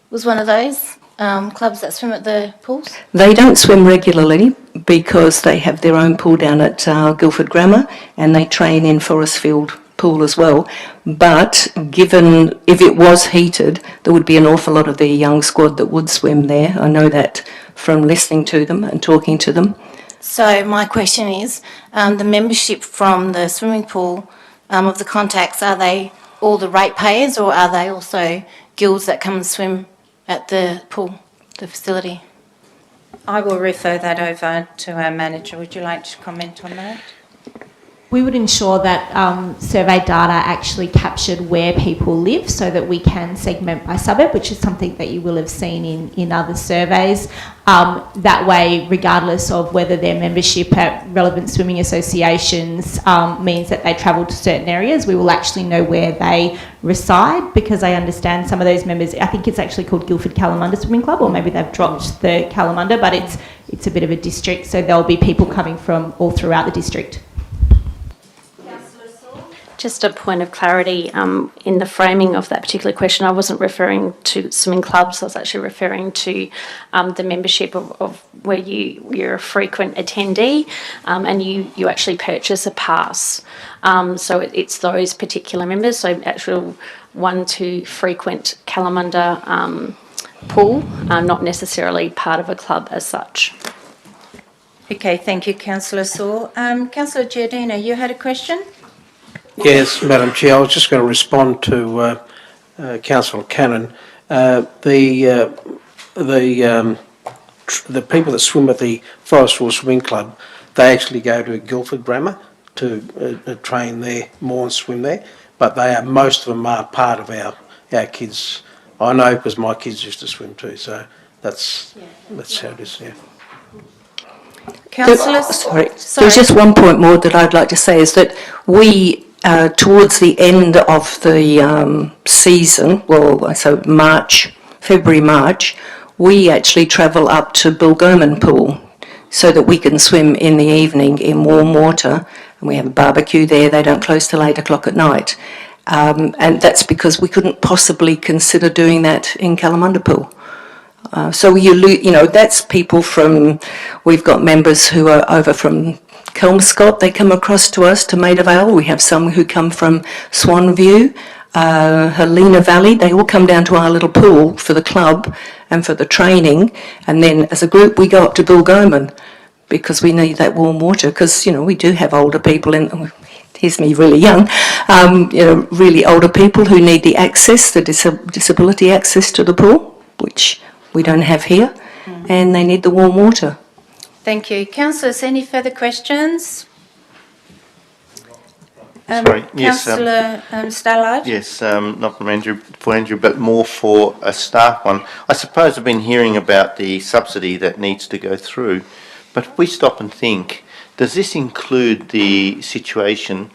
S18: was one of those clubs that swim at the pools?
S10: They don't swim regularly because they have their own pool down at Guildford Grammar, and they train in Forestfield Pool as well. But given if it was heated, there would be an awful lot of their young squad that would swim there. I know that from listening to them and talking to them.
S18: So my question is, the membership from the swimming pool of the contacts, are they all the ratepayers, or are they also guilds that come and swim at the pool, the facility?
S1: I will refer that over to our manager. Would you like to comment on that?
S17: We would ensure that survey data actually captured where people live so that we can segment by suburb, which is something that you will have seen in other surveys. That way, regardless of whether their membership at relevant swimming associations means that they travel to certain areas, we will actually know where they reside, because I understand some of those members, I think it's actually called Guildford Kalamunda Swimming Club, or maybe they've dropped the Kalamunda, but it's a bit of a district, so there'll be people coming from all throughout the district.
S6: Just a point of clarity, in the framing of that particular question, I wasn't referring to swimming clubs, I was actually referring to the membership of where you're a frequent attendee and you actually purchase a pass. So it's those particular members, so actual one to frequent Kalamunda pool, not necessarily part of a club as such.
S1: Okay, thank you, Councillor Saul. Councillor Giardina, you had a question?
S15: Yes, Madam Chair, I was just going to respond to Councillor Cannon. The people that swim at the Forestfield Swimming Club, they actually go to Guildford Grammar to train there more and swim there, but most of them are part of our kids. I know because my kids used to swim too, so that's how it is, yeah.
S1: Councillor,
S10: sorry, there's just one point more that I'd like to say, is that we, towards the end of the season, well, so February, March, we actually travel up to Bilgoman Pool so that we can swim in the evening in warm water, and we have a barbecue there. They don't close till 8 o'clock at night. And that's because we couldn't possibly consider doing that in Kalamunda Pool. So that's people from, we've got members who are over from Kelmscott, they come across to us to Maida Vale. We have some who come from Swanview, Helena Valley. They all come down to our little pool for the club and for the training. And then as a group, we go up to Bilgoman because we need that warm water, because, we do have older people in, here's me really young, really older people who need the access, the disability access to the pool, which we don't have here, and they need the warm water.
S1: Thank you. Councillors, any further questions?
S19: Sorry, yes.
S1: Councillor Stallard?
S19: Yes, not for Andrew, but more for a staff one. I suppose I've been hearing about the subsidy that needs to go through, but if we stop and think, does this include the situation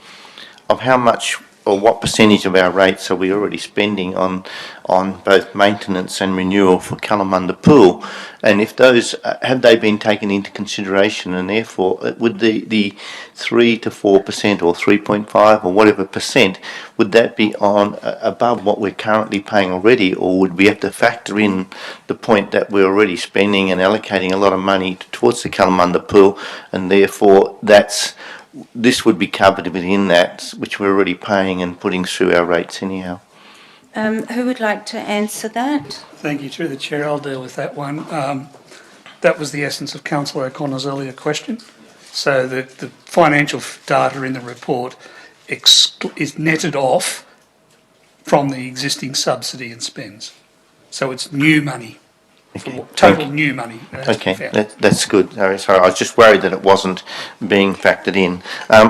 S19: of how much or what percentage of our rates are we already spending on both maintenance and renewal for Kalamunda Pool? And if those, have they been taken into consideration, and therefore would the 3 to 4% or 3.5 or whatever percent, would that be on above what we're currently paying already, or would we have to factor in the point that we're already spending and allocating a lot of money towards the Kalamunda Pool, and therefore this would be covered within that, which we're already paying and putting through our rates anyhow?
S1: Who would like to answer that?
S14: Thank you. Through the Chair, I'll deal with that one. That was the essence of Councillor O'Connor's earlier question. So the financial data in the report is netted off from the existing subsidy and spends. So it's new money.
S19: Okay.
S14: Total new money.
S19: Okay, that's good. Sorry, I was just worried that it wasn't being factored in.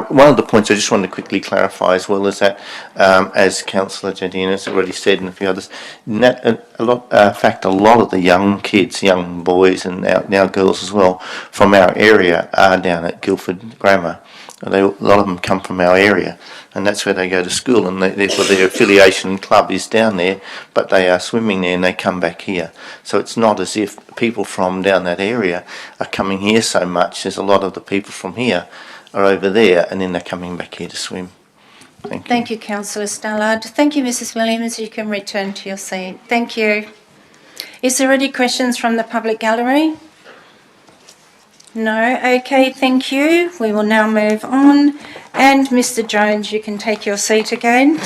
S19: One of the points I just wanted to quickly clarify as well is that, as Councillor Giardina has already said and a few others, a lot of the young kids, young boys and now girls as well, from our area are down at Guildford Grammar. A lot of them come from our area, and that's where they go to school, and therefore their affiliation club is down there, but they are swimming there and they come back here. So it's not as if people from down that area are coming here so much. There's a lot of the people from here are over there, and then they're coming back here to swim.
S1: Thank you, Councillor Stallard. Thank you, Mrs Williams. You can return to your seat. Thank you. Is there any questions from the public gallery? No? Okay, thank you. We will now move on. And Mr Jones, you can take your seat again.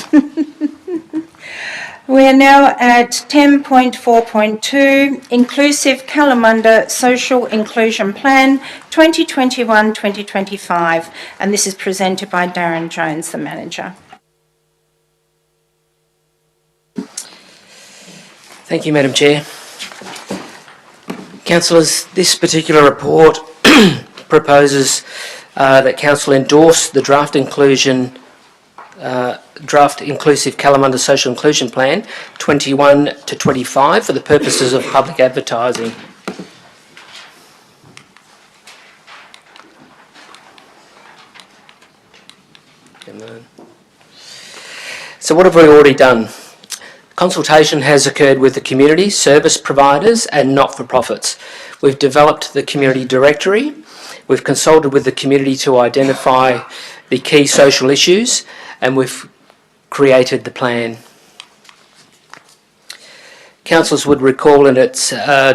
S1: We are now at 10.4.2, Inclusive Kalamunda Social Inclusion Plan 2021-2025, and this is presented by Darren Jones, the manager.
S21: Thank you, Madam Chair. Councillors, this particular report proposes that Council endorse the draft inclusive Kalamunda Social Inclusion Plan 21 to 25 for the purposes of public advertising. So what have we already done? Consultation has occurred with the community, service providers and not-for-profits. We've developed the community directory. We've consulted with the community to identify the key social issues, and we've created the plan. Councillors would recall in its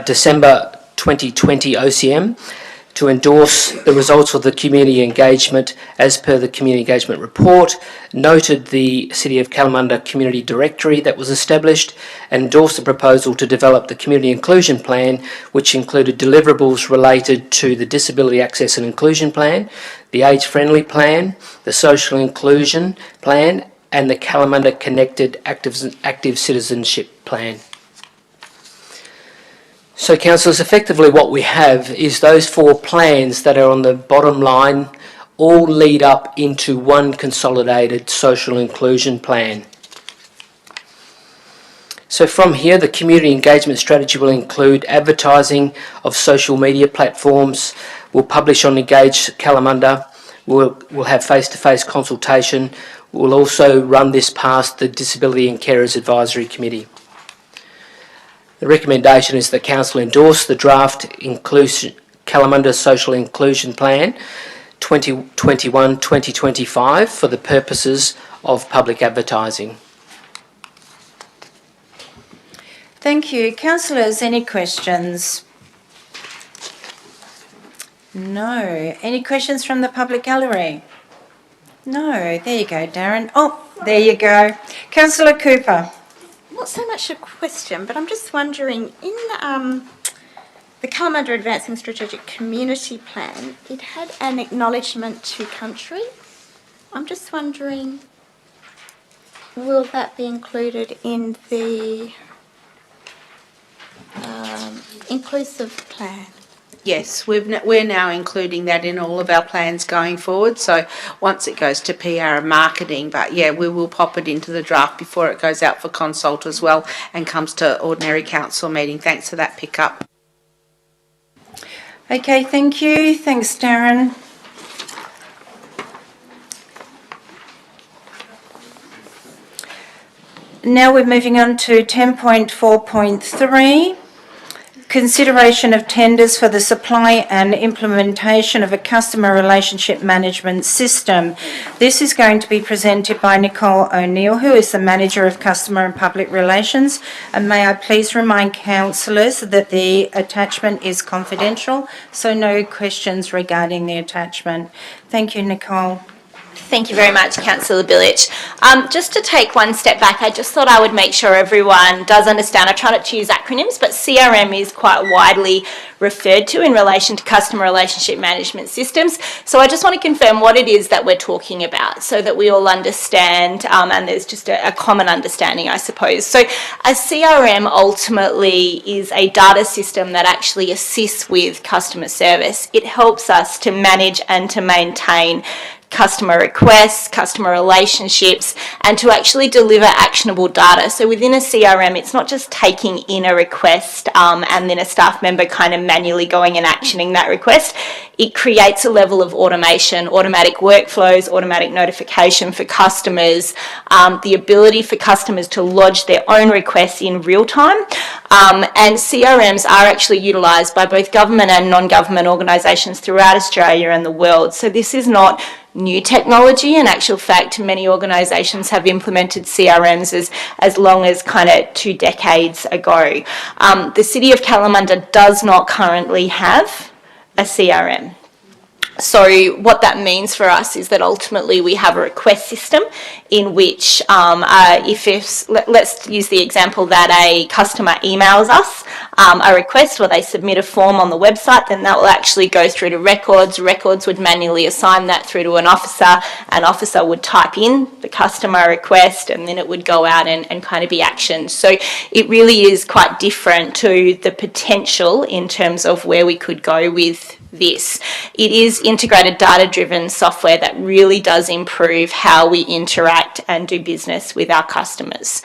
S21: December 2020 OCM to endorse the results of the community engagement as per the community engagement report, noted the City of Kalamunda community directory that was established, and endorsed the proposal to develop the community inclusion plan, which included deliverables related to the disability access and inclusion plan, the age-friendly plan, the social inclusion plan, and the Kalamunda Connected Active Citizenship Plan. So, councillors, effectively what we have is those 4 plans that are on the bottom line all lead up into one consolidated social inclusion plan. So from here, the community engagement strategy will include advertising of social media platforms. We'll publish on Engage Kalamunda. We'll have face-to-face consultation. We'll also run this past the Disability and Carers Advisory Committee. The recommendation is that Council endorse the draft Kalamunda Social Inclusion Plan 2021-2025 for the purposes of public advertising.
S1: Thank you. Councillors, any questions? No. Any questions from the public gallery? No. There you go, Darren. Oh, there you go. Councillor Cooper.
S9: Not so much a question, but I'm just wondering, in the Kalamunda Advancing Strategic Community Plan, it had an acknowledgement to country. I'm just wondering, will that be included in the inclusive plan?
S2: Yes, we're now including that in all of our plans going forward. So once it goes to PR and marketing, but yeah, we will pop it into the draft before it goes out for consult as well and comes to ordinary council meeting. Thanks for that pickup.
S1: Okay, thank you. Thanks, Darren. Now we're moving on to 10.4.3. Consideration of tenders for the supply and implementation of a customer relationship management system. This is going to be presented by Nicole O'Neill, who is the Manager of Customer and Public Relations. And may I please remind councillors that the attachment is confidential, so no questions regarding the attachment. Thank you, Nicole.
S17: Thank you very much, Councillor Bilic. Just to take one step back, I just thought I would make sure everyone does understand. I try not to use acronyms, but CRM is quite widely referred to in relation to customer relationship management systems. So I just want to confirm what it is that we're talking about so that we all understand, and there's just a common understanding, I suppose. So a CRM ultimately is a data system that actually assists with customer service. It helps us to manage and to maintain customer requests, customer relationships, and to actually deliver actionable data. So within a CRM, it's not just taking in a request and then a staff member kind of manually going and actioning that request. It creates a level of automation, automatic workflows, automatic notification for customers, the ability for customers to lodge their own requests in real time. And CRMs are actually utilised by both government and non-government organisations throughout Australia and the world. So this is not new technology. In actual fact, many organisations have implemented CRMs as long as kind of 2 decades ago. The City of Kalamunda does not currently have a CRM. So what that means for us is that ultimately we have a request system in which let's use the example that a customer emails us a request or they submit a form on the website, then that will actually go through to records. Records would manually assign that through to an officer would type in the customer request, and then it would go out and kind of be actioned. So it really is quite different to the potential in terms of where we could go with this. It is integrated data-driven software that really does improve how we interact and do business with our customers.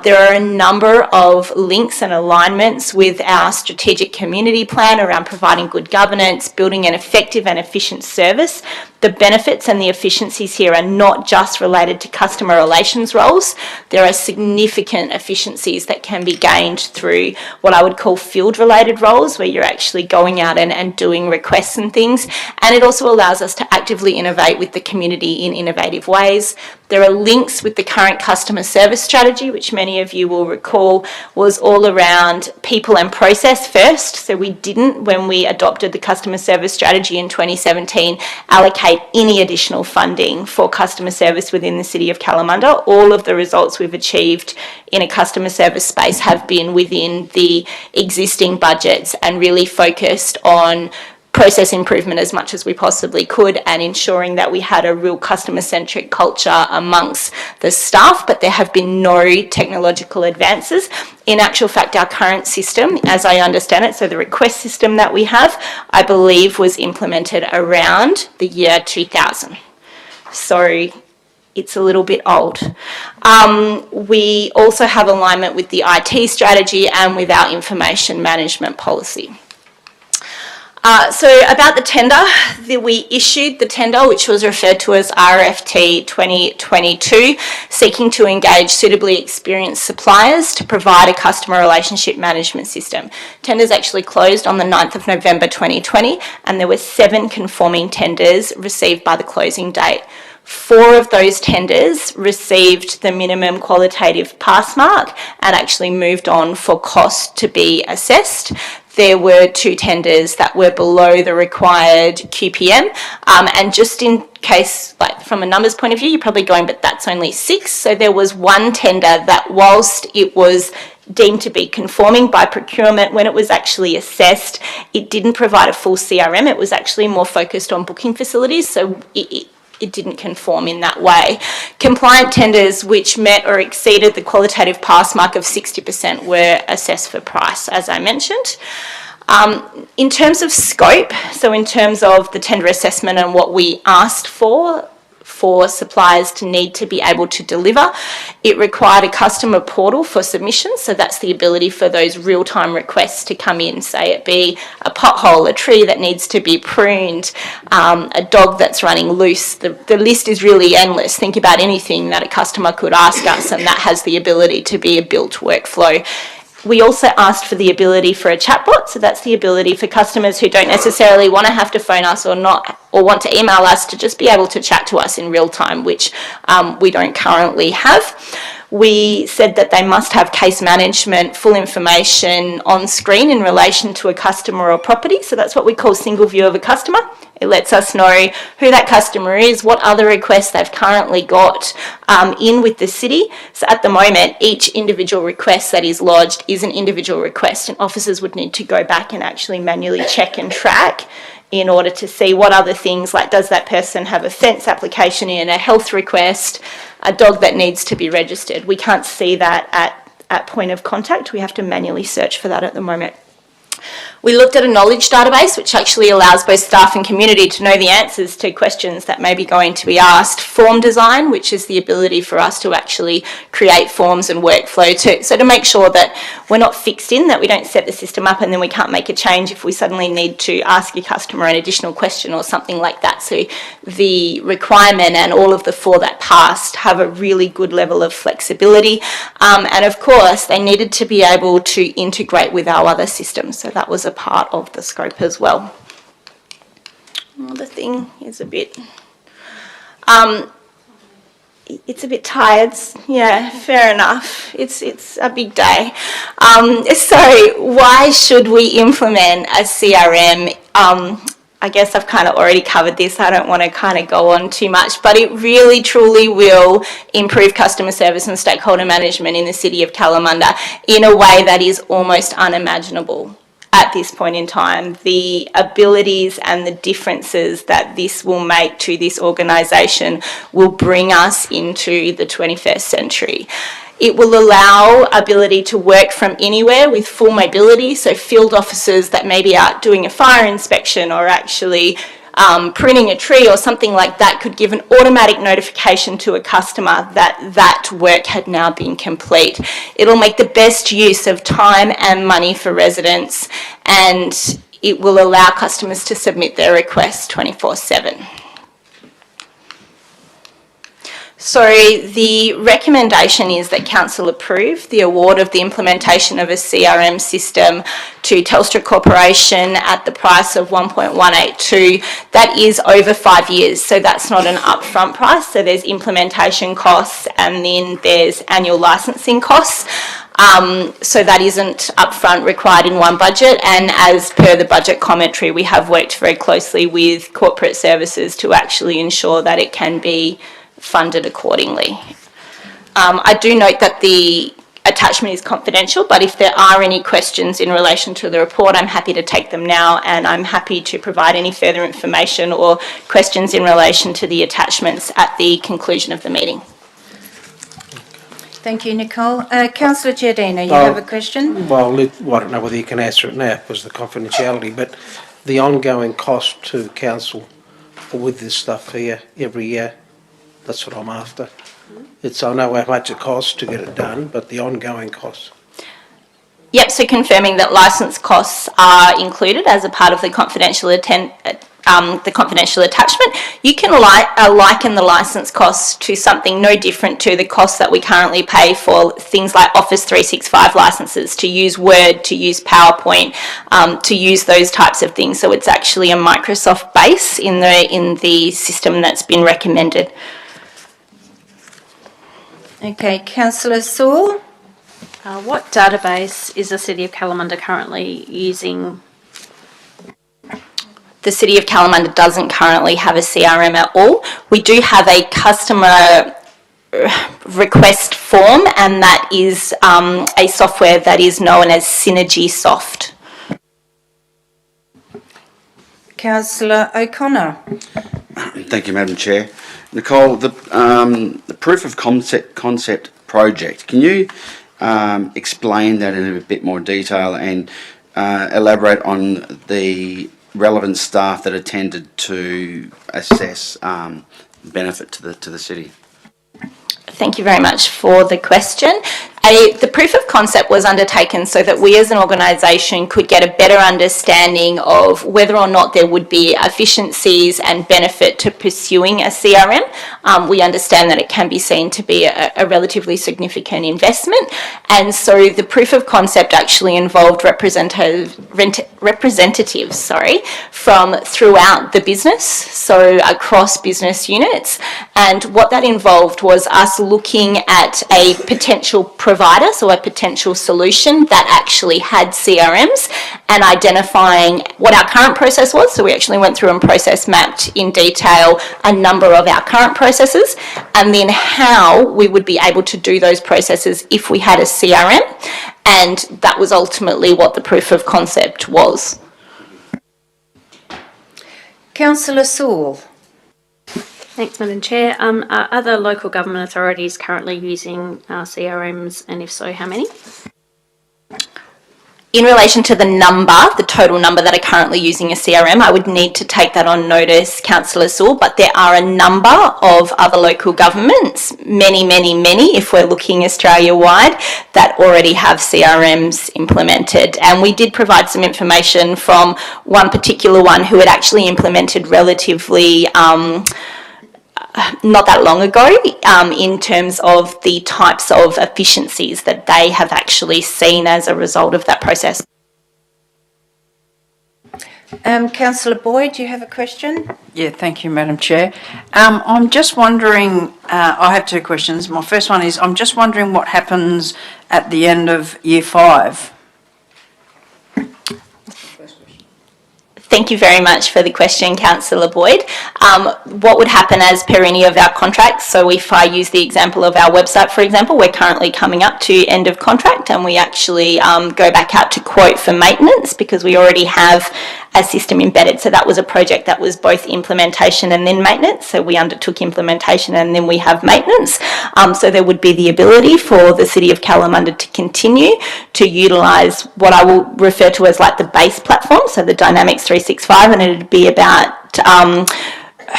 S17: There are a number of links and alignments with our strategic community plan around providing good governance, building an effective and efficient service. The benefits and the efficiencies here are not just related to customer relations roles. There are significant efficiencies that can be gained through what I would call field-related roles, where you're actually going out and doing requests and things. And it also allows us to actively innovate with the community in innovative ways. There are links with the current customer service strategy, which many of you will recall was all around people and process first. So we didn't, when we adopted the customer service strategy in 2017, allocate any additional funding for customer service within the City of Kalamunda. All of the results we've achieved in a customer service space have been within the existing budgets and really focused on process improvement as much as we possibly could and ensuring that we had a real customer-centric culture amongst the staff, but there have been no technological advances. In actual fact, our current system, as I understand it, so the request system that we have, I believe was implemented around the year 2000. So it's a little bit old. We also have alignment with the IT strategy and with our information management policy. So about the tender, we issued the tender, which was referred to as RFT 2022, seeking to engage suitably experienced suppliers to provide a customer relationship management system. Tenders actually closed on the 9th of November 2020, and there were 7 conforming tenders received by the closing date. 4 of those tenders received the minimum qualitative pass mark and actually moved on for cost to be assessed. There were 2 tenders that were below the required QPM, and just in case, like from a numbers point of view, you're probably going, but that's only 6. So there was 1 tender that, whilst it was deemed to be conforming by procurement, when it was actually assessed, it didn't provide a full CRM. It was actually more focused on booking facilities, so it didn't conform in that way. Compliant tenders which met or exceeded the qualitative pass mark of 60% were assessed for price, as I mentioned. In terms of scope, so in terms of the tender assessment and what we asked for suppliers to need to be able to deliver, it required a customer portal for submissions. So that's the ability for those real-time requests to come in, say it be a pothole, a tree that needs to be pruned, a dog that's running loose. The list is really endless. Think about anything that a customer could ask us, and that has the ability to be a built workflow. We also asked for the ability for a chatbot, so that's the ability for customers who don't necessarily want to have to phone us or want to email us to just be able to chat to us in real time, which we don't currently have. We said that they must have case management, full information on screen in relation to a customer or property. So that's what we call single view of a customer. It lets us know who that customer is, what other requests they've currently got in with the city. So at the moment, each individual request that is lodged is an individual request, and officers would need to go back and actually manually check and track in order to see what other things, like does that person have a fence application in, a health request, a dog that needs to be registered. We can't see that at point of contact. We have to manually search for that at the moment. We looked at a knowledge database, which actually allows both staff and community to know the answers to questions that may be going to be asked. Form design, which is the ability for us to actually create forms and workflow to make sure that we're not fixed in, that we don't set the system up and then we can't make a change if we suddenly need to ask a customer an additional question or something like that. So the requirement and all of the 4 that passed have a really good level of flexibility. And of course, they needed to be able to integrate with our other systems. So that was a part of the scope as well. The thing is a bit
S9: It's a bit tired. Yeah, fair enough. It's a big day. So why should we implement a CRM? I guess I've kind of already covered this. I don't want to kind of go on too much, but it really truly will improve customer service and stakeholder management in the city of Kalamunda in a way that is almost unimaginable at this point in time. The abilities and the differences that this will make to this organisation will bring us into the 21st century. It will allow ability to work from anywhere with full mobility, so field officers that maybe are doing a fire inspection or actually pruning a tree or something like that could give an automatic notification to a customer that that work had now been complete. It'll make the best use of time and money for residents, and it will allow customers to submit their requests 24/7. So the recommendation is that Council approve the award of the implementation of a CRM system to Telstra Corporation at the price of 1.182. That is over 5 years, so that's not an upfront price. So there's implementation costs and then there's annual licensing costs. So that isn't upfront required in one budget, and as per the budget commentary, we have worked very closely with corporate services to actually ensure that it can be funded accordingly. I do note that the attachment is confidential, but if there are any questions in relation to the report, I'm happy to take them now, and I'm happy to provide any further information or questions in relation to the attachments at the conclusion of the meeting.
S1: Thank you, Nicole. Councillor Giardino, you have a question?
S15: Well, I don't know whether you can answer it now because of the confidentiality, but the ongoing cost to council with this stuff here every year, that's what I'm after. I know how much it costs to get it done, but the ongoing costs.
S1: Yep, so confirming that licence costs are included as a part of the confidential attachment. You can liken the licence costs to something no different to the costs that we currently pay for things like Office 365 licences, to use Word, to use PowerPoint, to use those types of things. So it's actually a Microsoft base in the system that's been recommended. Okay, Councillor Sewell.
S6: What database is the City of Kalamunda currently using?
S1: The City of Kalamunda doesn't currently have a CRM at all. We do have a customer request form, and that is a software that is known as Synergy Soft. Councillor O'Connor.
S16: Thank you, Madam Chair. Nicole, the proof of concept project, can you explain that in a bit more detail and elaborate on the relevant staff that attended to assess benefit to the city?
S1: Thank you very much for the question. The proof of concept was undertaken so that we as an organisation could get a better understanding of whether or not there would be efficiencies and benefit to pursuing a CRM. We understand that it can be seen to be a relatively significant investment, and so the proof of concept actually involved representatives from throughout the business, so across business units, and what that involved was us looking at a potential provider, so a potential solution that actually had CRMs, and identifying what our current process was. So we actually went through and process mapped in detail a number of our current processes, and then how we would be able to do those processes if we had a CRM, and that was ultimately what the proof of concept was. Councillor Sewell.
S6: Thanks, Madam Chair. Are other local government authorities currently using CRMs, and if so, how many?
S1: In relation to the total number that are currently using a CRM, I would need to take that on notice, Councillor Sewell, but there are a number of other local governments, many, if we're looking Australia-wide, that already have CRMs implemented. And we did provide some information from one particular one who had actually implemented relatively not that long ago, in terms of the types of efficiencies that they have actually seen as a result of that process. Councillor Boyd, do you have a question?
S13: Yeah, thank you, Madam Chair. I'm just wondering, I have two questions. My first one is, I'm just wondering what happens at the end of year 5.
S22: Thank you very much for the question, Councillor Boyd. What would happen as per any of our contracts? So if I use the example of our website, for example, we're currently coming up to end of contract and we actually go back out to quote for maintenance because we already have a system embedded. So that was a project that was both implementation and then maintenance. So we undertook implementation and then we have maintenance. So there would be the ability for the City of Kalamunda to continue to utilise what I will refer to as like the base platform, so the Dynamics 365, and it would be about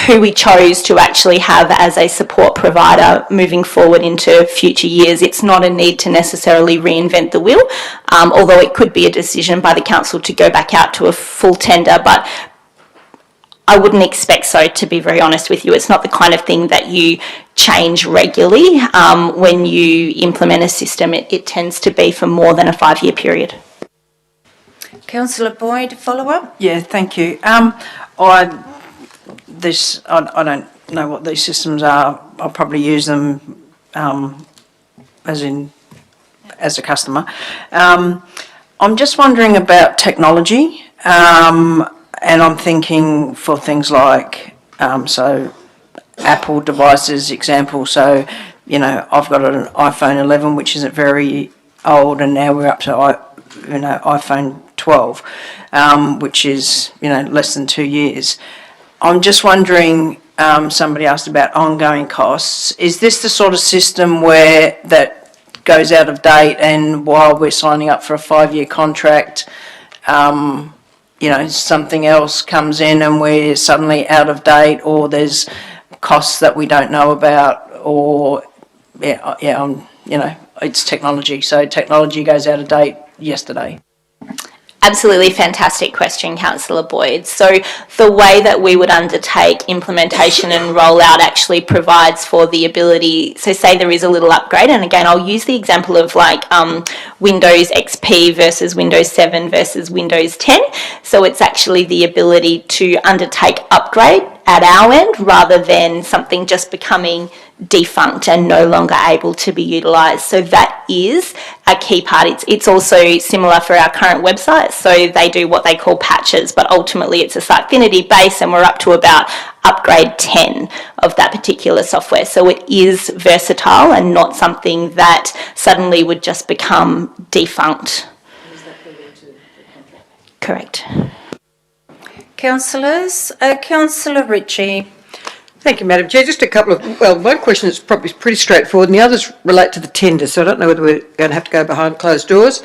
S22: who we chose to actually have as a support provider moving forward into future years. It's not a need to necessarily reinvent the wheel, although it could be a decision by the council to go back out to a full tender, but I wouldn't expect so, to be very honest with you. It's not the kind of thing that you change regularly. When you implement a system, it tends to be for more than a 5-year period.
S1: Councillor Boyd, follow up?
S13: Yeah, thank you. I don't know what these systems are. I'll probably use them as a customer. I'm just wondering about technology, and I'm thinking for things like, so Apple devices, example, so, you know, I've got an iPhone 11, which isn't very old, and now we're up to, iPhone 12, which is, less than 2 years. I'm just wondering, somebody asked about ongoing costs. Is this the sort of system where that goes out of date, and while we're signing up for a 5-year contract, something else comes in and we're suddenly out of date, or there's costs that we don't know about, or, it's technology. So technology goes out of date yesterday.
S22: Absolutely fantastic question, Councillor Boyd. So the way that we would undertake implementation and rollout actually provides for the ability, so say there is a little upgrade, and again, I'll use the example of like Windows XP versus Windows 7 versus Windows 10. So it's actually the ability to undertake upgrade at our end rather than something just becoming defunct and no longer able to be utilised. So that is a key part. It's also similar for our current website. So they do what they call patches, but ultimately it's a Sitefinity base, and we're up to about upgrade 10 of that particular software. So it is versatile and not something that suddenly would just become defunct. Correct.
S1: Councillors, Councillor Ritchie.
S8: Thank you, Madam Chair. Just a couple of, one question is probably pretty straightforward, and the others relate to the tender, so I don't know whether we're going to have to go behind closed doors.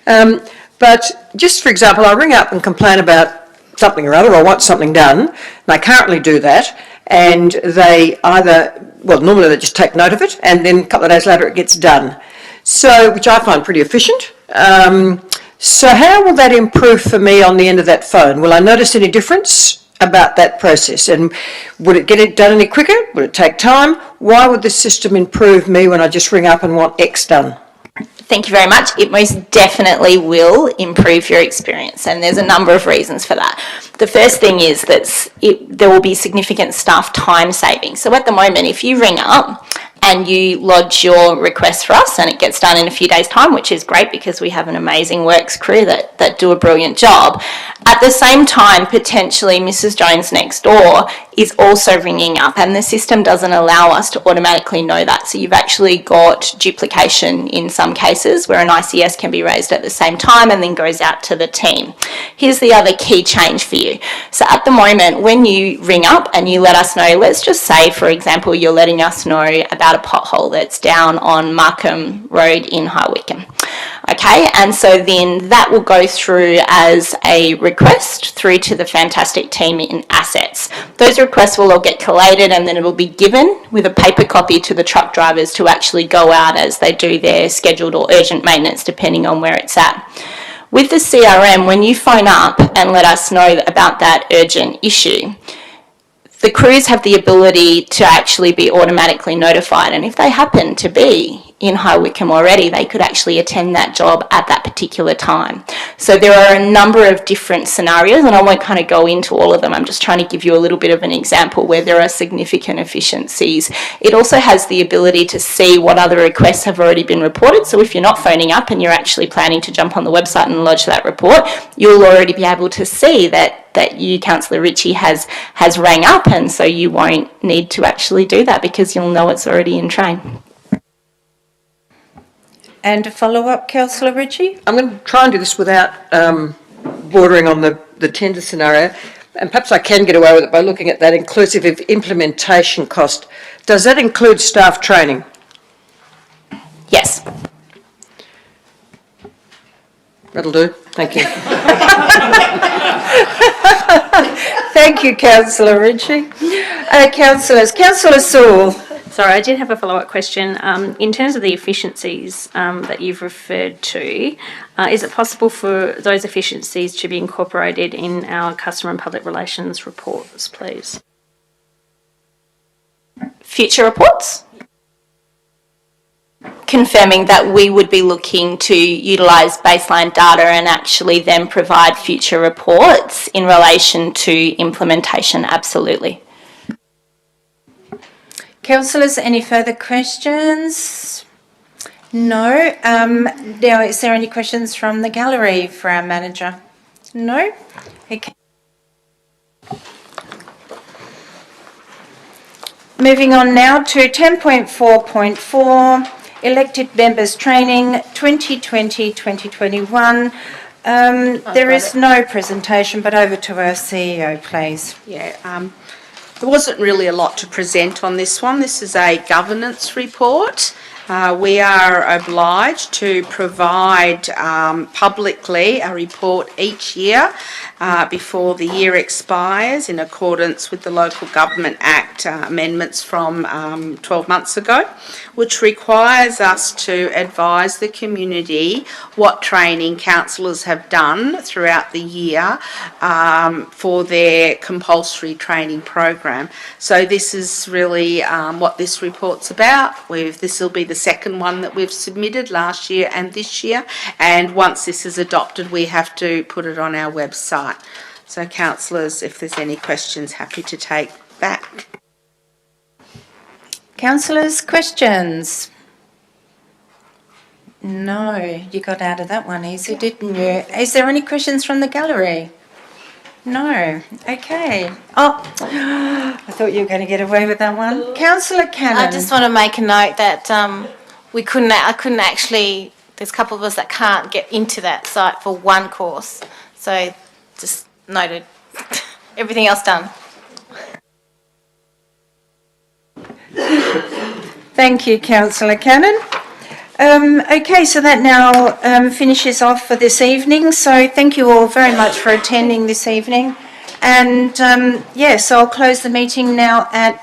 S8: But just for example, I ring up and complain about something or other, or want something done, and I currently do that, and they either, normally they just take note of it, and then a couple of days later it gets done. So, which I find pretty efficient. So how will that improve for me on the end of that phone? Will I notice any difference about that process? And would it get it done any quicker? Would it take time? Why would this system improve me when I just ring up and want X done?
S22: Thank you very much. It most definitely will improve your experience, and there's a number of reasons for that. The first thing is that there will be significant staff time saving. So at the moment, if you ring up and you lodge your request for us and it gets done in a few days' time, which is great because we have an amazing works crew that do a brilliant job. At the same time, potentially Mrs. Jones next door is also ringing up, and the system doesn't allow us to automatically know that. So you've actually got duplication in some cases where an ICS can be raised at the same time and then goes out to the team. Here's the other key change for you. So at the moment, when you ring up and you let us know, let's just say, for example, you're letting us know about a pothole that's down on Markham Road in High Wycombe. Okay, and so then that will go through as a request through to the fantastic team in assets. Those requests will all get collated, and then it will be given with a paper copy to the truck drivers to actually go out as they do their scheduled or urgent maintenance, depending on where it's at. With the CRM, when you phone up and let us know about that urgent issue, the crews have the ability to actually be automatically notified, and if they happen to be in High Wycombe already, they could actually attend that job at that particular time. So there are a number of different scenarios, and I won't kind of go into all of them. I'm just trying to give you a little bit of an example where there are significant efficiencies. It also has the ability to see what other requests have already been reported. So if you're not phoning up and you're actually planning to jump on the website and lodge that report, you'll already be able to see that you, Councillor Ritchie, has rang up, and so you won't need to actually do that because you'll know it's already in train.
S1: And a follow-up, Councillor Ritchie?
S8: I'm going to try and do this without bordering on the tender scenario, and perhaps I can get away with it by looking at that inclusive of implementation cost. Does that include staff training?
S22: Yes.
S8: That'll do. Thank you.
S1: Thank you, Councillor Ritchie. Councillors, Councillor Sewell.
S6: Sorry, I did have a follow-up question. In terms of the efficiencies that you've referred to, is it possible for those efficiencies to be incorporated in our customer and public relations reports, please?
S22: Future reports? Confirming that we would be looking to utilise baseline data and actually then provide future reports in relation to implementation, absolutely.
S1: Councillors, any further questions? No. Now, is there any questions from the gallery for our manager? No? Okay. Moving on now to 10.4.4, elected members training 2020-2021. There is no presentation, but over to our CEO, please.
S2: Yeah, there wasn't really a lot to present on this one. This is a governance report. We are obliged to provide publicly a report each year before the year expires in accordance with the Local Government Act amendments from 12 months ago, which requires us to advise the community what training councillors have done throughout the year for their compulsory training program. So this is really what this report's about. This will be the second one that we've submitted last year and this year, and once this is adopted we have to put it on our website. So councillors, if there's any questions, happy to take that.
S1: Councillors, questions? No, you got out of that one easy, didn't you? Is there any questions from the gallery? No. Okay. Oh, I thought you were going to get away with that one. Councillor Cannon.
S18: I just want to make a note that I couldn't actually, there's a couple of us that can't get into that site for one course. So just noted. Everything else done.
S1: Thank you, Councillor Cannon. Okay, so that now finishes off for this evening. So thank you all very much for attending this evening. And yes, I'll close the meeting now at